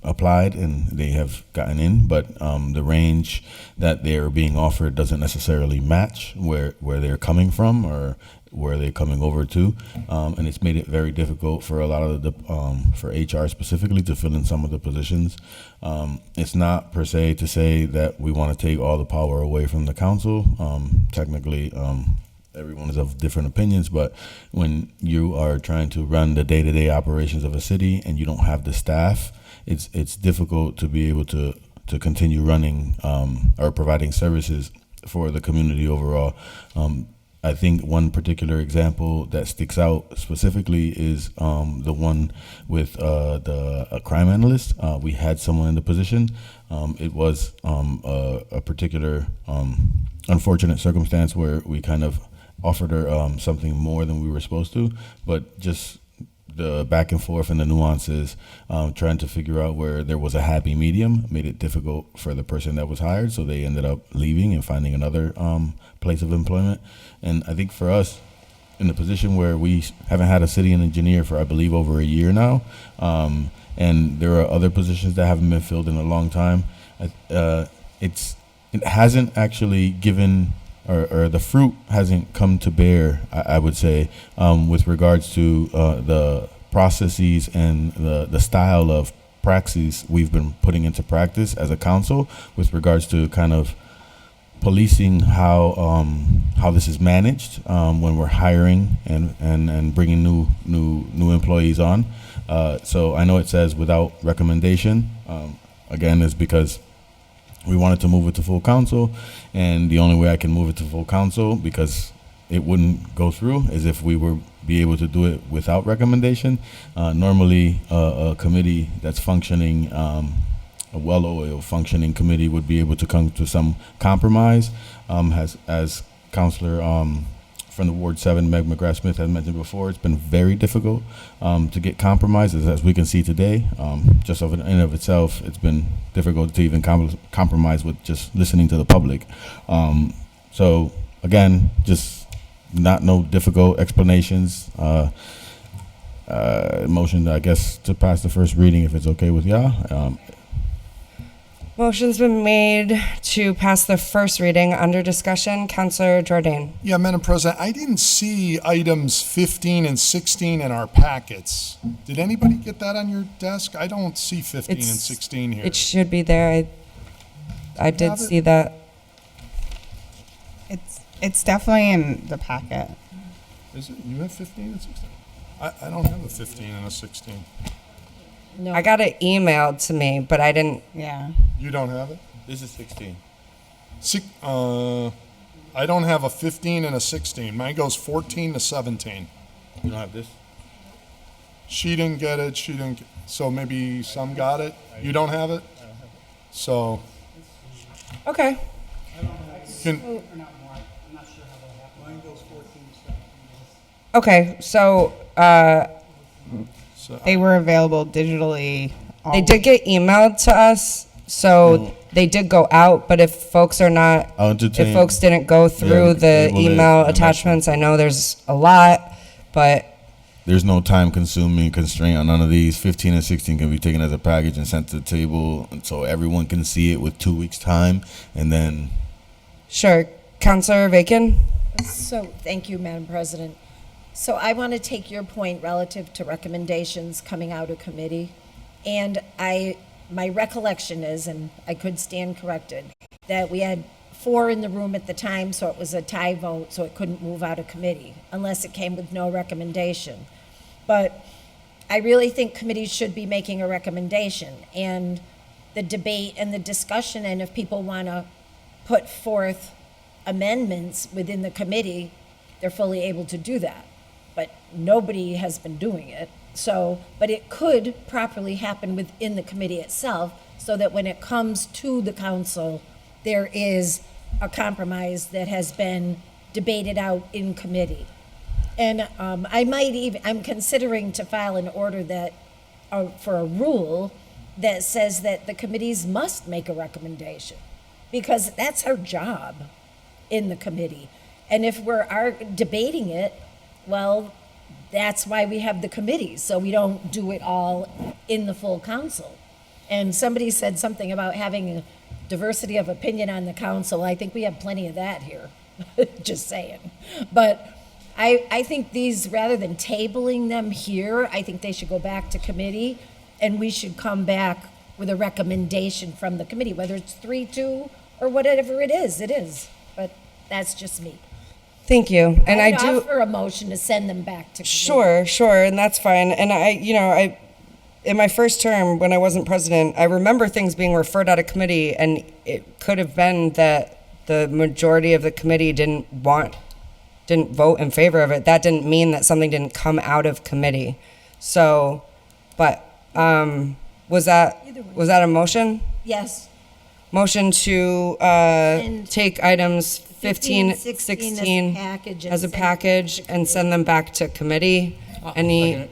applied and they have gotten in, but the range that they're being offered doesn't necessarily match where they're coming from or where they're coming over to, and it's made it very difficult for a lot of the for HR specifically to fill in some of the positions. It's not per se to say that we want to take all the power away from the council. Technically, everyone is of different opinions, but when you are trying to run the day-to-day operations of a city and you don't have the staff, it's difficult to be able to continue running or providing services for the community overall. I think one particular example that sticks out specifically is the one with the crime analyst. We had someone in the position. It was a particular unfortunate circumstance where we kind of offered her something more than we were supposed to, but just the back and forth and the nuances, trying to figure out where there was a happy medium made it difficult for the person that was hired, so they ended up leaving and finding another place of employment. And I think for us, in a position where we haven't had a city engineer for, I believe, over a year now, and there are other positions that haven't been filled in a long time. It hasn't actually given, or the fruit hasn't come to bear, I would say, with regards to the processes and the style of praxis we've been putting into practice as a council with regards to kind of policing how this is managed when we're hiring and bringing new employees on. So I know it says without recommendation. Again, is because we wanted to move it to full council, and the only way I can move it to full council, because it wouldn't go through, is if we were be able to do it without recommendation. Normally, a committee that's functioning, a well-oiled functioning committee, would be able to come to some compromise. As Councilor from the Ward 7, Meg McGrath-Smith, has mentioned before, it's been very difficult to get compromises, as we can see today. Just in and of itself, it's been difficult to even compromise with just listening to the public. So again, just no difficult explanations. Motion, I guess, to pass the first reading, if it's okay with y'all. Motion's been made to pass the first reading. Under discussion, Councilor Jordan. Yeah, Madam President, I didn't see items 15 and 16 in our packets. Did anybody get that on your desk? I don't see 15 and 16 here. It should be there. I did see that. It's definitely in the packet. Is it? You have 15 and 16? I don't have a 15 and a 16. No. I got it emailed to me, but I didn't. Yeah. You don't have it? This is 16. I don't have a 15 and a 16. Mine goes 14 to 17. You don't have this? She didn't get it. So maybe some got it. You don't have it? I don't have it. So. Okay. Okay, so they were available digitally. They did get emailed to us, so they did go out. But if folks are not, if folks didn't go through the email attachments, I know there's a lot, but there's no time-consuming constraint on none of these. 15 and 16 can be taken as a package and sent to the table, and so everyone can see it with 2 weeks' time, and then. Sure, Councilor Bacon. So, thank you, Madam President. So I want to take your point relative to recommendations coming out of committee. And my recollection is, and I could stand corrected, that we had 4 in the room at the time, so it was a tie vote, so it couldn't move out of committee unless it came with no recommendation. But I really think committees should be making a recommendation, and the debate and the discussion, and if people want to put forth amendments within the committee, they're fully able to do that. But nobody has been doing it. So, but it could properly happen within the committee itself, so that when it comes to the council, there is a compromise that has been debated out in committee. And I'm considering to file an order that, for a rule that says that the committees must make a recommendation, because that's our job in the committee. And if we're debating it, well, that's why we have the committees, so we don't do it all in the full council. And somebody said something about having a diversity of opinion on the council. I think we have plenty of that here, just saying. But I think these, rather than tabling them here, I think they should go back to committee, and we should come back with a recommendation from the committee, whether it's 3-2 or whatever it is. But that's just me. Thank you. And I do offer a motion to send them back to Sure, committee. and that's fine. And I in my first term, when I wasn't president, I remember things being referred out of committee, and it could have been that the majority of the committee didn't vote in favor of it. That didn't mean that something didn't come out of committee. So, but was that a motion? Yes. Motion to take items 15, 16 as a package and send them back to committee. Any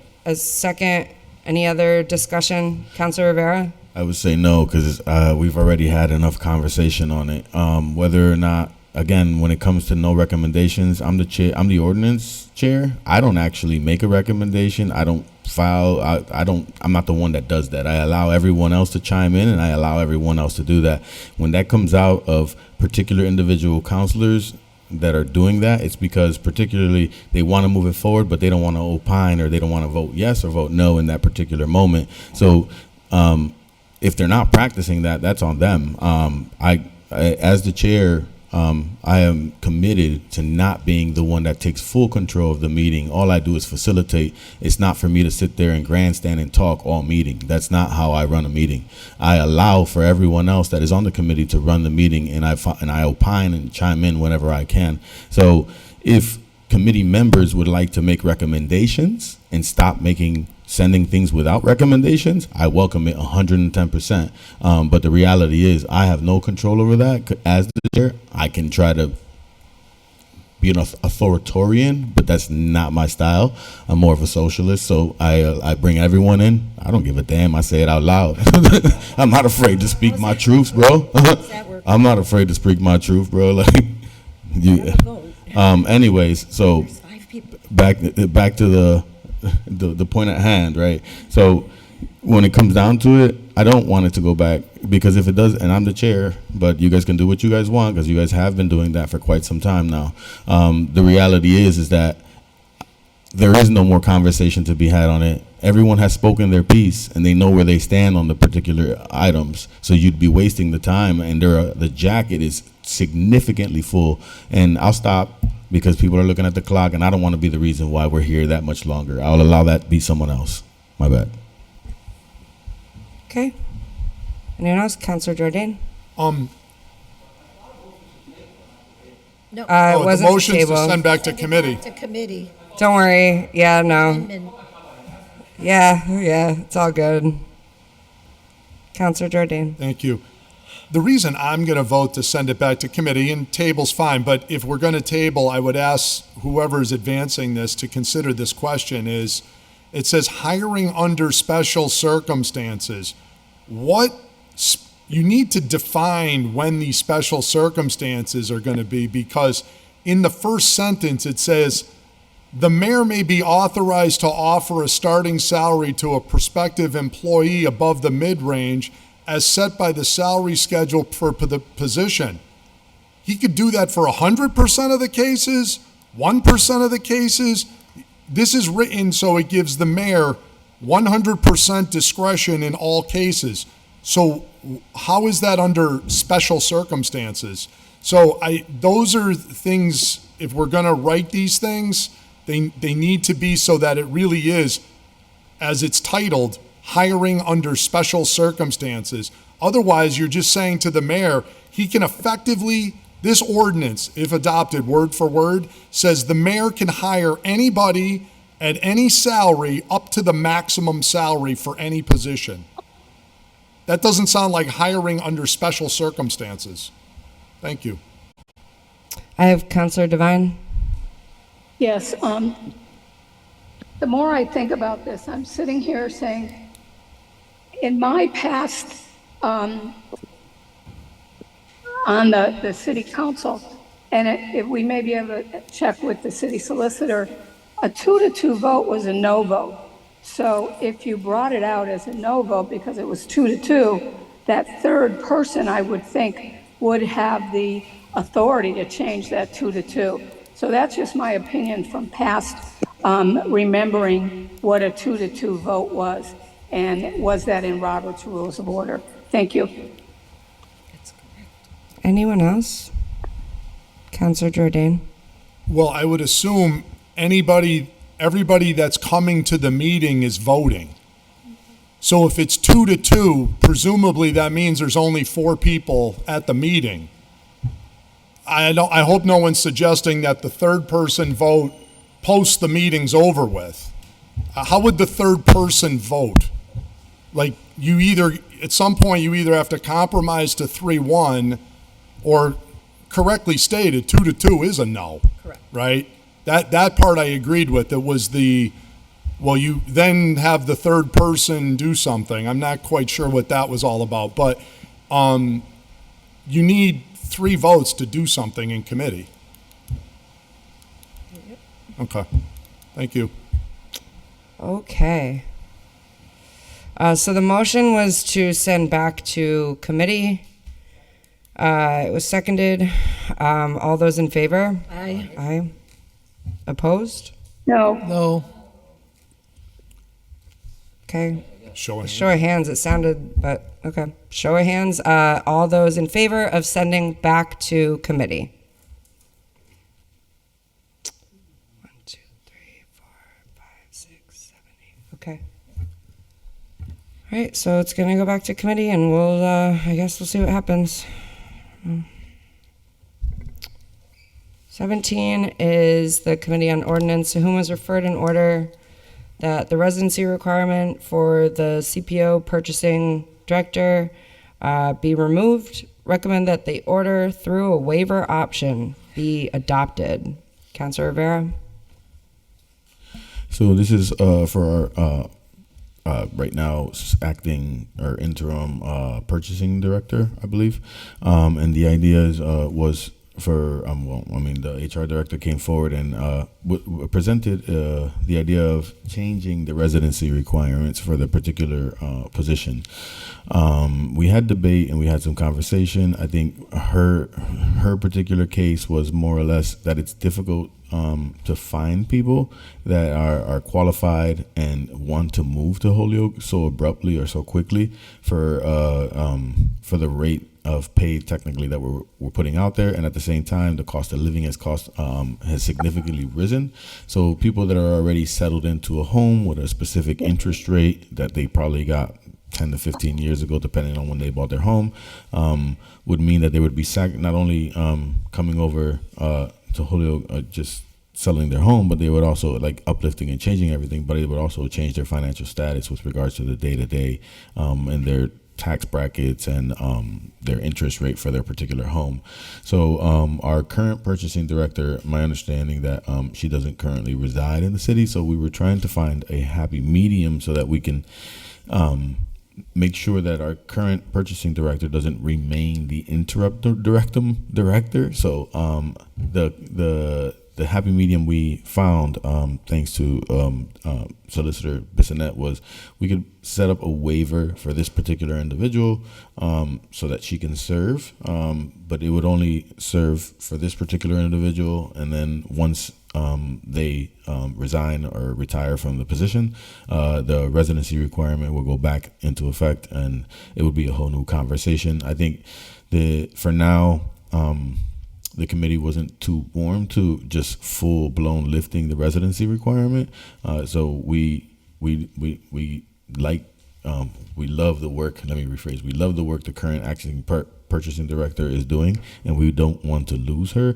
other discussion? Councilor Rivera? I would say no, because we've already had enough conversation on it. Whether or not again, when it comes to no recommendations, I'm the chair. I'm the ordinance chair. I don't actually make a recommendation. I don't file. I don't. I'm not the one that does that. I allow everyone else to chime in, and I allow everyone else to do that. When that comes out of particular individual counselors that are doing that, it's because particularly they want to move it forward, but they don't want to opine, or they don't want to vote yes or vote no in that particular moment. So if they're not practicing that, that's on them. I as the chair, I am committed to not being the one that takes full control of the meeting. All I do is facilitate. It's not for me to sit there and grandstand and talk all meeting. That's not how I run a meeting. I allow for everyone else that is on the committee to run the meeting, and I opine and chime in whenever I can. So if committee members would like to make recommendations and stop sending things without recommendations, I welcome it 110%. But the reality is I have no control over that. As the chair, I can try to be an authoritarian, but that's not my style. I'm more of a socialist, so I bring everyone in. I don't give a damn. I say it out loud. I'm not afraid to speak my truths, bro. I'm not afraid to speak my truth, bro. Like, anyways, so back to the point at hand, right? So when it comes down to it, I don't want it to go back, because if it does, and I'm the chair, but you guys can do what you guys want, because you guys have been doing that for quite some time now. The reality is that there is no more conversation to be had on it. Everyone has spoken their piece, and they know where they stand on the particular items. So you'd be wasting the time, and the jacket is significantly full. And I'll stop, because people are looking at the clock, and I don't want to be the reason why we're here that much longer. I'll allow that to be someone else. My bad. Okay. Anyone else? Councilor Jordan? No. It the wasn't motion's to tabled. send back to committee. To committee. Don't worry. Yeah, no. Amendment. Yeah, it's all good. Councilor Jordan. Thank you. The reason I'm going to vote to send it back to committee, and table's fine, but if we're going to table, I would ask whoever is advancing this to consider this question. Is it says hiring under special circumstances. You need to define when these special circumstances are going to be, because in the first sentence it says the mayor may be authorized to offer a starting salary to a prospective employee above the mid-range as set by the salary schedule for the position. He could do that for 100% of the cases, 1% of the cases. This is written so it gives the mayor 100% discretion in all cases. So how is that under special circumstances? So those are things, if we're gonna write these things, they need to be so that it really is, as it's titled, hiring under special circumstances. Otherwise, you're just saying to the mayor, he can effectively, this ordinance, if adopted word for word, says the mayor can hire anybody at any salary up to the maximum salary for any position. That doesn't sound like hiring under special circumstances. Thank you. I have Councilor Devine. Yes, the more I think about this, I'm sitting here saying, in my past on the city council, and we may be able to check with the city solicitor, a 2-2 vote was a no vote. So if you brought it out as a no vote because it was 2-2, that third person, I would think, would have the authority to change that 2-2. So that's just my opinion from past remembering what a 2-2 vote was, and was that in Robert's Rules of Order. Thank you. Anyone else? Councilor Jordan. Well, I would assume everybody that's coming to the meeting is voting. So if it's 2-2, presumably that means there's only 4 people at the meeting. I hope no one's suggesting that the third person vote post the meeting's over with. How would the third person vote? Like, at some point you either have to compromise to 3-1, or correctly stated, 2-2 is a no. Correct. Right? That part I agreed with. It was you then have the third person do something. I'm not quite sure what that was all about, but you need 3 votes to do something in committee. Okay, thank you. Okay. So the motion was to send back to committee. It was seconded. All those in favor? Aye. Aye. Opposed? No. No. Show Okay. of Show hands. of hands, it sounded, but okay. Show of hands. All those in favor of sending back to committee? 1, 2, 3, 4, 5, 6, 7, 8. Okay. All right, so it's gonna go back to committee, and we'll, I guess we'll see what happens. 17 is the Committee on Ordinance, to whom was referred an order that the residency requirement for the CPO purchasing director be removed. Recommend that the order through a waiver option be adopted. Councilor Rivera? So this is for our right now acting or interim purchasing director, I believe, and the idea is was for the HR director came forward and presented the idea of changing the residency requirements for the particular position. We had debate and we had some conversation. I think her particular case was more or less that it's difficult to find people that are qualified and want to move to Holyoke so abruptly or so quickly for the rate of pay technically that we're putting out there, and at the same time the cost of living has significantly risen. So people that are already settled into a home with a specific interest rate that they probably got 10 to 15 years ago, depending on when they bought their home, would mean that they would be not only coming over to Holyoke just selling their home, but they would also like uplifting and changing everything, but it would also change their financial status with regards to the day-to-day and their tax brackets and their interest rate for their particular home. So our current purchasing director, my understanding that she doesn't currently reside in the city, so we were trying to find a happy medium so that we can make sure that our current purchasing director doesn't remain the interim director. So the happy medium we found, thanks to Solicitor Bissonette, was we could set up a waiver for this particular individual so that she can serve, but it would only serve for this particular individual, and then once they resign or retire from the position, the residency requirement will go back into effect, and it would be a whole new conversation. I think for now, the committee wasn't too warm to just full blown lifting the residency requirement. So we love the work. Let me rephrase. We love the work the current acting purchasing director is doing, and we don't want to lose her.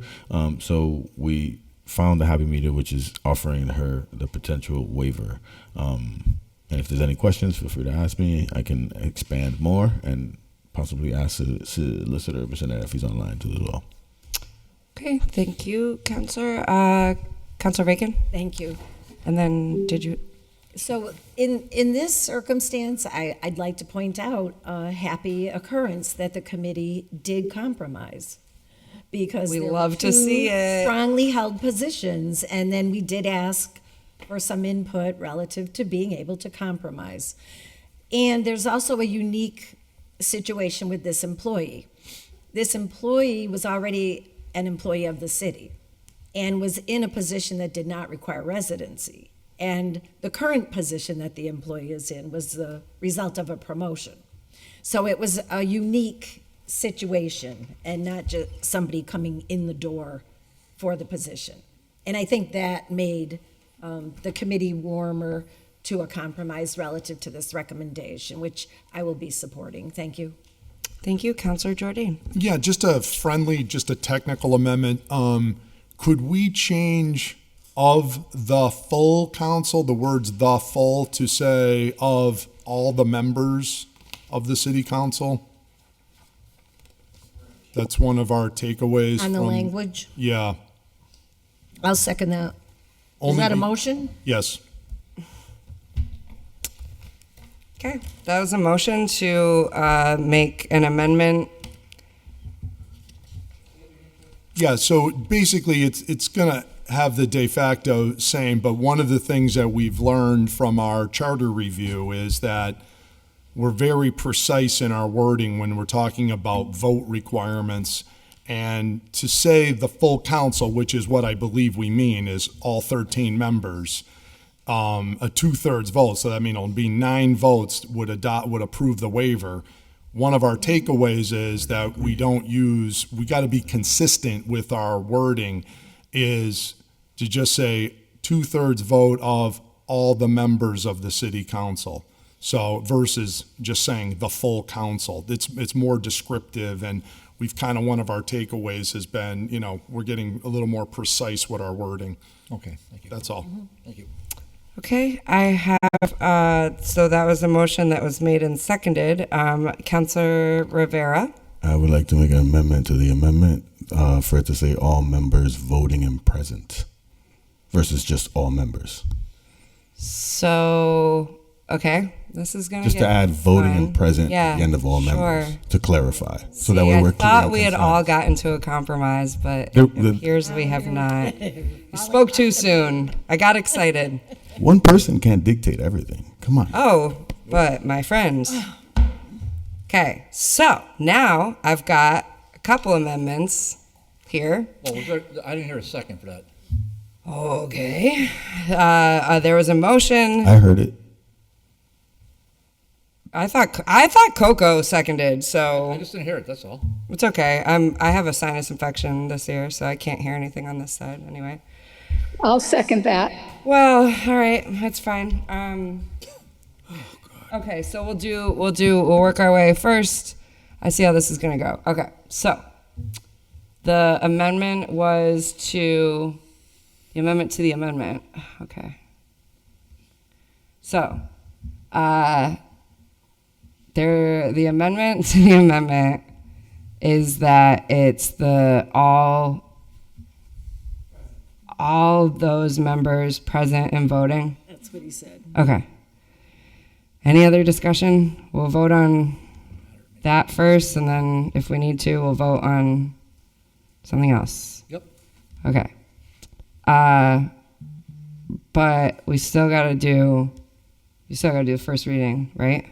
So we found the happy medium, which is offering her the potential waiver. And if there's any questions, feel free to ask me. I can expand more and possibly ask the Solicitor Bissonette if he's online too as well. Okay, thank you, Councilor. Councilor Bacon? Thank you. And then did you? So in this circumstance, I'd like to point out a happy occurrence that the committee did compromise, because We there were love to two see it. strongly held positions, and then we did ask for some input relative to being able to compromise. And there's also a unique situation with this employee. This employee was already an employee of the city and was in a position that did not require residency. And the current position that the employee is in was the result of a promotion. So it was a unique situation and not just somebody coming in the door for the position. And I think that made the committee warmer to a compromise relative to this recommendation, which I will be supporting. Thank you. Thank you, Councilor Jordan. Yeah, just a technical amendment. Could we change of the full council, the words "the full," to say of all the members of the city council? That's one of our takeaways. On the from- language? Yeah. I'll second that. Is Only that a be- motion? Yes. Okay, that was a motion to make an amendment Yeah, so basically it's going to have the de facto same, but one of the things that we've learned from our charter review is that we're very precise in our wording when we're talking about vote requirements. And to say the full council, which is what I believe we mean, is all 13 members, a 2/3 vote, so that means it'll be 9 votes would approve the waiver. One of our takeaways is that we got to be consistent with our wording, is to just say 2/3 vote of all the members of the city council. So versus just saying the full council, it's more descriptive, and we've kind of, one of our takeaways has been, we're getting a little more precise with our wording. Okay, thank you. That's all. Thank you. Okay, I have, so that was a motion that was made and seconded. Councilor Rivera. I would like to make an amendment to the amendment for it to say all members voting and present versus just all members. So, okay, this is going to Just to add voting and present at the end of all sure. members to clarify. So that See, way we're I clear. thought on we had concerns. all gotten to a compromise, but There- it appears we have not. You spoke too soon. I got excited. One person can't dictate everything. Come on. Oh, but my friend. Okay, so now I've got a couple amendments here. Well, I didn't hear a second for that. Okay. There was a motion. I heard it. I thought Coco seconded, so I just didn't hear it, that's all. it's okay. I have a sinus infection this year, so I can't hear anything on this side anyway. I'll second that. Well, all right, that's fine. Okay, so we'll work our way first. I see how this is gonna go. Okay, so the amendment was to the amendment to the amendment. Okay. So, the amendment to the amendment is that it's all those members present and voting. That's what he said. Okay. Any other discussion? We'll vote on that first, and then if we need to, we'll vote on something else. Yep. Okay. But we still gotta do the first reading, right?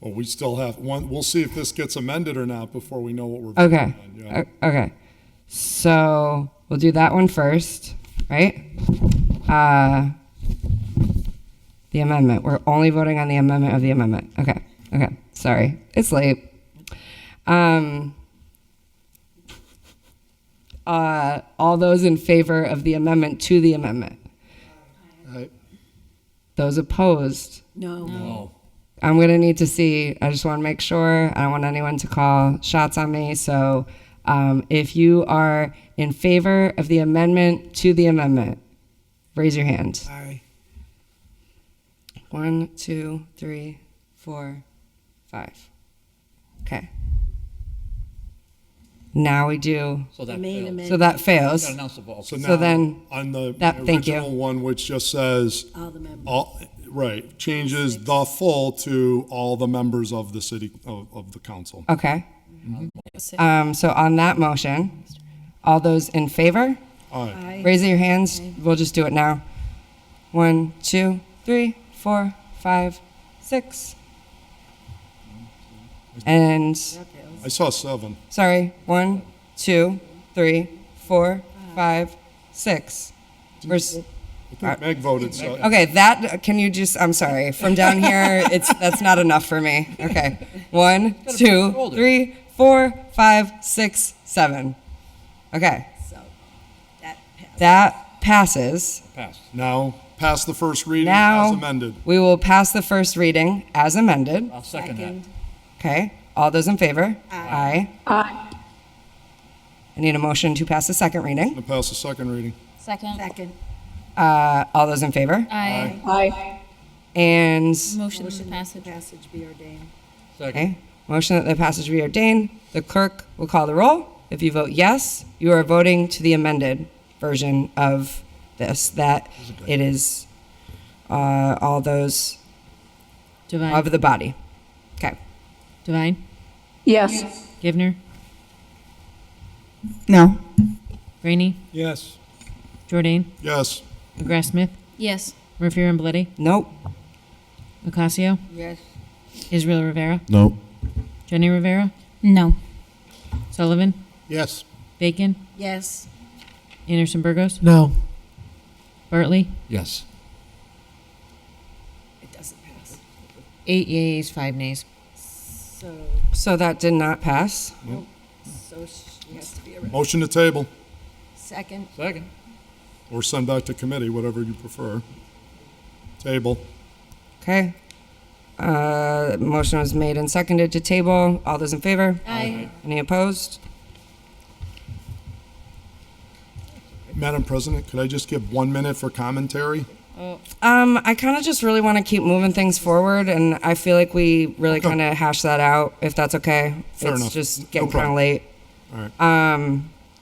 Well, we still have one. We'll see if this gets amended or not before we know what we're voting Okay. on. Yeah. Okay. So we'll do that one first, right? The amendment. We're only voting on the amendment of the amendment. Okay. Okay. Sorry. It's late. All those in favor of the amendment to the amendment? Aye. Those opposed? No. I'm going to need to see. I just want to make sure. I don't want anyone to call shots on me. So if you are in favor of the amendment to the amendment, raise your hand. Aye. 1, 2, 3, 4, 5. Okay. Now we do. So that main fails. amendment. So that fails. Gotta announce the vote. So, So now, then on the thank you. original one, which just says All the members. right, changes the full to all the members of the city of the council. Okay. So on that motion, all those in favor, Aye. raise your hands. We'll just do it now. 1, 2, 3, 4, 5, 6. And I saw 7. sorry, 1, 2, 3, 4, 5, 6. I think Meg voted so. Okay, that can you just? I'm sorry. From down here, that's not enough for me. Okay, 1, 2, 3, 4, 5, 6, 7. Okay, So that passed. that passes. Passed. Now, pass the first reading Now as amended. we will pass the first reading as amended. I'll second that. Okay, all those in favor? Aye. Aye. I need a motion to pass the second reading. To pass the second reading. Second. Second. All those in favor? Aye. Aye. And Motion to passage. Passage be ordained. Second. okay, motion that the passage be ordained. The clerk will call the roll. If you vote yes, you are voting to the amended version of this. That it is all those Divine. of the body. Okay. Divine. Yes. Givner. No. Rainey, Yes. Jordan, Yes. McGrath Smith, Yes. Rivera and Belletti, Nope. Ocasio, Yes. Israel Rivera, Nope. Jenny Rivera, No. Sullivan, Yes. Bacon, Yes. Anderson Burgos, No. Bartley, Yes. It doesn't pass. 8 yeas, 5 nays. So that did not pass. So she has to be arrested. Motion to table Second. Second. or send back to committee, whatever you prefer. Table. Okay. Motion was made and seconded to table. All those in favor? Aye. Any opposed? Madam President, could I just give 1 minute for commentary? I kind of just really want to keep moving things forward, and I feel like we really Okay. kind of hash that out, if that's okay. Fair It's enough. just No getting kind of problem. late. All right.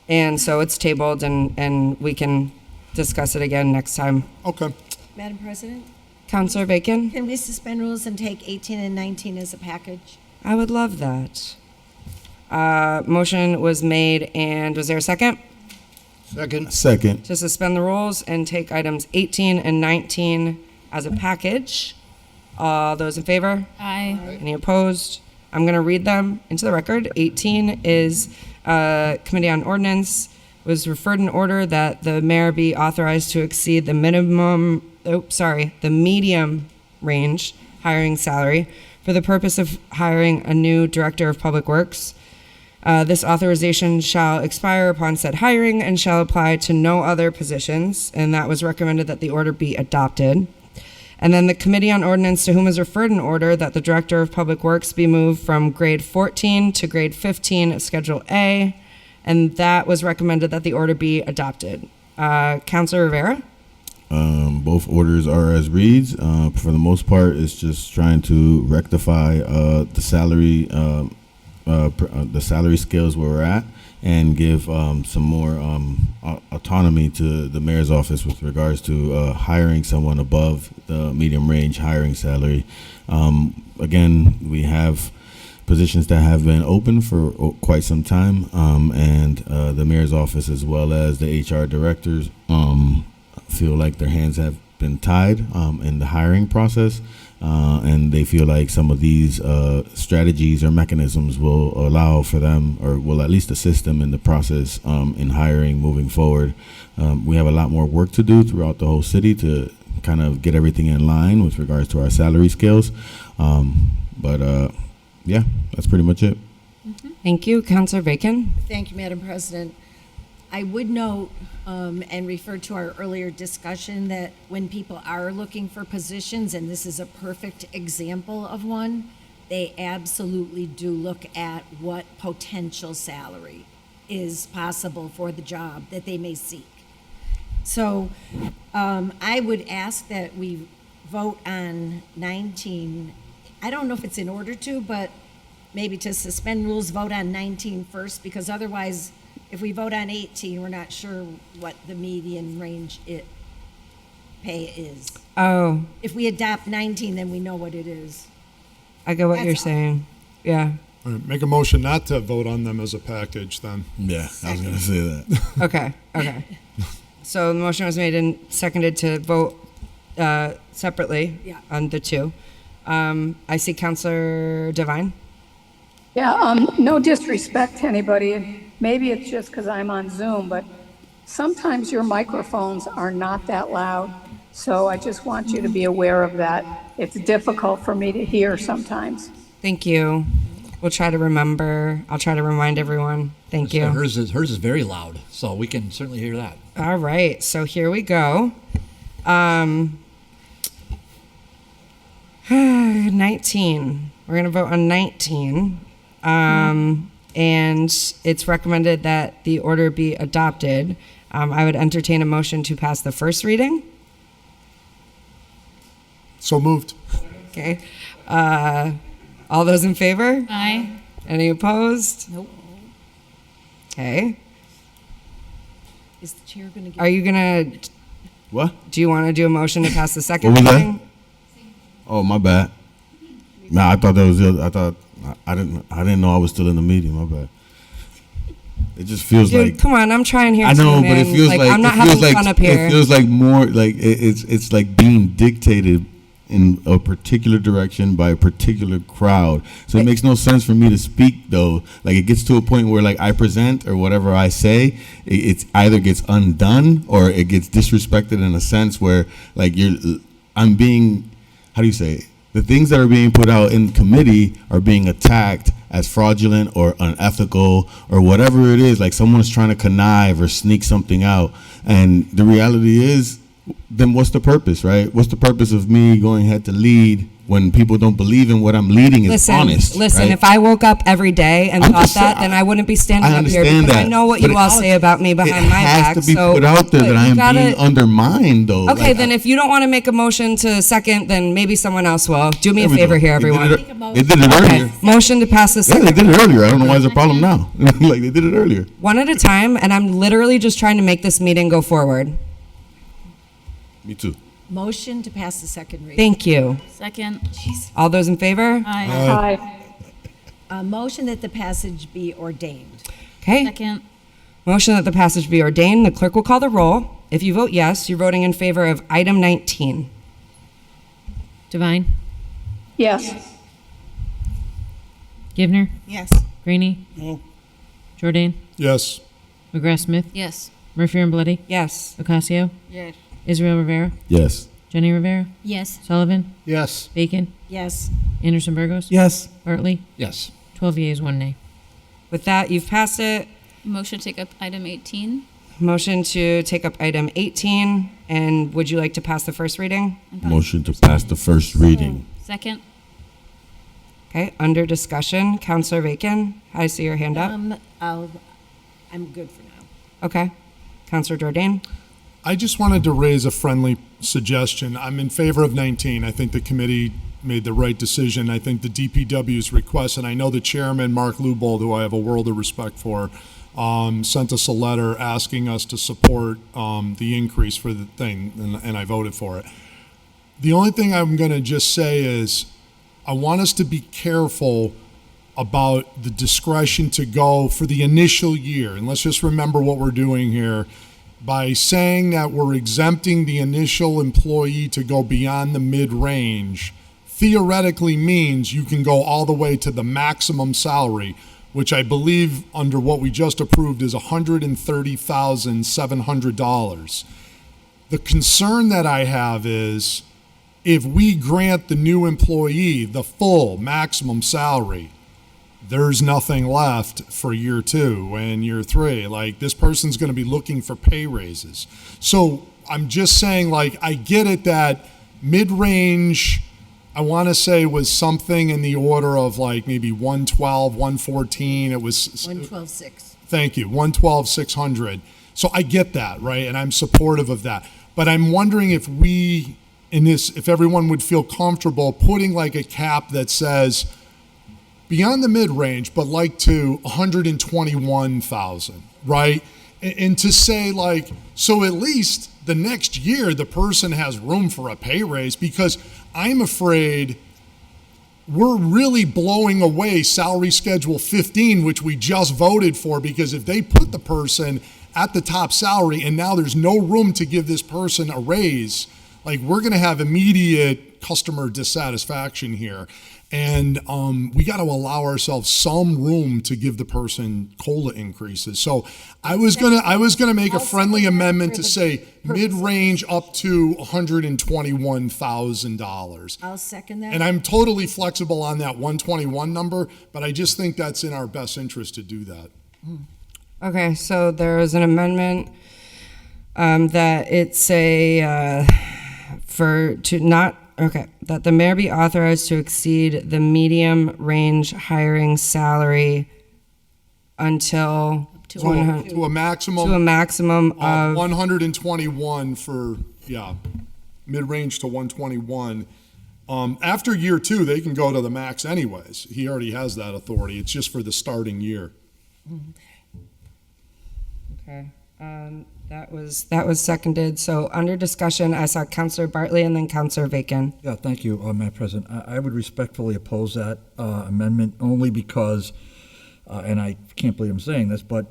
And so it's tabled, and we can discuss it again next time. Okay. Madam President, Counselor Bacon? can we suspend rules and take 18 and 19 as a package? I would love that. Motion was made, and was there a second? Second. Second. To suspend the rules and take items 18 and 19 as a package. All those in favor? Aye. Any opposed? I'm going to read them into the record. 18 is Committee on Ordinance was referred in order that the mayor be authorized to exceed the the medium range hiring salary for the purpose of hiring a new director of public works. This authorization shall expire upon said hiring and shall apply to no other positions, and that was recommended that the order be adopted. And then the Committee on Ordinance, to whom is referred an order that the Director of Public Works be moved from grade 14 to grade 15 of Schedule A, and that was recommended that the order be adopted. Councilor Rivera? Both orders are as reads. For the most part, it's just trying to rectify the salary scales where we're at, and give some more autonomy to the mayor's office with regards to hiring someone above the medium range hiring salary. Again, we have positions that have been open for quite some time, and the mayor's office as well as the HR directors feel like their hands have been tied in the hiring process. And they feel like some of these strategies or mechanisms will allow for them, or will at least assist them in the process in hiring moving forward. We have a lot more work to do throughout the whole city to kind of get everything in line with regards to our salary scales. Yeah, that's pretty much it. Thank you. Councilor Bacon? Thank you, Madam President. I would note and refer to our earlier discussion that when people are looking for positions, and this is a perfect example of one, they absolutely do look at what potential salary is possible for the job that they may seek. So I would ask that we vote on 19. I don't know if it's in order to, but maybe to suspend rules, vote on 19 first, because otherwise, if we vote on 18, we're not sure what the median range pay is. Oh, If we adopt 19, then we know what it is. I get what That's you're all. saying. Yeah. All right, make a motion not to vote on them as a package then. Yeah, I was going to say that. Okay. So the motion was made and seconded to vote separately Yeah. on the two. I see Councilor Devine. Yeah, no disrespect to anybody, and maybe it's just because I'm on Zoom, but sometimes your microphones are not that loud. So I just want you to be aware of that. It's difficult for me to hear sometimes. Thank you. We'll try to remember. I'll try to remind everyone. Thank you. Hers is very loud, so we can certainly hear that. All right, so here we go. 19. We're going to vote on 19. And it's recommended that the order be adopted. I would entertain a motion to pass the first reading. So moved. Okay. All those in favor? Aye. Any opposed? Nope. Okay. Is the chair going to give? Are you going to, What? do you want to do a motion to pass the second What was that? reading? Oh, my bad. Nah, I thought that was it. I didn't know I was still in the meeting. My bad. It just feels Dude, like. come on, I'm trying here. I know, too, but it man. feels like I'm not it feels having like fun up here. it feels like more like it's like being dictated in a particular direction by a particular crowd. So it makes no sense for me to speak though. Like it gets to a point where like I present or whatever I say, it's either gets undone or it gets disrespected in a sense where like I'm being, how do you say it? The things that are being put out in committee are being attacked as fraudulent or unethical or whatever it is. Like someone's trying to connive or sneak something out. And the reality is, then what's the purpose, right? What's the purpose of me going ahead to lead when people don't believe in what I'm leading is honest? Listen, right? if I woke up every day and I'm thought just that, saying, then I wouldn't be standing I up here understand because I that, know what but you all say about me behind my back. It has to be so, put out there but that I am you gotta- being undermined, though. Okay, Like, then if you don't want to make a motion to second, then maybe someone else will. Do me a There we favor go. here, They did everyone. it- they did it Okay, earlier. motion to pass the Yeah, second. they did it earlier. I don't know why there's a problem now. Like they did it earlier. One at a time, and I'm literally just trying to make this meeting go forward. Me too. Motion to pass the second reading. Thank you. Second. All those in favor? Aye. A motion that the passage be ordained. Okay. Second. Motion that the passage be ordained. The clerk will call the roll. If you vote yes, you're voting in favor of item 19. Devine, Yes. Givner, Yes. Greeny, No. Jordan, Yes. McGrath Smith, Yes. Murphy and Bloody, Yes. Ocasio, Yes. Israel Rivera, Yes. Jenny Rivera, Yes. Sullivan, Yes. Bacon, Yes. Anderson Burgos, Yes. Bartley, Yes. 12 yeas, 1 nay. With that, you've passed it. Motion to take up item 18. Motion to take up item 18. And would you like to pass the first reading? Motion to pass the first reading. Second. Okay, under discussion, Counselor Bacon, I see your hand up. I'm good for now. Okay. Counselor Jordan? I just wanted to raise a friendly suggestion. I'm in favor of 19. I think the committee made the right decision. I think the DPW's request, and I know the chairman, Mark Lubold, who I have a world of respect for, sent us a letter asking us to support the increase for the thing, and I voted for it. The only thing I'm going to just say is I want us to be careful about the discretion to go for the initial year. And let's just remember what we're doing here. By saying that we're exempting the initial employee to go beyond the mid-range, theoretically means you can go all the way to the maximum salary, which I believe under what we just approved is $130,700. The concern that I have is if we grant the new employee the full maximum salary, there's nothing left for year 2 and year 3. Like, this person's going to be looking for pay raises. So I'm just saying, like, I get it that mid-range, I want to say, was something in the order of like maybe 112, 114. It was 112.6. Thank you, 112,600. So I get that, right? And I'm supportive of that. But I'm wondering if we, if everyone would feel comfortable putting like a cap that says beyond the mid-range, but like to 121,000, right? And to say like, so at least the next year the person has room for a pay raise, because I'm afraid we're really blowing away salary schedule 15, which we just voted for, because if they put the person at the top salary and now there's no room to give this person a raise, like we're going to have immediate customer dissatisfaction here. And we got to allow ourselves some room to give the person COLA increases. So I was gonna make a friendly amendment to say mid-range up to $121,000. I'll second that. And I'm totally flexible on that 121 number, but I just think that's in our best interest to do that. Okay, so there is an amendment that it's that the mayor be authorized to exceed the medium range hiring salary until to a maximum of 121 for mid-range to 121. After year 2, they can go to the max anyways. He already has that authority. It's just for the starting year. Okay. That was seconded. So under discussion, I saw Councilor Bartley and then Councilor Bacon. Yeah, thank you, Madam President. I would respectfully oppose that amendment only because and I can't believe I'm saying this, but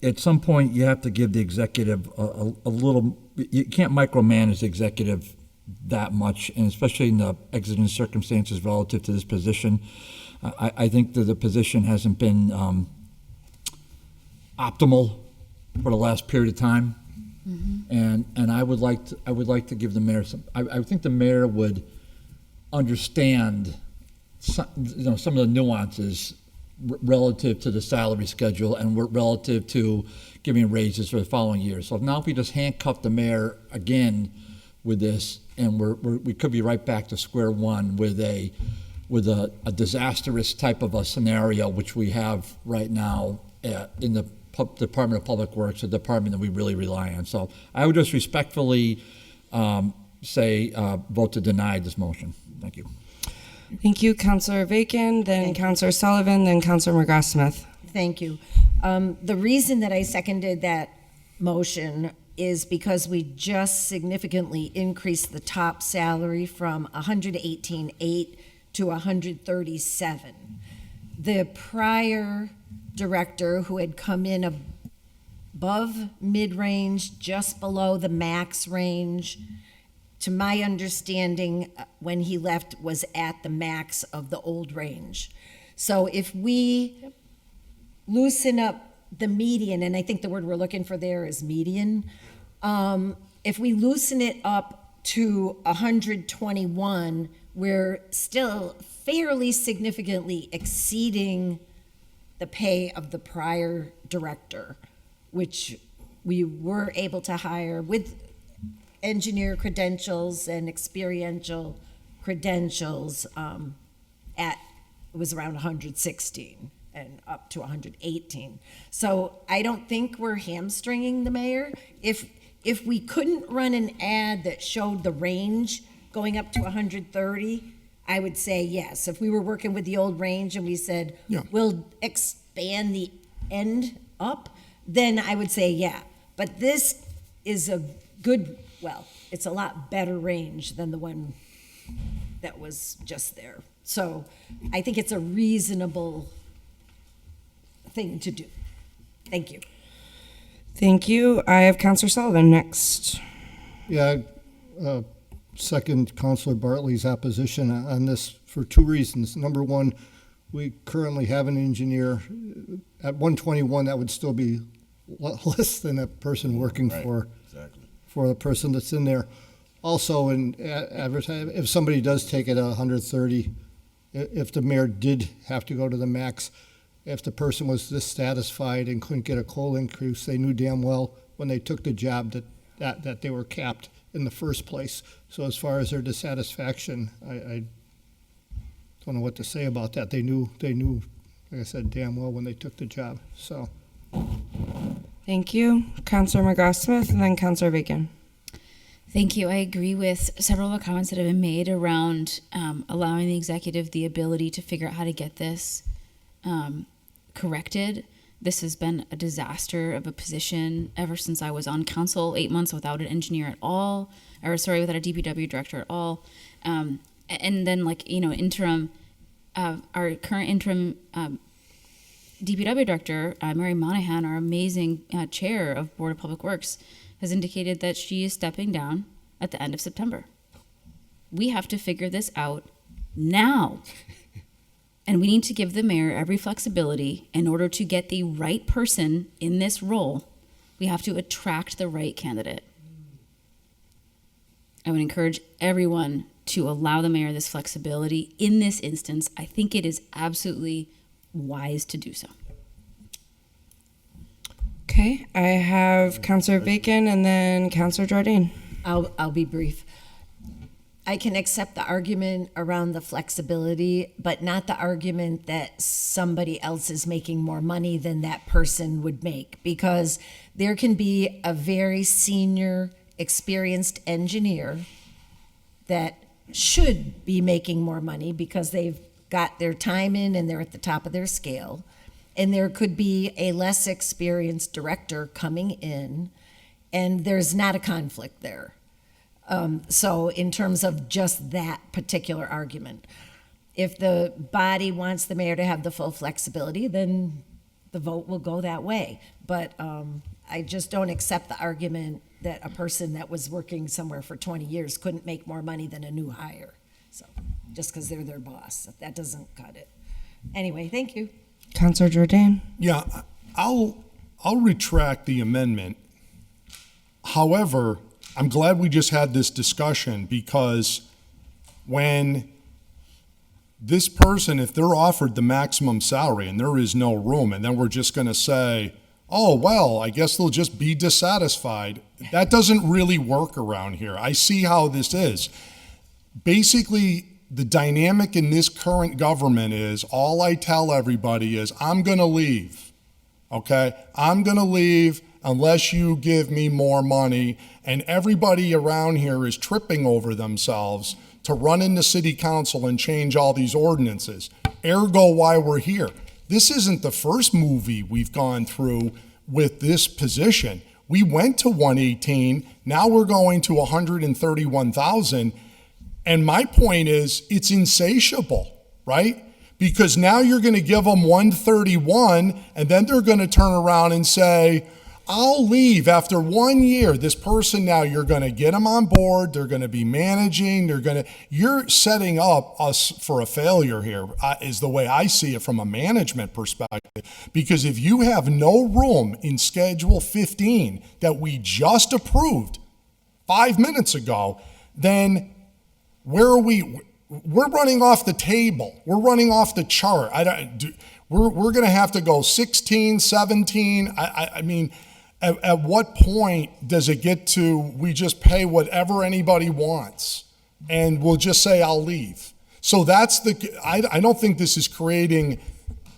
at some point you have to give the executive a little, you can't micromanage the executive that much, and especially in the exigent circumstances relative to this position. I think that the position hasn't been optimal for the last period of time. And I would like to give the mayor some. I think the mayor would understand some of the nuances relative to the salary schedule and relative to giving raises for the following year. So now if we just handcuff the mayor again with this, and we could be right back to square one with a disastrous type of a scenario, which we have right now in the Department of Public Works, a department that we really rely on. So I would just respectfully say vote to deny this motion. Thank you. Thank you, Councilor Bacon, then Councilor Sullivan, then Councilor McGrath-Smith. Thank you. The reason that I seconded that motion is because we just significantly increased the top salary from $118,800 to $137,000. The prior director, who had come in above mid-range, just below the max range, to my understanding, when he left, was at the max of the old range. So if we loosen up the median, and I think the word we're looking for there is median, if we loosen it up to 121, we're still fairly significantly exceeding the pay of the prior director, which we were able to hire with engineer credentials and experiential credentials it was around 116 and up to 118. So I don't think we're hamstringing the mayor. If we couldn't run an ad that showed the range going up to 130, I would say yes. If we were working with the old range and we said, we'll expand the end up, then I would say yeah. But this is a good, well, it's a lot better range than the one that was just there. So I think it's a reasonable thing to do. Thank you. Thank you. I have Councilor Sullivan next. Yeah, second Councilor Bartley's opposition on this for two reasons. Number one, we currently have an engineer at 121 that would still be less than a person working for the person that's in there. Also, in advertising, if somebody does take it at 130, if the mayor did have to go to the max, if the person was dissatisfied and couldn't get a COLA increase, they knew damn well when they took the job that they were capped in the first place. So as far as their dissatisfaction, I don't know what to say about that. They knew, like I said, damn well when they took the job. So. Thank you. Councilor McGrath-Smith and then Councilor Bacon. Thank you. I agree with several of the comments that have been made around allowing the executive the ability to figure out how to get this corrected. This has been a disaster of a position ever since I was on council, 8 months without an engineer at all, without a DPW director at all. And then interim, our current interim DPW director, Mary Monahan, our amazing chair of Board of Public Works, has indicated that she is stepping down at the end of September. We have to figure this out now. And we need to give the mayor every flexibility in order to get the right person in this role. We have to attract the right candidate. I would encourage everyone to allow the mayor this flexibility in this instance. I think it is absolutely wise to do so. Okay, I have Councilor Bacon and then Councilor Jardine. I'll be brief. I can accept the argument around the flexibility, but not the argument that somebody else is making more money than that person would make, because there can be a very senior, experienced engineer that should be making more money because they've got their time in and they're at the top of their scale. And there could be a less experienced director coming in, and there's not a conflict there. So in terms of just that particular argument, if the body wants the mayor to have the full flexibility, then the vote will go that way. But I just don't accept the argument that a person that was working somewhere for 20 years couldn't make more money than a new hire. So, just because they're their boss, that doesn't cut it. Anyway, thank you. Councilor Jordan? Yeah, I'll retract the amendment. However, I'm glad we just had this discussion, because when this person, if they're offered the maximum salary and there is no room, and then we're just going to say, oh, well, I guess they'll just be dissatisfied. That doesn't really work around here. I see how this is. Basically, the dynamic in this current government is, all I tell everybody is, I'm going to leave, okay? I'm going to leave unless you give me more money. And everybody around here is tripping over themselves to run into city council and change all these ordinances. Ergo, why we're here. This isn't the first movie we've gone through with this position. We went to 118, now we're going to 131,000. And my point is, it's insatiable, right? Because now you're going to give them 131, and then they're going to turn around and say, I'll leave after 1 year. This person, now you're going to get them on board. They're going to be managing. You're setting up us for a failure here, is the way I see it from a management perspective. Because if you have no room in Schedule 15 that we just approved 5 minutes ago, then where are we? We're running off the table. We're running off the chart. We're going to have to go 16, 17. I mean, at what point does it get to we just pay whatever anybody wants and we'll just say I'll leave? So I don't think this is creating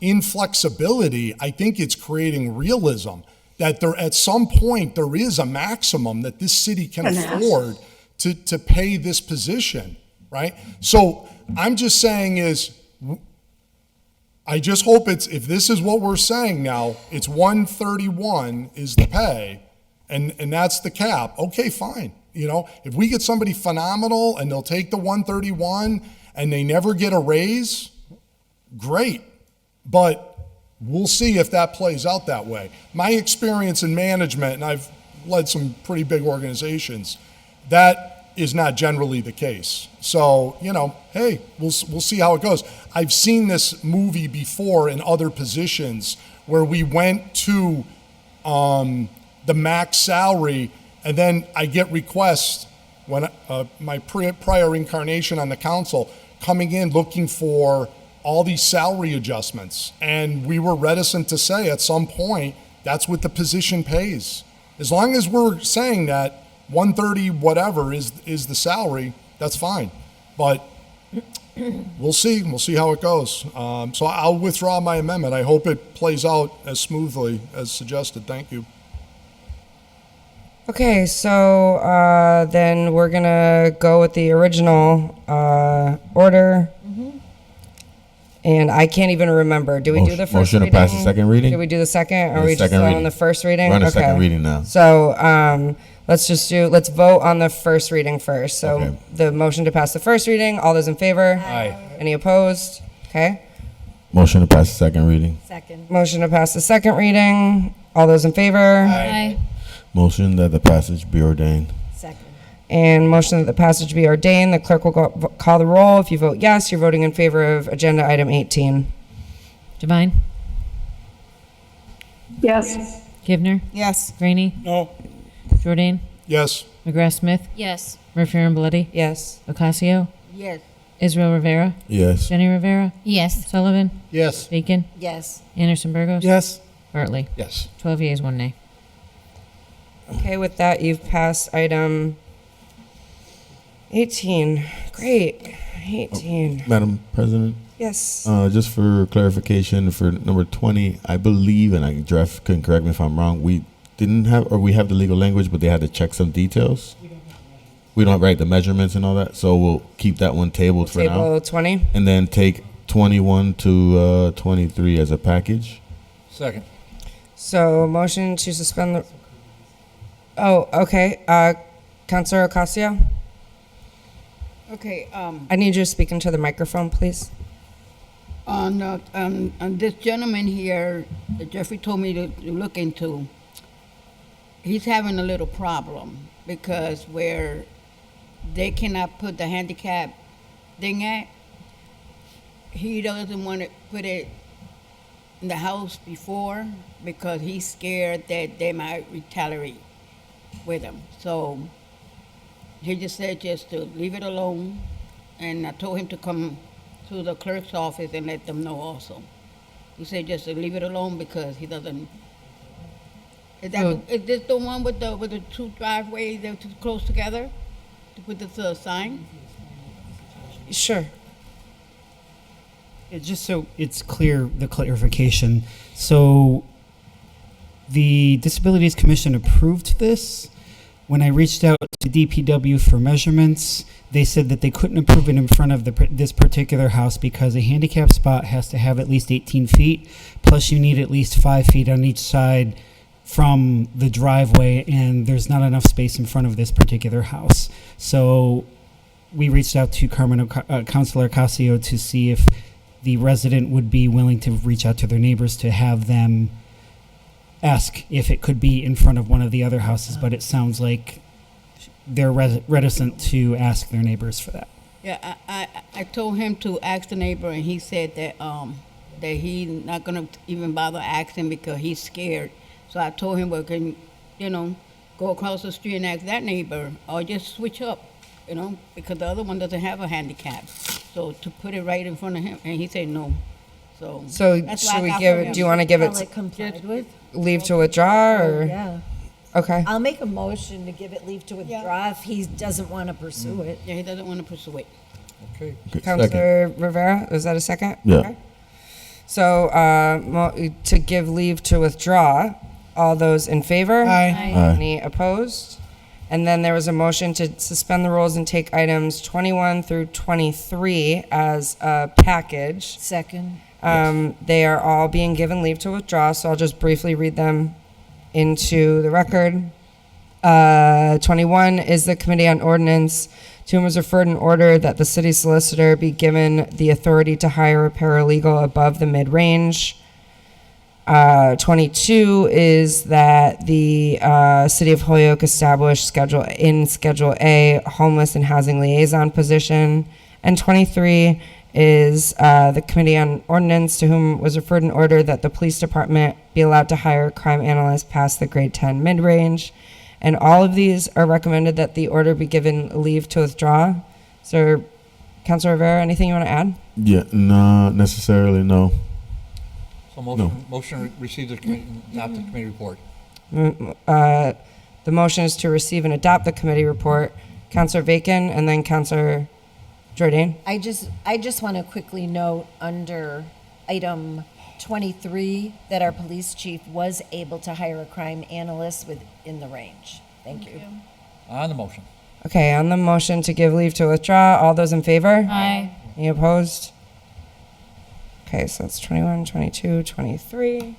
inflexibility. I think it's creating realism, that there at some point there is a maximum that this city can afford to pay this position, right? So I'm just saying is, I just hope if this is what we're saying now, it's 131 is the pay, and that's the cap. Okay, fine. You know, if we get somebody phenomenal and they'll take the 131 and they never get a raise, great. But we'll see if that plays out that way. My experience in management, and I've led some pretty big organizations, that is not generally the case. So, you know, hey, we'll see how it goes. I've seen this movie before in other positions where we went to the max salary, and then I get requests when my prior incarnation on the council coming in looking for all these salary adjustments. And we were reticent to say at some point, that's what the position pays. As long as we're saying that 130 whatever is the salary, that's fine. But we'll see how it goes. So I'll withdraw my amendment. I hope it plays out as smoothly as suggested. Thank you. Okay, so then we're gonna go with the original order. And I can't even remember. Do we do the first motion reading? Motion to pass the second reading? Do we do the second? Or are we just second still reading. on the first reading? We're on the second reading now. So let's vote on the first reading first. So Okay. the motion to pass the first reading, all those in favor? Aye. Any opposed? Okay. Motion to pass the second reading. Second. Motion to pass the second reading, all those in favor? Aye. Motion that the passage be ordained. Second. And motion that the passage be ordained. The clerk will call the roll. If you vote yes, you're voting in favor of agenda item 18. Devine? Yes. Givner? Yes. Graney? No. Jordan? Yes. McGrath-Smith? Yes. Murphy Bloody? Yes. Ocasio? Yes. Israel Rivera? Yes. Jenny Rivera? Yes. Sullivan? Yes. Bacon? Yes. Anderson Burgos? Yes. Bartley? Yes. 12 yeas, 1 nay. Okay, with that, you've passed item 18. Great. 18. Madam President? Yes. Just for clarification, for number 20, I believe, and Jeff can correct me if I'm wrong, we have the legal language, but they had to check some details. We don't write the measurements and all that, so we'll keep that one tabled for now. Table 20. And then take 21 to 23 as a package. Second. So motion to suspend the. Oh, okay. Councilor Ocasio? Okay, I need you to speak into the microphone, please. on this gentleman here that Jeffrey told me to look into, he's having a little problem because where they cannot put the handicap thing at, he doesn't want to put it in the house before because he's scared that they might retaliate with him. So he just said just to leave it alone, and I told him to come to the clerk's office and let them know also. He said just to leave it alone because he doesn't. Is this the one with the two driveways that are too close together to put the sign? Sure. Just so it's clear, the clarification. So the Disabilities Commission approved this. When I reached out to DPW for measurements, they said that they couldn't approve it in front of this particular house because a handicap spot has to have at least 18 feet, plus you need at least 5 feet on each side from the driveway, and there's not enough space in front of this particular house. So we reached out to Councilor Ocasio to see if the resident would be willing to reach out to their neighbors to have them ask if it could be in front of one of the other houses, but it sounds like they're reticent to ask their neighbors for that. Yeah, I told him to ask the neighbor, and he said that he's not gonna even bother asking because he's scared. So I told him, well, can go across the street and ask that neighbor, or just switch up, because the other one doesn't have a handicap. So to put it right in front of him, and he said no. So that's why should I we got give from it? him. Do you want to give Well, it it complied with? leave to withdraw, or Yeah. okay? I'll make a motion to give it leave to withdraw if he doesn't want to pursue it. Yeah, he doesn't want to pursue it. Okay. Councilor Rivera, is that a second? Yeah. Okay. So to give leave to withdraw, all those in favor? Aye. Aye. Any opposed? And then there was a motion to suspend the rules and take items 21 through 23 as a package. Second. They are all being given leave to withdraw, so I'll just briefly read them into the record. 21 is the Committee on Ordinance, to whom was referred an order that the city solicitor be given the authority to hire a paralegal above the mid-range. 22 is that the City of Holyoke establish Schedule A homeless and housing liaison position. And 23 is the Committee on Ordinance, to whom was referred an order that the police department be allowed to hire a crime analyst past the grade 10 mid-range. And all of these are recommended that the order be given leave to withdraw. So, Councilor Rivera, anything you want to add? Yeah, not necessarily, no. So motion receive the committee, adopt the committee report. The motion is to receive and adopt the committee report. Councilor Bacon, and then Councilor Jordan. I just want to quickly note under item 23 that our police chief was able to hire a crime analyst within the range. Thank you. On the motion. Okay, on the motion to give leave to withdraw, all those in favor? Aye. Any opposed? Okay, so that's 21, 22, 23.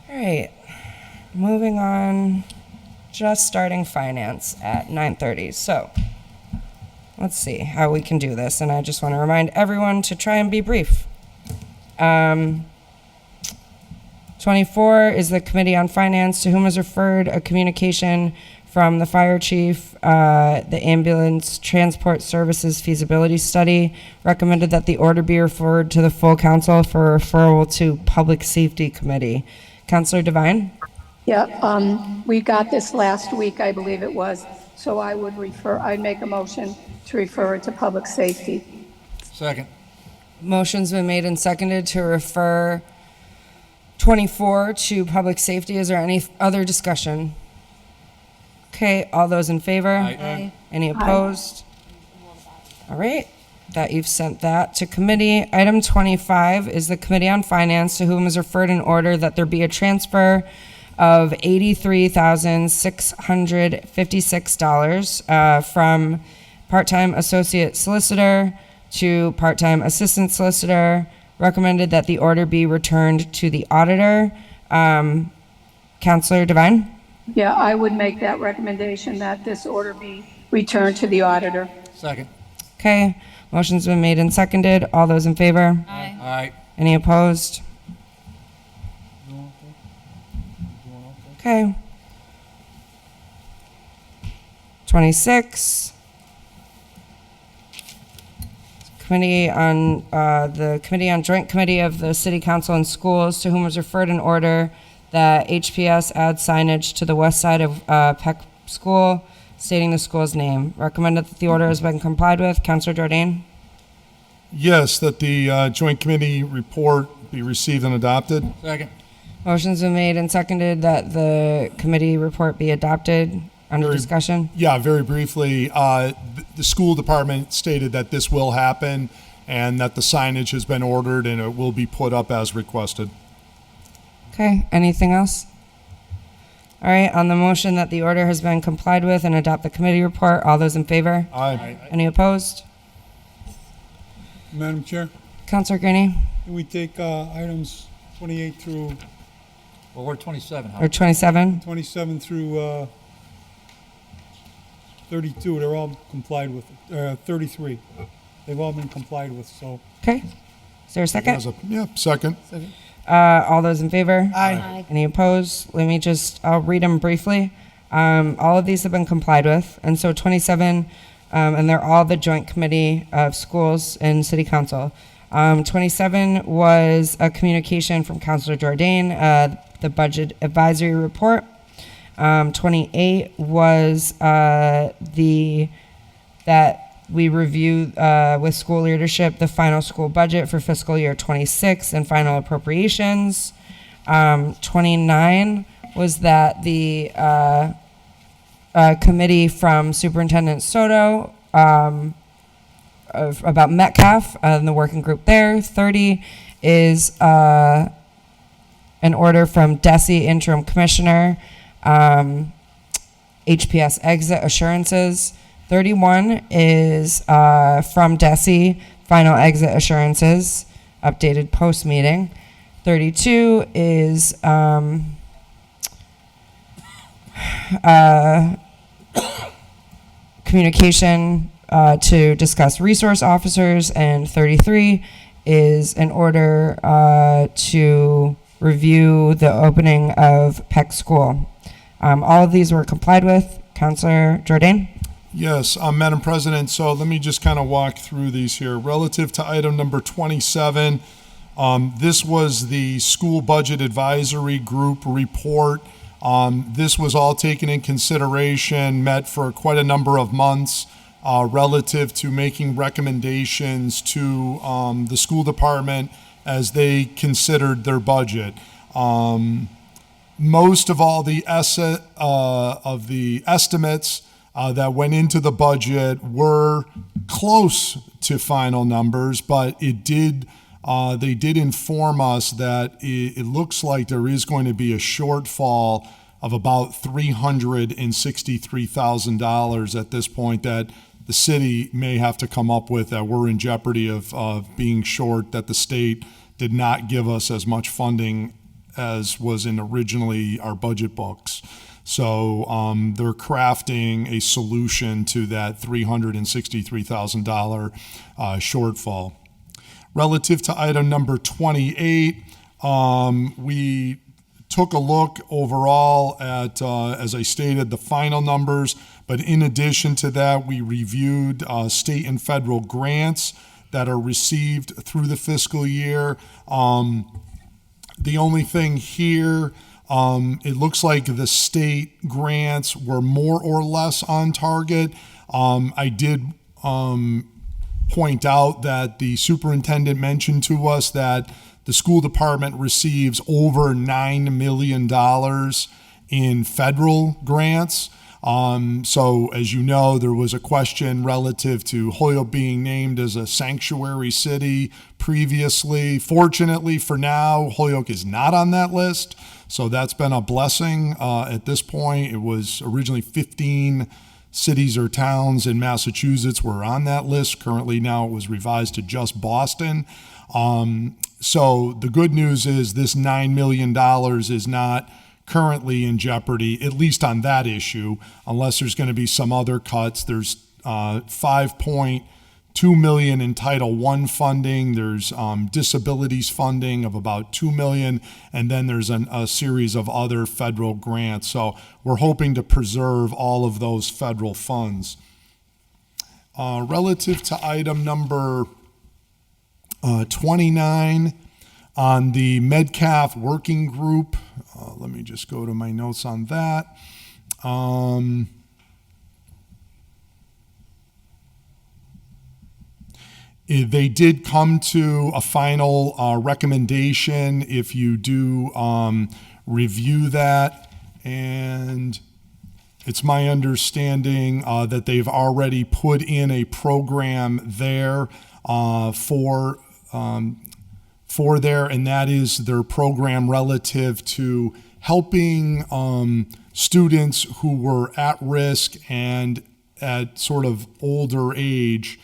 All right, moving on, just starting finance at 9:30. So let's see how we can do this. And I just want to remind everyone to try and be brief. 24 is the Committee on Finance, to whom is referred a communication from the fire chief, the ambulance transport services feasibility study, recommended that the order be referred to the full council for referral to Public Safety Committee. Councilor Devine? Yeah, we got this last week, I believe it was, so I'd make a motion to refer it to Public Safety. Second. Motion's been made and seconded to refer 24 to Public Safety. Is there any other discussion? Okay, all those in favor? Aye. Any opposed? All right, that you've sent that to committee. Item 25 is the Committee on Finance, to whom is referred an order that there be a transfer of $83,656 from part-time associate solicitor to part-time assistant solicitor. Recommended that the order be returned to the auditor. Councilor Devine? Yeah, I would make that recommendation that this order be returned to the auditor. Second. Okay, motion's been made and seconded. All those in favor? Aye. Aye. Any opposed? Okay. 26. Committee on, the Committee on Joint Committee of the City Council and Schools, to whom was referred an order that HPS add signage to the west side of Peck School stating the school's name. Recommended that the order has been complied with. Councilor Jordan? Yes, that the joint committee report be received and adopted. Second. Motion's been made and seconded that the committee report be adopted. Under discussion? Yeah, very briefly, the school department stated that this will happen and that the signage has been ordered and it will be put up as requested. Okay, anything else? All right, on the motion that the order has been complied with and adopt the committee report, all those in favor? Aye. Any opposed? Madam Chair, Councilor Greeny? can we take items 28 through, Well, we're 27. Or 27? 27 through 32, they're all complied with, 33. They've all been complied with, so. Okay. Is there a second? Yeah, second. All those in favor? Aye. Any opposed? I'll read them briefly. All of these have been complied with, and so 27, and they're all the Joint Committee of Schools and City Council. 27 was a communication from Councilor Jordan, the Budget Advisory Report. 28 was that we review with school leadership the final school budget for fiscal year 26 and final appropriations. 29 was that the committee from Superintendent Soto about Metcalf and the working group there. 30 is an order from DESI interim commissioner, HPS exit assurances. 31 is from DESI, final exit assurances, updated post-meeting. 32 is communication to discuss resource officers, and 33 is an order to review the opening of Peck School. All of these were complied with. Councilor Jordan? Yes, Madam President, so let me just kind of walk through these here. Relative to item number 27, this was the School Budget Advisory Group report. This was all taken in consideration, met for quite a number of months, relative to making recommendations to the school department as they considered their budget. Most of all the estimates that went into the budget were close to final numbers, but they did inform us that it looks like there is going to be a shortfall of about $363,000 at this point that the city may have to come up with, that we're in jeopardy of being short, that the state did not give us as much funding as was in originally our budget books. So they're crafting a solution to that $363,000 shortfall. Relative to item number 28, we took a look overall at, as I stated, the final numbers, but in addition to that, we reviewed state and federal grants that are received through the fiscal year. The only thing here, it looks like the state grants were more or less on target. I did point out that the superintendent mentioned to us that the school department receives over $9 million in federal grants. So as you know, there was a question relative to Holyoke being named as a sanctuary city previously. Fortunately for now, Holyoke is not on that list. So that's been a blessing at this point. It was originally 15 cities or towns in Massachusetts were on that list. Currently now it was revised to just Boston. So the good news is this $9 million is not currently in jeopardy, at least on that issue, unless there's going to be some other cuts. There's $5.2 $2 million in Title I funding. There's disabilities funding of about $2 million, and then there's a series of other federal grants. So we're hoping to preserve all of those federal funds. Relative to item number 29 on the MedCAF working group, let me just go to my notes on that. They did come to a final recommendation if you do review that, and it's my understanding that they've already put in a program there for there, and that is their program relative to helping students who were at risk and at sort of older age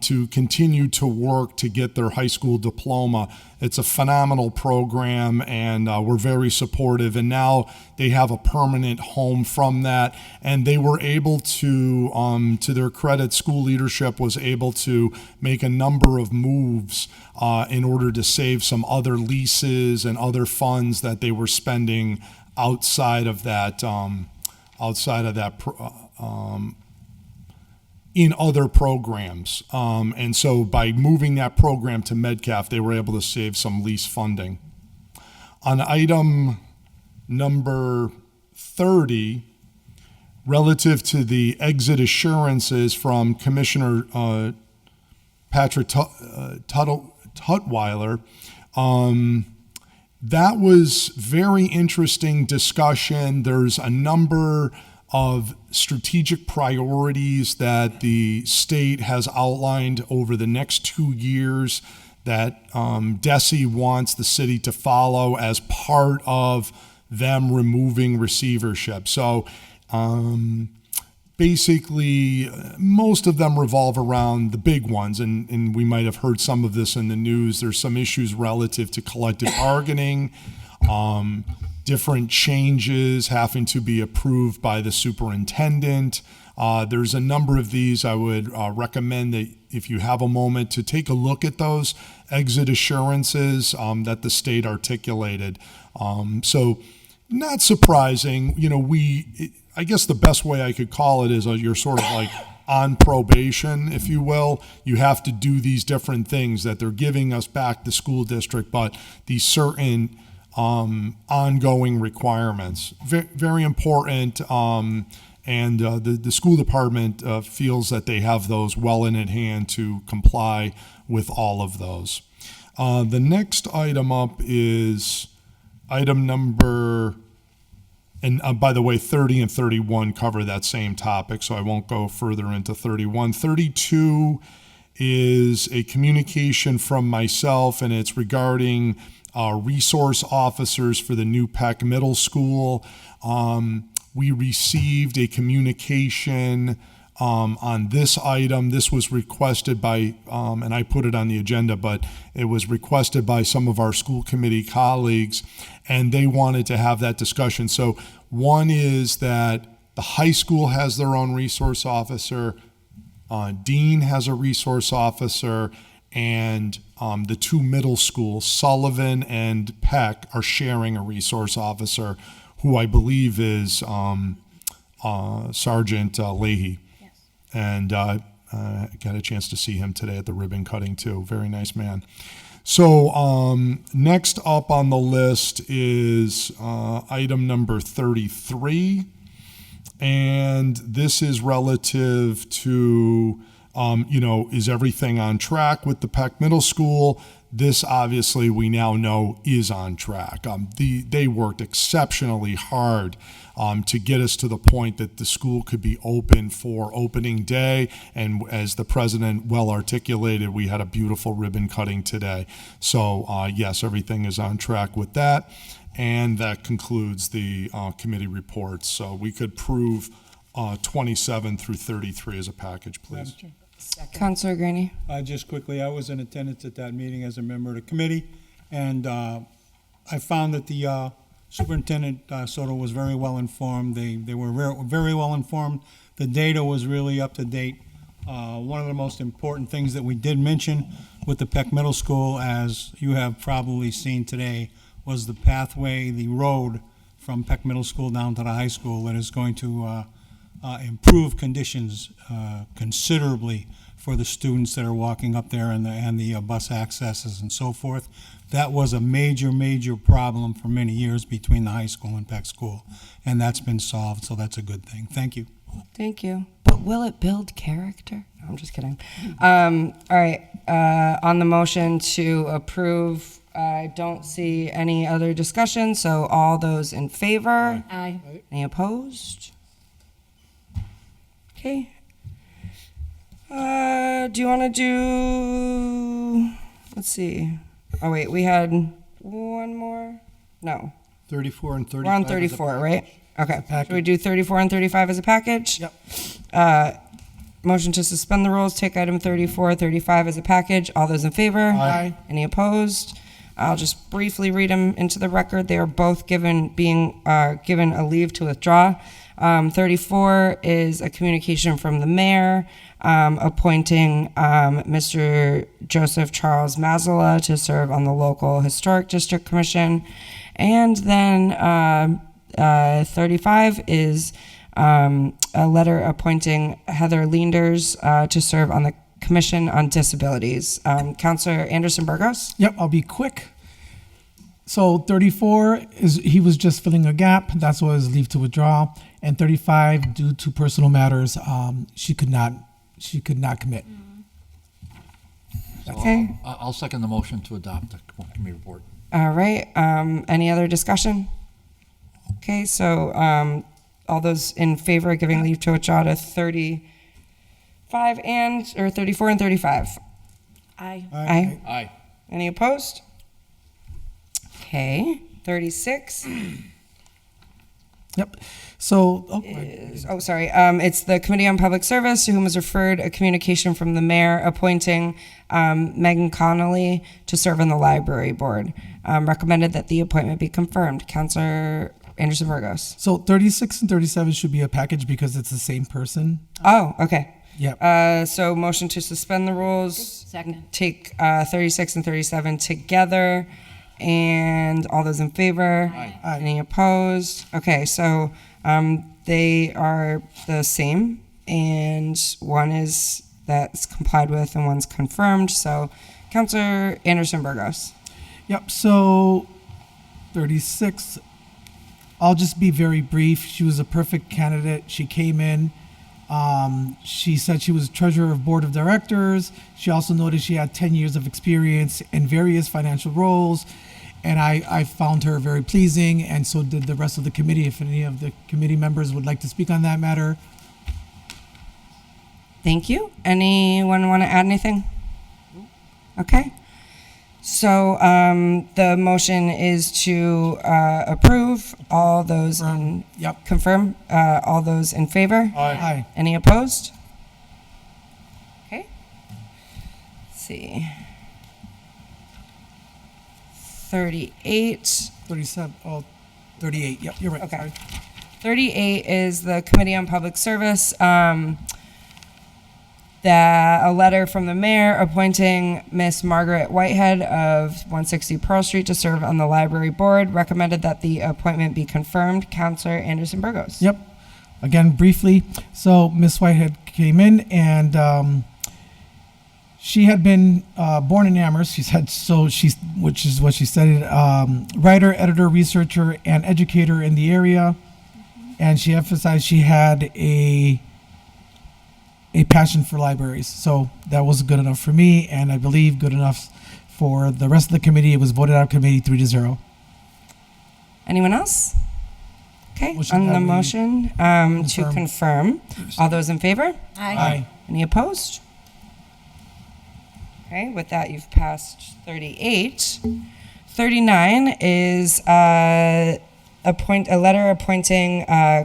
to continue to work to get their high school diploma. It's a phenomenal program, and we're very supportive. And now they have a permanent home from that, and they were able to their credit, school leadership was able to make a number of moves in order to save some other leases and other funds that they were spending outside of that in other programs. And so by moving that program to MedCAF, they were able to save some lease funding. On item number 30, relative to the exit assurances from Commissioner Patrick Tutwiler, that was very interesting discussion. There's a number of strategic priorities that the state has outlined over the next 2 years that DESE wants the city to follow as part of them removing receivership. So basically, most of them revolve around the big ones, and we might have heard some of this in the news. There's some issues relative to collective bargaining, different changes having to be approved by the superintendent. There's a number of these. I would recommend that if you have a moment to take a look at those exit assurances that the state articulated. So not surprising, I guess the best way I could call it is you're sort of like on probation, if you will. You have to do these different things that they're giving us back the school district, but these certain ongoing requirements. Very important, and the school department feels that they have those well in hand to comply with all of those. The next item up is item number, and by the way, 30 and 31 cover that same topic, so I won't go further into 31. 32 is a communication from myself, and it's regarding resource officers for the new Peck Middle School. We received a communication on this item. This was requested by, and I put it on the agenda, but it was requested by some of our school committee colleagues, and they wanted to have that discussion. So one is that the high school has their own resource officer, Dean has a resource officer, and the two middle schools, Sullivan and Peck, are sharing a resource officer who I believe is Sergeant Leahy. Yes. And got a chance to see him today at the ribbon cutting too. Very nice man. So next up on the list is item number 33. And this is relative to is everything on track with the Peck Middle School? This obviously we now know is on track. They worked exceptionally hard to get us to the point that the school could be open for opening day. And as the president well articulated, we had a beautiful ribbon cutting today. So yes, everything is on track with that. And that concludes the committee reports. So we could prove 27 through 33 as a package, please. Councilor Greeny. Just quickly, I was in attendance at that meeting as a member of the committee, and I found that the Superintendent Soto was very well informed. They were very well informed. The data was really up to date. One of the most important things that we did mention with the Peck Middle School, as you have probably seen today, was the pathway, the road from Peck Middle School down to the high school that is going to improve conditions considerably for the students that are walking up there and the bus accesses and so forth. That was a major problem for many years between the high school and Peck School, and that's been solved, so that's a good thing. Thank you. Thank you. But will it build character? No, I'm just kidding. All right, on the motion to approve, I don't see any other discussion, so all those in favor? Aye. Any opposed? Okay. Do you want to do, let's see. Oh, wait, we had one more? No. 34 and 35. We're on 34, right? Okay. Should we do 34 and 35 as a package? Yep. Motion to suspend the rules, take item 34, 35 as a package. All those in favor? Aye. Any opposed? I'll just briefly read them into the record. They are both given a leave to withdraw. 34 is a communication from the mayor appointing Mr. Joseph Charles Mazzola to serve on the local historic district commission. And then 35 is a letter appointing Heather Leanders to serve on the Commission on Disabilities. Councilor Anderson Burgos? Yep, I'll be quick. So 34 is he was just filling a gap. That's why his leave to withdraw. And 35, due to personal matters, she could not commit. So Okay. I'll second the motion to adopt the committee report. All right. Any other discussion? Okay, so all those in favor of giving leave to withdraw to 34 and 35? Aye. Aye. Aye. Any opposed? Okay, 36 Yep. So, is, it's the Committee on Public Service, to whom is referred a communication from the mayor appointing Megan Connolly to serve on the library board. Recommended that the appointment be confirmed. Councilor Anderson Burgos. So 36 and 37 should be a package because it's the same person. Oh, okay. Yep. So motion to suspend the rules. Second. Take 36 and 37 together. And all those in favor? Aye. Aye. Any opposed? Okay, so they are the same, and one is that's complied with and one's confirmed. So Councilor Anderson Burgos. Yep. So 36, I'll just be very brief. She was a perfect candidate. She came in. She said she was treasurer of board of directors. She also noted she had 10 years of experience in various financial roles. And I found her very pleasing, and so did the rest of the committee. If any of the committee members would like to speak on that matter. Thank you. Anyone want to add anything? Okay. So the motion is to approve. All those in, Yep. confirm. All those in favor? Aye. Any opposed? Okay. Let's see. 38. 37. Oh, 38. Yep, you're right. Okay. Sorry. 38 is the Committee on Public Service. A letter from the mayor appointing Miss Margaret Whitehead of 160 Pearl Street to serve on the library board. Recommended that the appointment be confirmed. Councilor Anderson Burgos. Yep. Again, briefly. So Miss Whitehead came in, and she had been born in Amherst. She said so. Which is what she studied. Writer, editor, researcher, and educator in the area, and she emphasized she had a passion for libraries. So that was good enough for me, and I believe good enough for the rest of the committee. It was voted out of committee 3-0. Anyone else? Okay. Motion On the that we motion to confirm. All those in favor? Aye. Any opposed? Okay, with that, you've passed 38. 39 is a letter appointing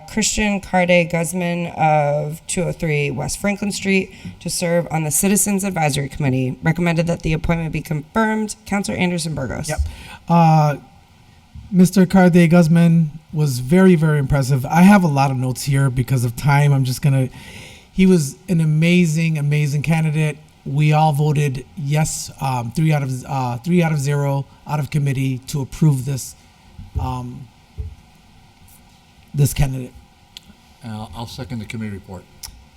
Christian Carde Guzman of 203 West Franklin Street to serve on the Citizens Advisory Committee. Recommended that the appointment be confirmed. Councilor Anderson Burgos. Yep. Mr. Carde Guzman was very, very impressive. I have a lot of notes here because of time. I'm just gonna. he was an amazing candidate. We all voted yes, 3 out of 0 out of committee to approve this this candidate. I'll second the committee report.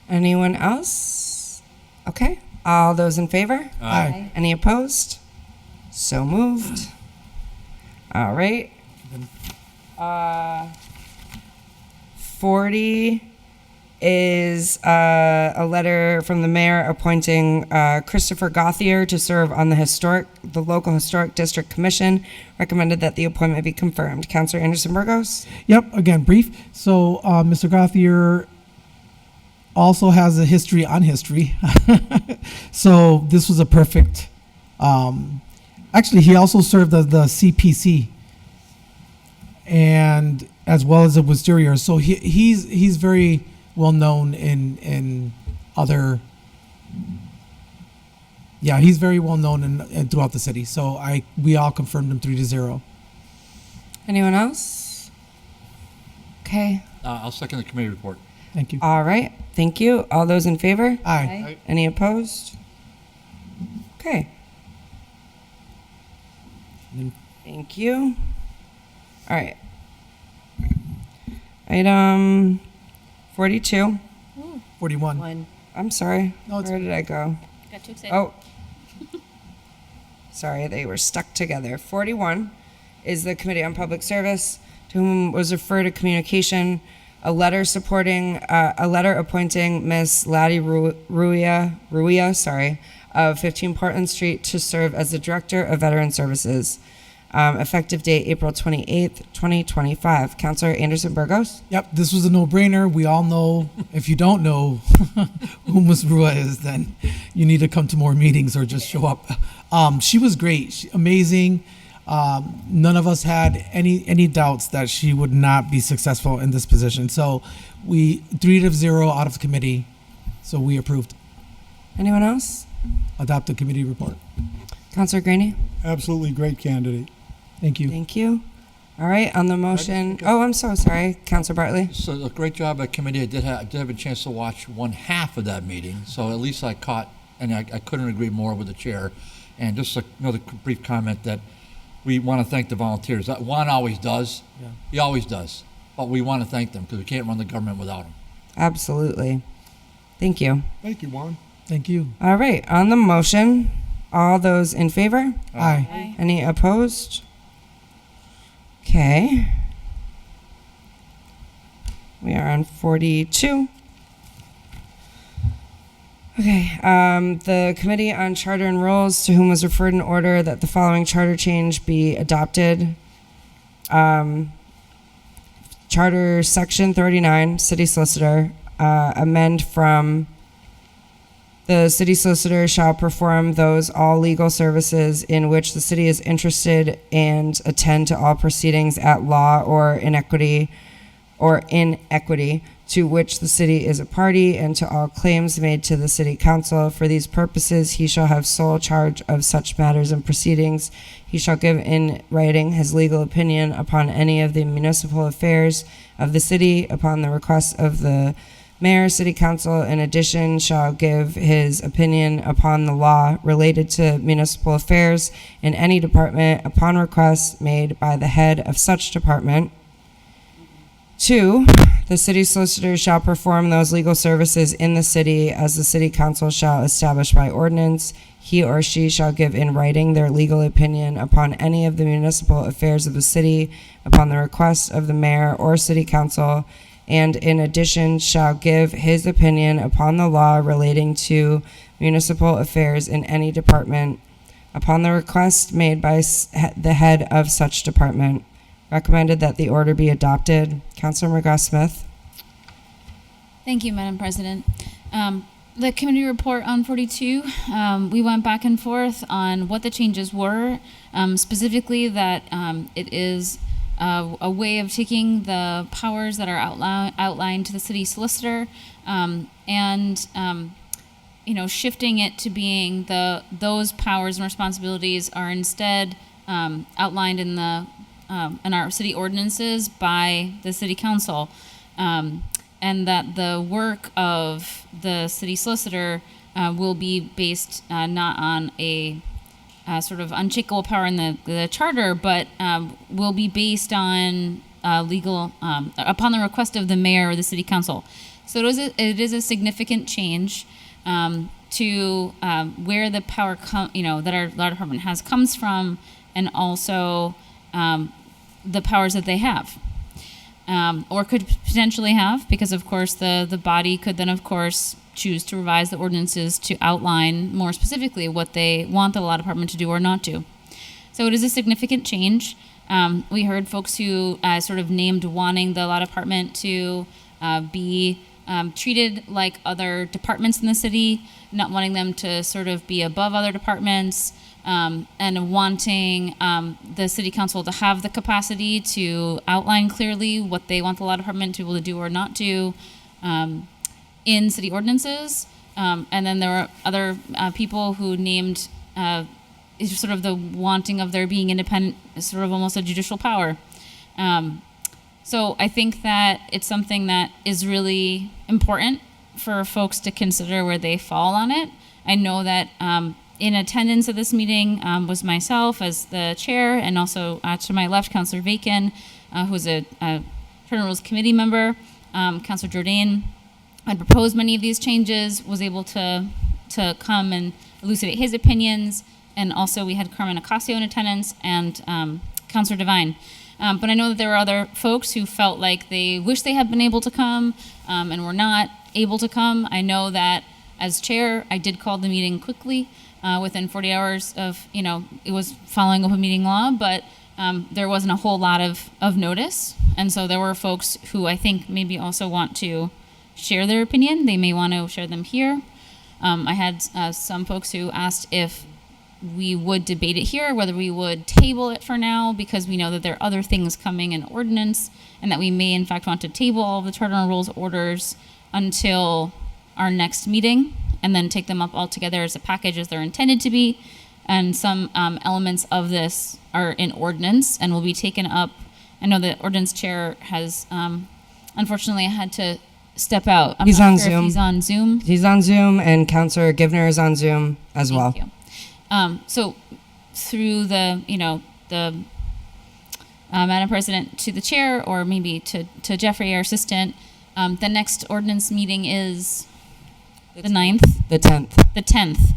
Anyone else? Okay. All those in favor? Aye. Any opposed? So moved. All right. 40 is a letter from the mayor appointing Christopher Gauthier to serve on the local historic district commission. Recommended that the appointment be confirmed. Councilor Anderson Burgos. Yep, again, brief. So Mr. Gauthier also has a history on history. So this was a perfect, actually he also served as the CPC and as well as a Wisteria. So he's very well known in other, he's very well known in throughout the city. So we all confirmed him 3-0. Anyone else? Okay. I'll second the committee report. Thank you. All right. Thank you. All those in favor? Aye. Any opposed? Okay. Thank you. All right. Item 42. 41. I'm sorry. No, it's Where did I go? Got too excited. Oh. Sorry, they were stuck together. 41 is the Committee on Public Service, to whom was referred a communication, a letter appointing Miss Laddie Ruia, of 15 Portland Street to serve as the Director of Veteran Services. Effective date April 28th, 2025. Councilor Anderson Burgos. Yep, this was a no-brainer. We all know, if you don't know who Ms. Rua is, then you need to come to more meetings or just show up. She was great, amazing. None of us had any doubts that she would not be successful in this position. So we 3-0 out of committee, so we approved. Anyone else? Adopt the committee report. Councilor Graney. Absolutely great candidate. Thank you. Thank you. All right, on the motion. Oh, I'm so sorry, Councilor Bartley. So a great job at committee. I did have a chance to watch one half of that meeting, so at least I caught, and I couldn't agree more with the chair. And just another brief comment that we want to thank the volunteers. Juan always does. Yeah. He always does. But we want to thank them because we can't run the government without them. Absolutely. Thank you. Thank you, Juan. Thank you. All right, on the motion, all those in favor? Aye. Any opposed? Okay. We are on 42. Okay, the Committee on Charter and Rules, to whom was referred an order that the following charter change be adopted. Charter Section 39, City Solicitor, amend from the city solicitor shall perform those all legal services in which the city is interested and attend to all proceedings at law or in equity to which the city is a party, and to all claims made to the city council. For these purposes, he shall have sole charge of such matters and proceedings. He shall give in writing his legal opinion upon any of the municipal affairs of the city upon the request of the mayor. City council, in addition, shall give his opinion upon the law related to municipal affairs in any department upon request made by the head of such department. 2, the city solicitor shall perform those legal services in the city as the city council shall establish by ordinance. He or she shall give in writing their legal opinion upon any of the municipal affairs of the city upon the request of the mayor or city council, and in addition shall give his opinion upon the law relating to municipal affairs in any department upon the request made by the head of such department. Recommended that the order be adopted. Councilor McGrath-Smith. Thank you, Madam President. The committee report on 42, we went back and forth on what the changes were, specifically that it is a way of taking the powers that are outlined to the city solicitor and shifting it to being those powers and responsibilities are instead outlined in our city ordinances by the city council. and that the work of the city solicitor will be based not on a sort of unshakable power in the charter, but will be based on legal upon the request of the mayor or the city council. So it is a significant change to where the power that our law department has comes from, and also the powers that they have. Or could potentially have, because of course the body could then of course choose to revise the ordinances to outline more specifically what they want the law department to do or not do. So it is a significant change. We heard folks who sort of named wanting the law department to be treated like other departments in the city, not wanting them to sort of be above other departments, and wanting the city council to have the capacity to outline clearly what they want the law department to be able to do or not do in city ordinances. And then there were other people who named sort of the wanting of there being independent, sort of almost a judicial power. So I think that it's something that is really important for folks to consider where they fall on it. I know that in attendance at this meeting was myself as the chair, and also to my left, Councillor Vacan, who is a Charter and Rules Committee member. Councillor Jourdain had proposed many of these changes, was able to come and elucidate his opinions, and also we had Carmen Ocasio in attendance and Councillor Devine. But I know that there were other folks who felt like they wish they had been able to come and were not able to come. I know that as chair, I did call the meeting quickly within 40 hours of, it was following open meeting law, but there wasn't a whole lot of notice. And so there were folks who I think maybe also want to share their opinion. They may want to share them here. I had some folks who asked if we would debate it here, whether we would table it for now, because we know that there are other things coming in ordinance, and that we may in fact want to table all of the charter and rules orders until our next meeting, and then take them up all together as a package as they're intended to be. And some elements of this are in ordinance and will be taken up. I know the ordinance chair has unfortunately had to step out. I'm He's not on sure if Zoom. he's on Zoom. He's on Zoom, and Councillor Givner is on Zoom as well. Thank you. So through the Madam President, to the chair, or maybe to Jeffrey, our assistant, the next ordinance meeting is the 9th? The 10th. The 10th.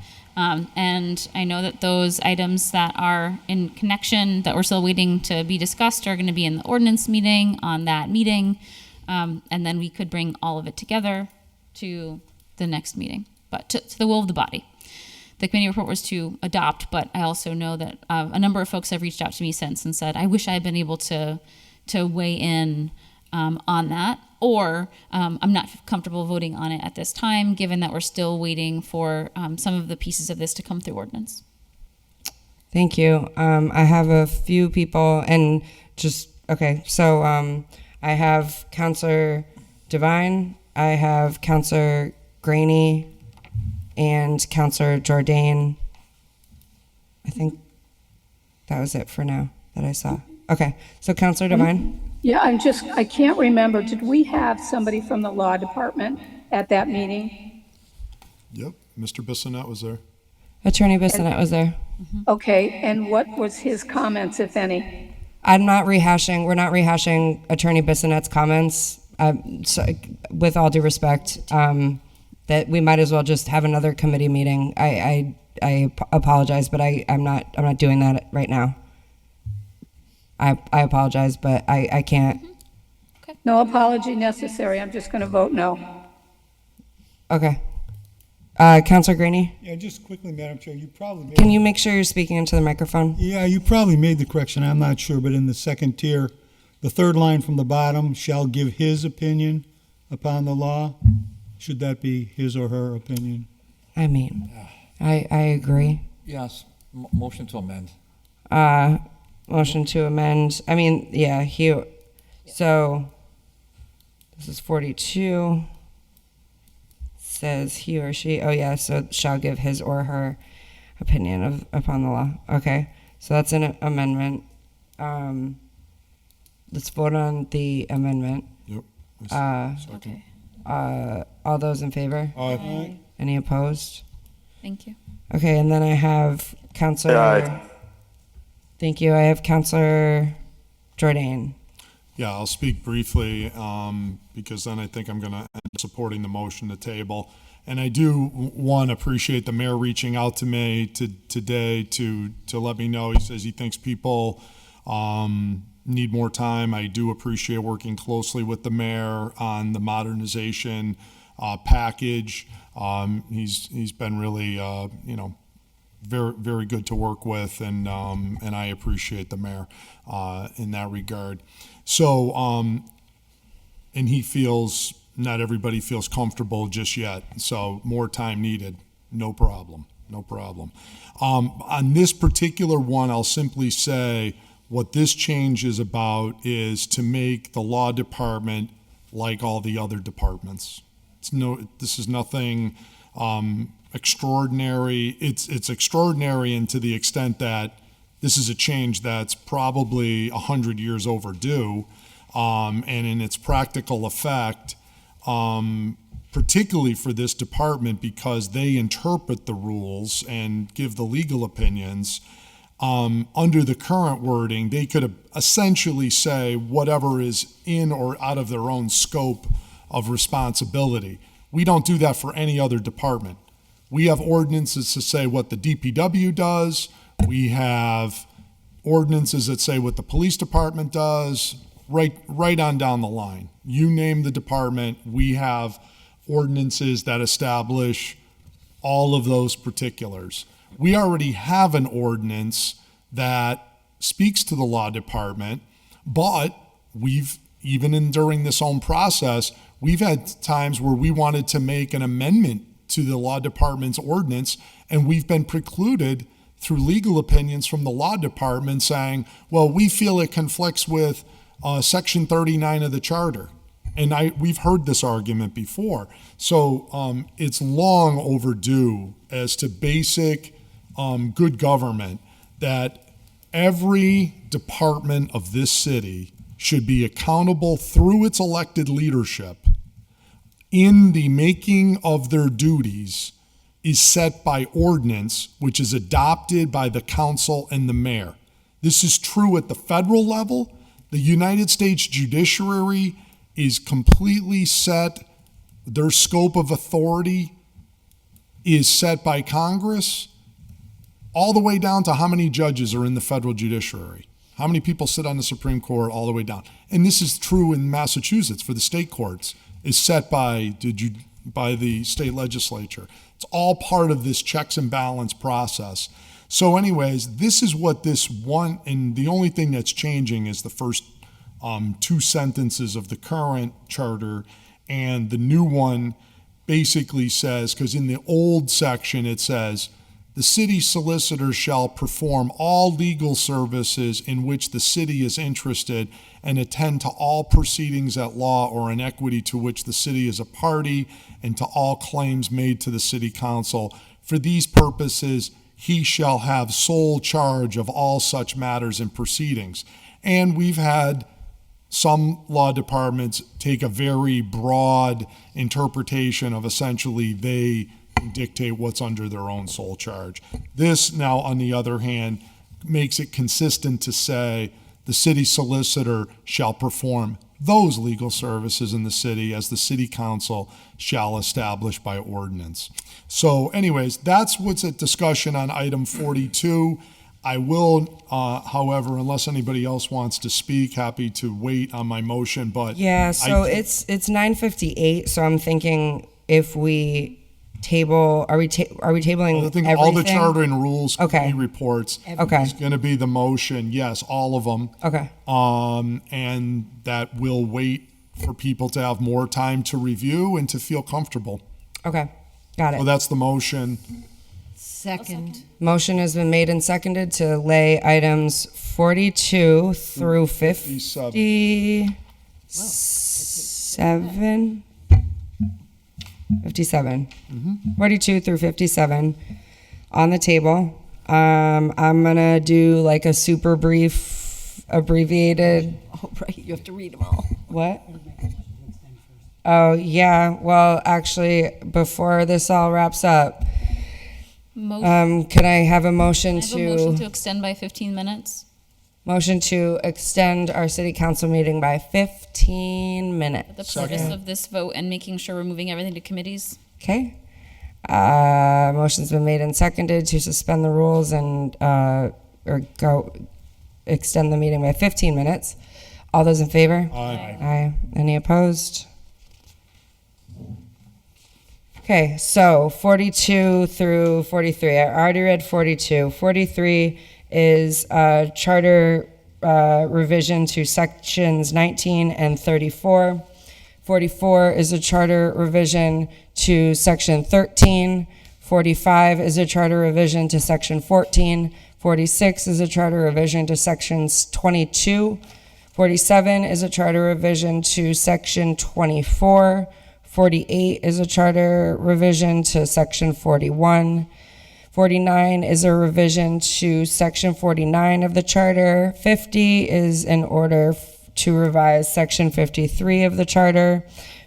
And I know that those items that are in connection, that we're still waiting to be discussed, are going to be in the ordinance meeting on that meeting. And then we could bring all of it together to the next meeting, but to the will of the body. The committee report was to adopt, but I also know that a number of folks have reached out to me since and said, I wish I had been able to weigh in on that, or I'm not comfortable voting on it at this time, given that we're still waiting for some of the pieces of this to come through ordinance. Thank you. I have a few people, and so I have Councillor Devine, I have Councillor Graney, and Councillor Jourdain. I think that was it for now that I saw. Okay, so Councillor Devine. Yeah, I can't remember. Did we have somebody from the law department at that meeting? Yep, Mr. Bissonette was there. Attorney Bissonette was there. Okay, and what was his comments, if any? We're not rehashing Attorney Bissonette's comments. So, with all due respect, that we might as well just have another committee meeting. I apologize, but I'm not doing that right now. I apologize, but I can't. Okay. No apology necessary. I'm just going to vote no. Okay. Councillor Graney? Yeah, just quickly, Madam Chair, you probably made... Can you make sure you're speaking into the microphone? Yeah, you probably made the correction, I'm not sure, but in the second tier, the third line from the bottom, shall give his opinion upon the law. Should that be his or her opinion? I mean, I agree. Yes, motion to amend. Motion to amend. I mean, yeah, so this is 42. Says he or she, so shall give his or her opinion upon the law. Okay, so that's an amendment. Let's vote on the amendment. Yep. Okay. All those in favor? Aye. Any opposed? Thank you. Okay, and then I have Counselor. Thank you. I have Counselor Jordan. Yeah, I'll speak briefly because then I think I'm going to end up supporting the motion to table. And I do, one, appreciate the mayor reaching out to me today to let me know. He says he thinks people need more time. I do appreciate working closely with the mayor on the modernization package. He's been really, very, very good to work with, and I appreciate the mayor in that regard. So, and he feels not everybody feels comfortable just yet, so more time needed. No problem. On this particular one, I'll simply say what this change is about is to make the law department like all the other departments. This is nothing extraordinary. It's extraordinary, and to the extent that this is a change that's probably 100 years overdue, and in its practical effect, particularly for this department, because they interpret the rules and give the legal opinions, under the current wording, they could essentially say whatever is in or out of their own scope of responsibility. We don't do that for any other department. We have ordinances to say what the DPW does. We have ordinances that say what the police department does, right on down the line. You name the department, we have ordinances that establish all of those particulars. We already have an ordinance that speaks to the law department, but during this own process, we've had times where we wanted to make an amendment to the law department's ordinance, and we've been precluded through legal opinions from the law department saying, well, we feel it conflicts with Section 39 of the Charter. And we've heard this argument before. So it's long overdue as to basic good government that every department of this city should be accountable through its elected leadership in the making of their duties is set by ordinance, which is adopted by the council and the mayor. This is true at the federal level. The United States judiciary is completely set. Their scope of authority is set by Congress, all the way down to how many judges are in the federal judiciary, how many people sit on the Supreme Court, all the way down. And this is true in Massachusetts for the state courts, is set by the state legislature. It's all part of this checks and balance process. So anyways, this is what this one, and the only thing that's changing is the first two sentences of the current charter, and the new one basically says, because in the old section it says, the city solicitor shall perform all legal services in which the city is interested and attend to all proceedings at law or in equity to which the city is a party and to all claims made to the city council. For these purposes, he shall have sole charge of all such matters and proceedings. And we've had some law departments take a very broad interpretation of essentially they dictate what's under their own sole charge. This now, on the other hand, makes it consistent to say the city solicitor shall perform those legal services in the city as the city council shall establish by ordinance. So anyways, that's what's at discussion on item 42. I will, however, unless anybody else wants to speak, happy to wait on my motion, but Yeah, so it's 9:58, so I'm thinking if we table, are we tabling I think everything? all the charter and rules Okay. committee reports Okay. is going to be the motion. Yes, all of them. Okay. And that will wait for people to have more time to review and to feel comfortable. Okay, got it. So that's the motion. Second. Motion has been made and seconded to lay items 42 through 57. 57. 42 through 57 on the table. I'm going to do like a super brief, abbreviated. Oh, right, you have to read them all. What? Oh, yeah. Well, actually, before this all wraps up, can I have a motion I have a motion to extend by 15 minutes. Motion to extend our city council meeting by 15 minutes. For the purpose of this vote and making sure we're moving everything to committees. Okay. Motion's been made and seconded to suspend the rules and extend the meeting by 15 minutes. All those in favor? Aye. Aye. Any opposed? Okay, so 42 through 43. I already read 42. 43 is charter revision to sections 19 and 34. 44 is a charter revision to section 13. 45 is a charter revision to section 14. 46 is a charter revision to sections 22. 47 is a charter revision to section 24. 48 is a charter revision to section 41. 49 is a revision to section 49 of the charter. 50 is an order to revise section 53 of the charter.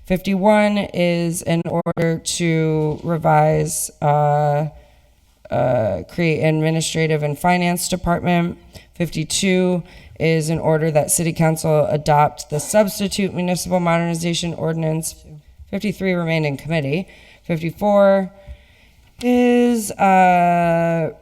51 is an order to revise, create administrative and finance department. 52 is an order that city council adopt the substitute municipal modernization ordinance. 53 remained in committee. 54 is that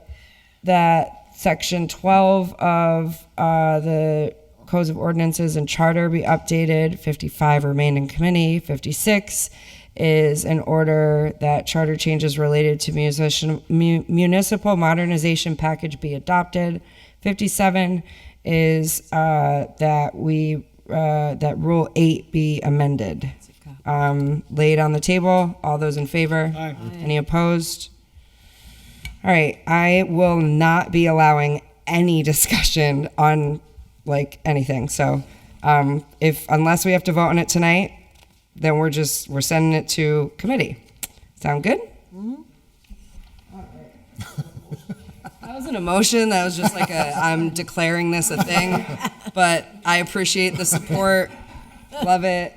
section 12 of the codes of ordinances and charter be updated. 55 remained in committee. 56 is an order that charter changes related to municipal modernization package be adopted. 57 is that Rule 8 be amended. Laid on the table. All those in favor? Aye. Any opposed? All right. I will not be allowing any discussion on anything. So unless we have to vote on it tonight, then we're sending it to committee. Sound good? Mm-hmm. That wasn't a motion. That was just I'm declaring this a thing. But I appreciate the support. Love it.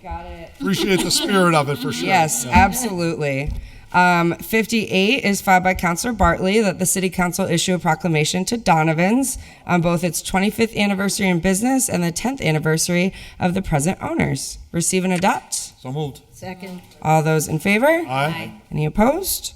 Got it. Appreciate the spirit of it for sure. Yes, Yeah. absolutely. 58 is filed by Councilor Bartley that the City Council issue a proclamation to Donovan's on both its 25th anniversary in business and the 10th anniversary of the present owners. Receive and adopt. So moved. Second. All those in favor? Aye. Any opposed?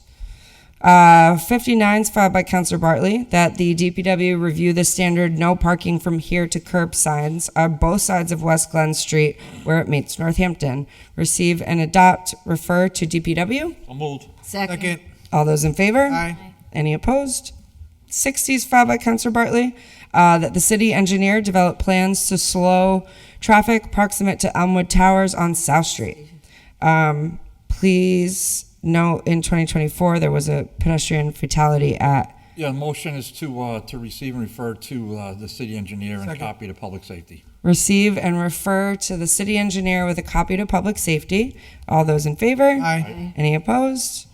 59 is filed by Councilor Bartley that the DPW review the standard no parking from here to curb signs on both sides of West Glen Street where it meets Northampton. Receive and adopt, refer to DPW. So moved. Second. All those in favor? Aye. Any opposed? 60 is filed by Councilor Bartley that the city engineer develop plans to slow traffic proximate to Elmwood Towers on South Street. Please note in 2024 there was a pedestrian fatality at. Yeah, the motion is to receive and refer to the city engineer and copy to public safety. Receive and refer to the city engineer with a copy to public safety. All those in favor? Aye. Any opposed?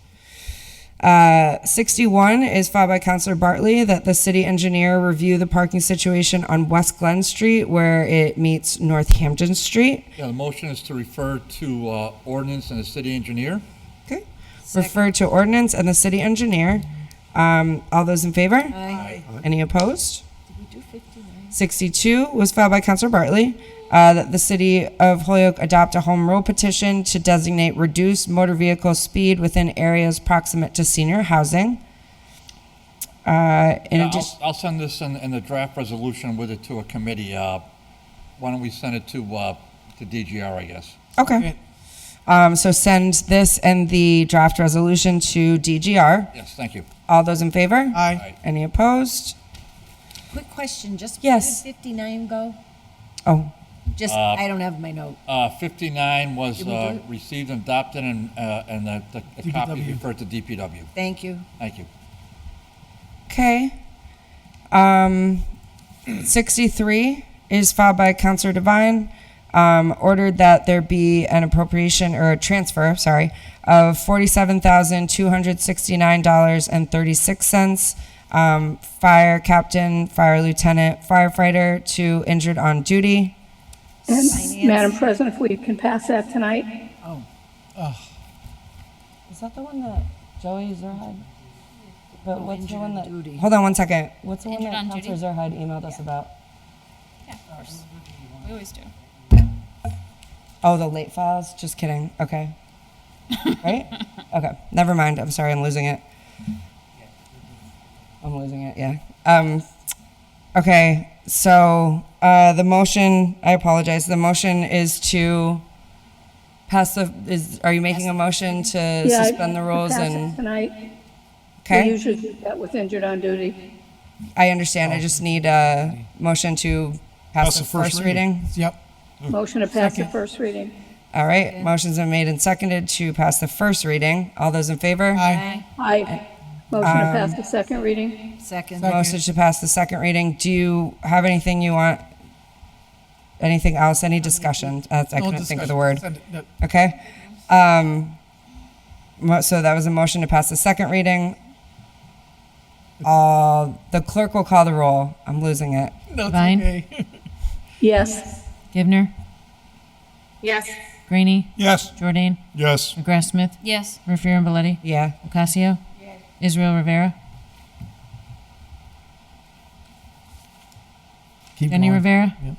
61 is filed by Councilor Bartley that the city engineer review the parking situation on West Glen Street where it meets Northampton Street. Yeah, the motion is to refer to ordinance and the city engineer. Okay. Refer to ordinance and the city engineer. All those in favor? Aye. Any opposed? 62 was filed by Councilor Bartley that the city of Holyoke adopt a home rule petition to designate reduced motor vehicle speed within areas proximate to senior housing. I'll send this in the draft resolution with it to a committee. Why don't we send it to DGR, I guess? Okay. So send this and the draft resolution to DGR. Yes, thank you. All those in favor? Aye. Any opposed? Quick question, just Yes. where did 59 go? Oh, Just, I don't have my note. 59 was Did we do it? received and adopted, and the copy is referred to DPW. Thank you. Thank you. okay. 63 is filed by Councilor Devine. Ordered that there be an appropriation or a transfer, of $47,269.36. Fire captain, fire lieutenant, firefighter to injured on duty. And Madam President, if we can pass that tonight? Is that the one that Joey Zerhide? But what's the one that? Hold on one second. What's the one Injured that on Councilor duty? Zerhide emailed us about? Yeah, of course. We always do. Oh, the late files? Just kidding. Okay. Right? Okay. Never mind. I'm sorry. I'm losing it. Yeah. Okay. So the motion, I apologize. The motion is to pass are you making a motion to suspend the rules pass and? it tonight. Okay. We usually do that with injured on duty. I understand. I just need a motion to pass the first reading. Yep. Motion to pass the first reading. All right. Motion's been made and seconded to pass the first reading. All those in favor? Aye. Aye. Motion to pass the second reading. Second. Motion to pass the second reading. Do you have anything you want? Anything else? Any discussion? I couldn't think of the word. Okay. So that was a motion to pass the second reading. The clerk will call the roll. I'm losing it. Devine? Yes. Givner? Yes. Greeny? Yes. Jordan? Yes. McGrath Smith? Yes. Raffiero and Belletti? Yeah. Ocasio? Israel Rivera? Keep Jenny going. Rivera? Yep.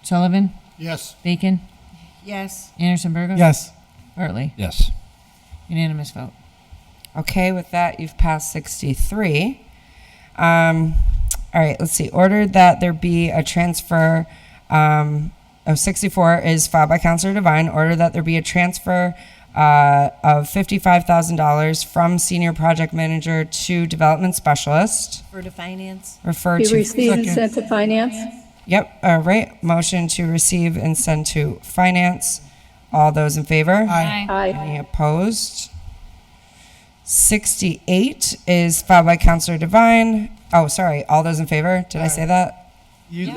Sullivan? Yes. Bacon? Yes. Anderson Burgos? Yes. Bartley? Yes. Unanimous vote. Okay, with that, you've passed 63. All right, let's see. Ordered that there be a transfer of 64 is filed by Councilor Devine. Order that there be a transfer of $55,000 from Senior Project Manager to Development Specialist. For to finance. Refer Be to. received and sent to finance. Yep, all right. Motion to receive and send to Finance. All those in favor? Aye. Aye. Any opposed? 68 is filed by Councilor Devine. Oh, sorry. All those in favor? Did I say that?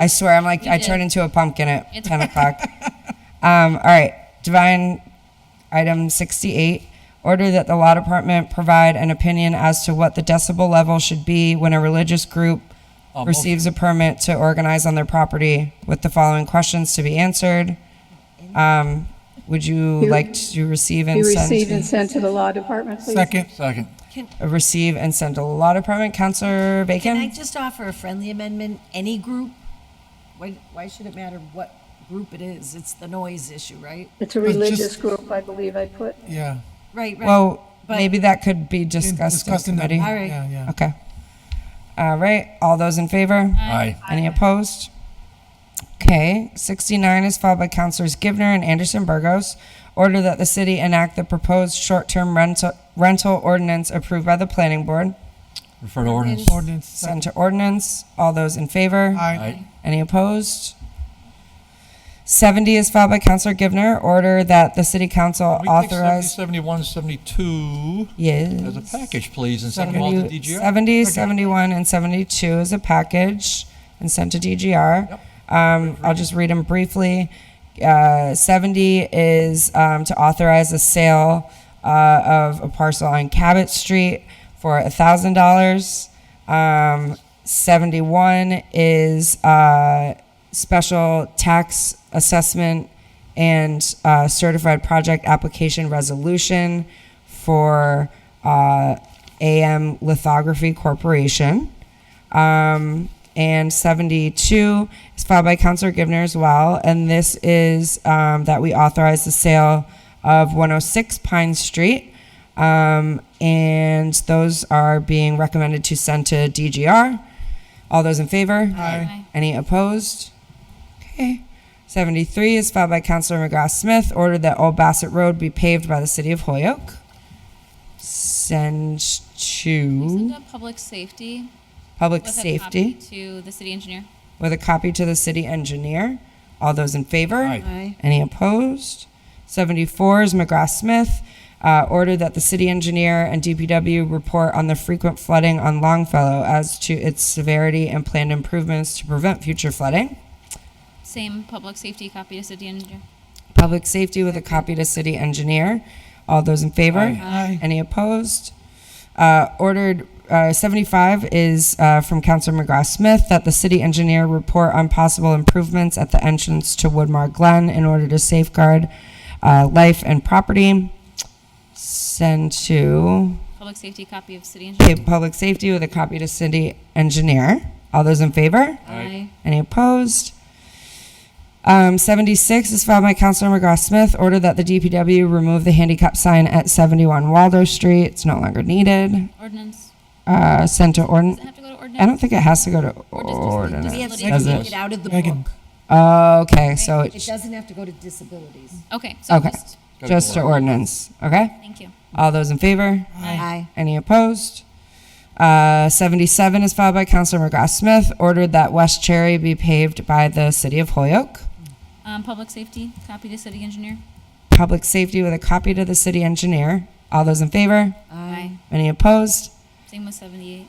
I swear, I'm like, You I did. turned into a pumpkin at It's 10 o'clock. All right. Devine, item 68. Order that the law department provide an opinion as to what the decibel level should be when a religious group receives a permit to organize on their property, with the following questions to be answered. Would you like to receive Be and send? received and sent to the law department, please. Second. Receive and send to the law department. Councilor Bacon? Can I just offer a friendly amendment? Any group? Why should it matter what group it is? It's the noise issue, right? It's a religious group, I believe I put. Yeah. Right. Well, But- maybe that could be discussed in Discussed in the- committee. All right. Yeah, yeah. Okay. All right. All those in favor? Aye. Any opposed? Okay. 69 is filed by Councilors Givner and Anderson Burgos. Order that the city enact the proposed short-term rental ordinance approved by the planning board. Refer to ordinance. Ordinance. Send to ordinance. All those in favor? Aye. Any opposed? 70 is filed by Councilor Givner. Order that the city council Can we take authorize. 71, 72 Yes. as a package, please, and send them all to DGR? 70, 71, and 72 as a package and sent to DGR. I'll just read them briefly. 70 is to authorize the sale of a parcel on Cabot Street for $1,000. 71 is special tax assessment and certified project application resolution for AM Lithography Corporation. And 72 is filed by Councilor Givner as well. And this is that we authorize the sale of 106 Pine Street. And those are being recommended to send to DGR. All those in favor? Aye. Any opposed? Okay. 73 is filed by Councilor McGrath Smith. Ordered that Old Bassett Road be paved by the city of Holyoke. Send Send to to public safety. public with a safety copy to the city engineer. with a copy to the city engineer. All those in favor? Aye. Any opposed? 74 is McGrath Smith. Order that the city engineer and DPW report on the frequent flooding on Longfellow as to its severity and planned improvements to prevent future flooding. Same public safety copy to city engineer. Public safety with a copy to city engineer. All those in favor? Aye. Any opposed? Ordered 75 is from Councilor McGrath-Smith, that the city engineer report on possible improvements at the entrance to Woodmar Glen in order to safeguard life and property. Send to Public safety, copy of city engineer. Public Safety with a copy to city engineer. All those in favor? Aye. Any opposed? 76 is filed by Councilor McGrath-Smith. Order that the DPW remove the handicap sign at 71 Waldo Street. It's no longer needed. Ordinance. Sent to ordinance. Does it have to go to ordinance? I don't think it has to go to Or does ordinance. We have to Does take it? it out of the Megan. book. Okay, so It it's doesn't have to go to disabilities. Okay, so okay, just to ordinance. Okay. Thank you. All those in favor? Aye. Any opposed? 77 is filed by Councilor McGrath-Smith. Ordered that West Cherry be paved by the city of Holyoke. Public safety, copy to city engineer. Public Safety with a copy to the city engineer. All those in favor? Aye. Any opposed? Same with 78.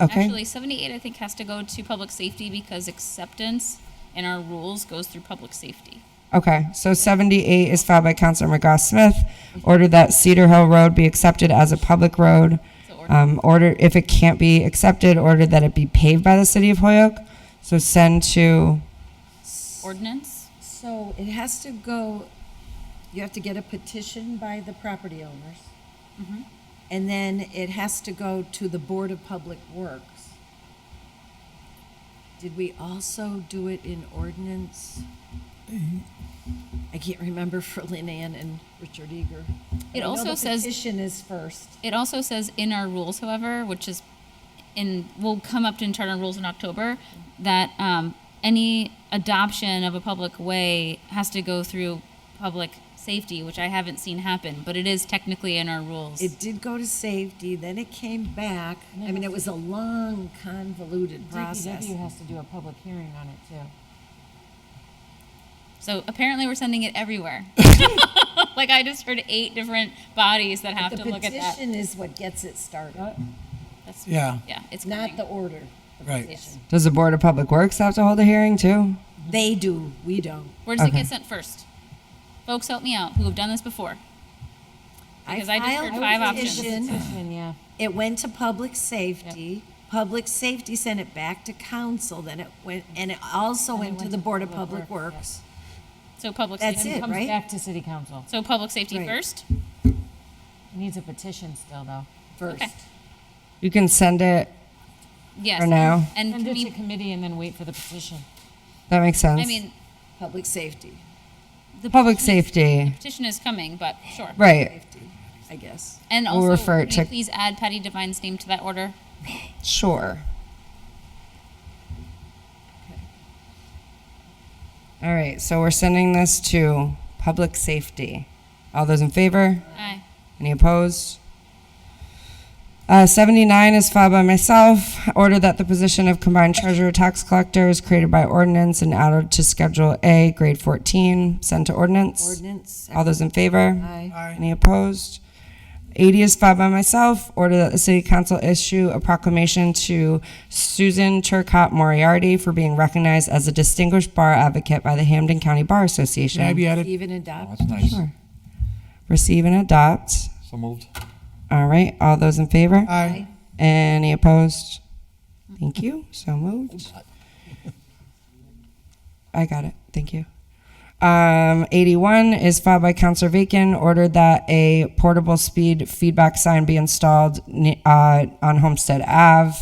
Okay. Actually, 78 I think has to go to public safety because acceptance in our rules goes through public safety. Okay, so 78 is filed by Councilor McGrath-Smith. Ordered that Cedar Hill Road be accepted as a public road. Order, if it can't be accepted, ordered that it be paved by the city of Holyoke. So send to Ordinance. So it has to go, you have to get a petition by the property owners. Mm-hmm. And then it has to go to the Board of Public Works. Did we also do it in ordinance? I can't remember for Lynn Ann and Richard Eager. It I know also the says petition is first. It also says in our rules, however, which is will come up to internal rules in October, that any adoption of a public way has to go through public safety, which I haven't seen happen, but it is technically in our rules. It did go to safety, then it came back. I mean, it was a long, convoluted process. DPW has to do a public hearing on it too. So apparently we're sending it everywhere. Like I just heard 8 different bodies that have to look at that. The petition is what gets it started. That's, Yeah. Yeah, it's Not coming. the order. The Right. petition. Does the Board of Public Works have to hold a hearing too? They do, we don't. Where does it Okay. get sent first? Folks, help me out who have done this before. Because I just heard filed 5 a options. petition. Yeah. It went to public safety. Public safety sent it back to council, then it went, and it also went to the Board of Public Works. So public That's safety. it, Comes right? back to city council. So public safety Right. first. It needs a petition still though. First. Okay. You can send it. Yes. For now. And Send can it to we, committee and then wait for the petition. That makes sense. I mean, Public safety, the Public petition is- safety. the petition is coming, but sure. Right. safety, I guess. And We'll also, refer it can you to- please add Patty Devine's name to that order? Sure. All right, so we're sending this to Public Safety. All those in favor? Aye. Any opposed? 79 is filed by myself. Order that the position of combined treasurer tax collector is created by ordinance and added to Schedule A, grade 14, sent to ordinance. Ordinance. All those in favor? Aye. Any opposed? 80 is filed by myself. Order that the city council issue a proclamation to Susan Turcott Moriarty for being recognized as a distinguished bar advocate by the Hampden County Bar Association. Can I be added? Receive and Oh, adopt. that's nice. Sure. Receive and adopt. So moved. All right, all those in favor? Aye. Any opposed? Thank you, so moved. I got it, thank you. 81 is filed by Councilor Vacan, ordered that a portable speed feedback sign be installed on Homestead Ave.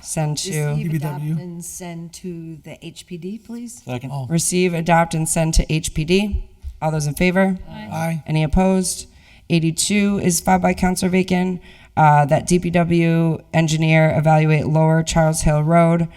Send to, Receive, adopt, DPW. and send to the HPD, please. Second. Oh. receive, adopt, and send to HPD. All those in favor? Aye. Any opposed? 82 is filed by Councilor Vacan, that DPW engineer evaluate Lower Charles Hill Road.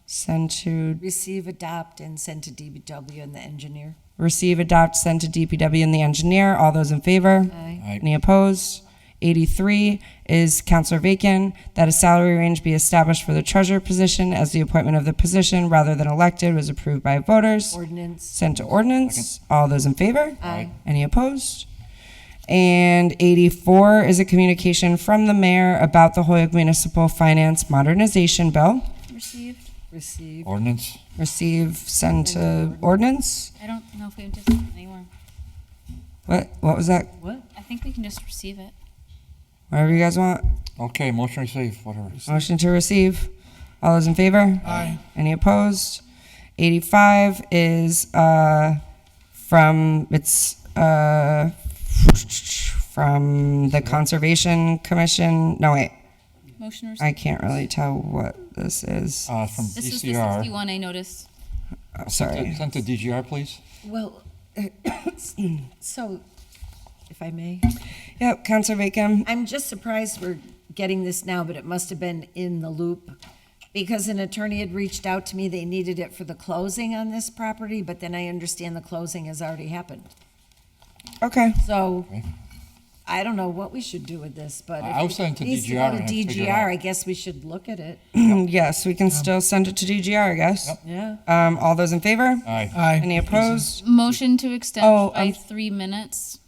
Send to, Receive, adopt, and send to DBW and the engineer. receive, adopt, send to DPW and the engineer. All those in favor? Aye. Aye. Any opposed? 83 is Councilor Vacan, that a salary range be established for the treasurer position as the appointment of the position rather than elected was approved by voters. Ordinance. Sent to ordinance. All those in favor? Aye. Any opposed? And 84 is a communication from the mayor about the Holyoke Municipal Finance Modernization Bill. Received. Receive. Ordinance. Receive, send to ordinance. I don't know if we anticipate anymore. What was that? What? I think we can just receive it. Whatever you guys want. Okay, motion received, whatever. Motion to receive. All those in favor? Aye. Any opposed? 85 is from the Conservation Commission. No, wait. Motion I can't really tell what this is. From This is the DCR. 61A notice. Oh, sorry. Sent to DGR, please. Well, so, if I may. Yep, Councilor Bacon. I'm just surprised we're getting this now, but it must have been in the loop. Because an attorney had reached out to me, they needed it for the closing on this property, but then I understand the closing has already happened. Okay. So, I don't know what we should do with this, but I was if sending it to needs to DGR go and to have to figure it DGR, out. I guess we should look at it. Yes, we can still send it to DGR, I guess. Yeah. All those in favor? Aye. Aye. Any opposed? Motion to extend Oh, by 3 minutes.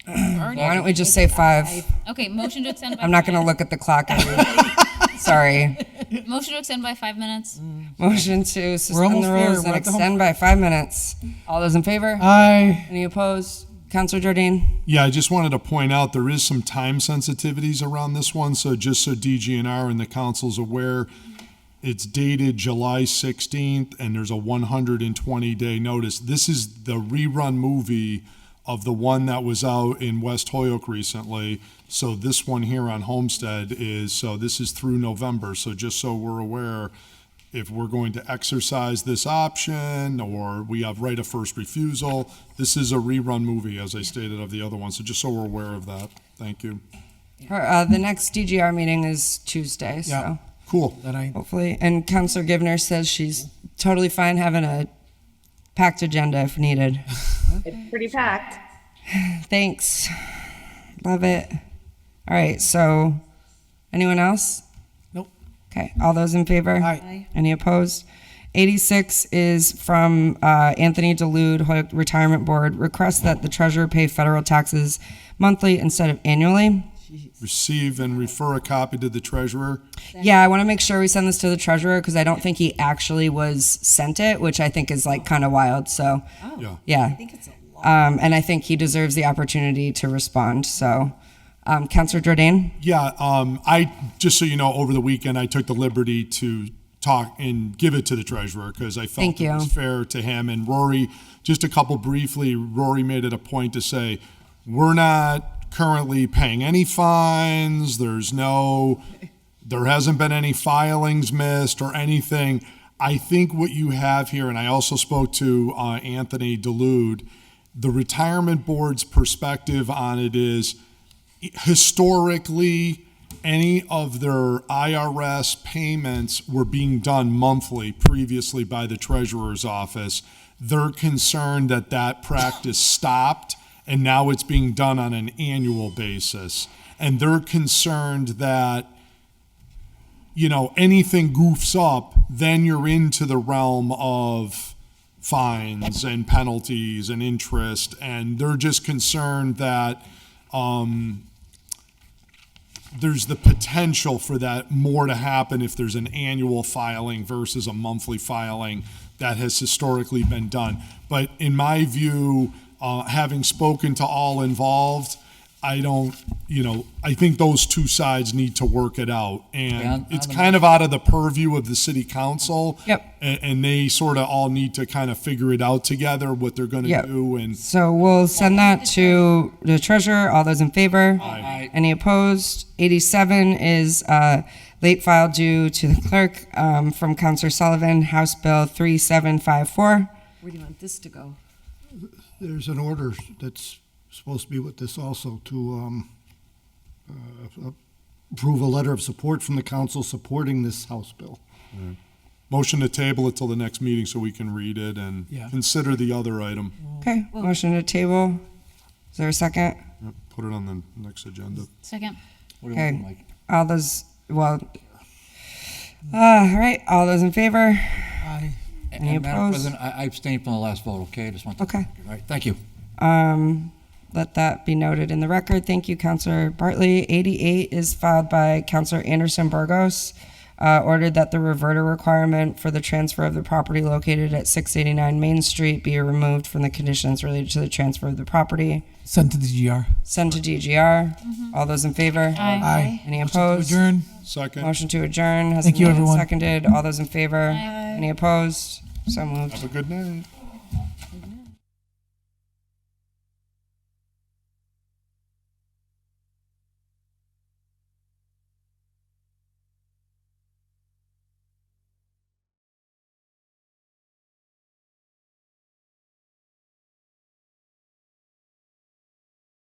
Why don't we just say 5? Okay, motion to extend by I'm not going to look at the clock. Sorry. Motion to extend by 5 minutes. Motion to suspend almost the there. rules and We're at the home- extend by 5 minutes. All those in favor? Aye. Any opposed? Councilor Jordan? Yeah, I just wanted to point out there is some time sensitivities around this one, so just so DGNR and the council's aware, it's dated July 16th, and there's a 120-day notice. This is the rerun movie of the one that was out in West Holyoke recently. So this one here on Homestead this is through November. So just so we're aware, if we're going to exercise this option or we have right of first refusal, this is a rerun movie, as I stated, of the other one. So just so we're aware of that. Thank you. The next DGR meeting is Tuesday, so Yeah. Cool. hopefully. And Councilor Givner says she's totally fine having a packed agenda if needed. It's pretty packed. Thanks. Love it. All right, so anyone else? Nope. Okay, all those in favor? Aye. Any opposed? 86 is from Anthony Delude, Holyoke Retirement Board, requests that the treasurer pay federal taxes monthly instead of annually. Receive and refer a copy to the treasurer. Yeah, I want to make sure we send this to the treasurer because I don't think he actually was sent it, which I think is like kind of wild. So, yeah. I think it's a lot. And I think he deserves the opportunity to respond. So, Councilor Jordan? Yeah, I, just so you know, over the weekend, I took the liberty to talk and give it to the treasurer because I felt Thank it you. was fair to him. And Rory, just a couple briefly, Rory made it a point to say, we're not currently paying any fines. There hasn't been any filings missed or anything. I think what you have here, and I also spoke to Anthony Delude, the retirement board's perspective on it is historically any of their IRS payments were being done monthly previously by the treasurer's office. They're concerned that that practice stopped and now it's being done on an annual basis. And they're concerned that, anything goofs up, then you're into the realm of fines and penalties and interest. And they're just concerned that there's the potential for that more to happen if there's an annual filing versus a monthly filing that has historically been done. But in my view, having spoken to all involved, I think those two sides need to work it out. And it's kind of out of the purview of the city council. Yep. And they sort of all need to kind of figure it out together, what they're going to Yep. do. And So we'll send that to the treasurer. All those in favor? Aye. Any opposed? 87 is late file due to the clerk from Councilor Sullivan, House Bill 3754. Where do you want this to go? There's an order that's supposed to be with this also to approve a letter of support from the council supporting this House bill. motion to table it till the next meeting so we can read it and consider the other item. Okay, motion to table. Is there a second? Yep, put it on the next agenda. Second. Okay, all those, all right, all those in favor? Aye. Any And Madam opposed? President, I abstained from the last vote, okay? Just want to. Okay. All right, thank you. Let that be noted in the record. Thank you, Councilor Bartley. 88 is filed by Councilor Anderson Burgos. Ordered that the reverter requirement for the transfer of the property located at 689 Main Street be removed from the conditions related to the transfer of the property. Send to the GR. Send to DGR. All those in favor? Aye. Any Motion to opposed? adjourn. Second. Motion to adjourn has Thank been you, made and everyone. seconded. All those in favor? Any opposed? So moved. Have a good night.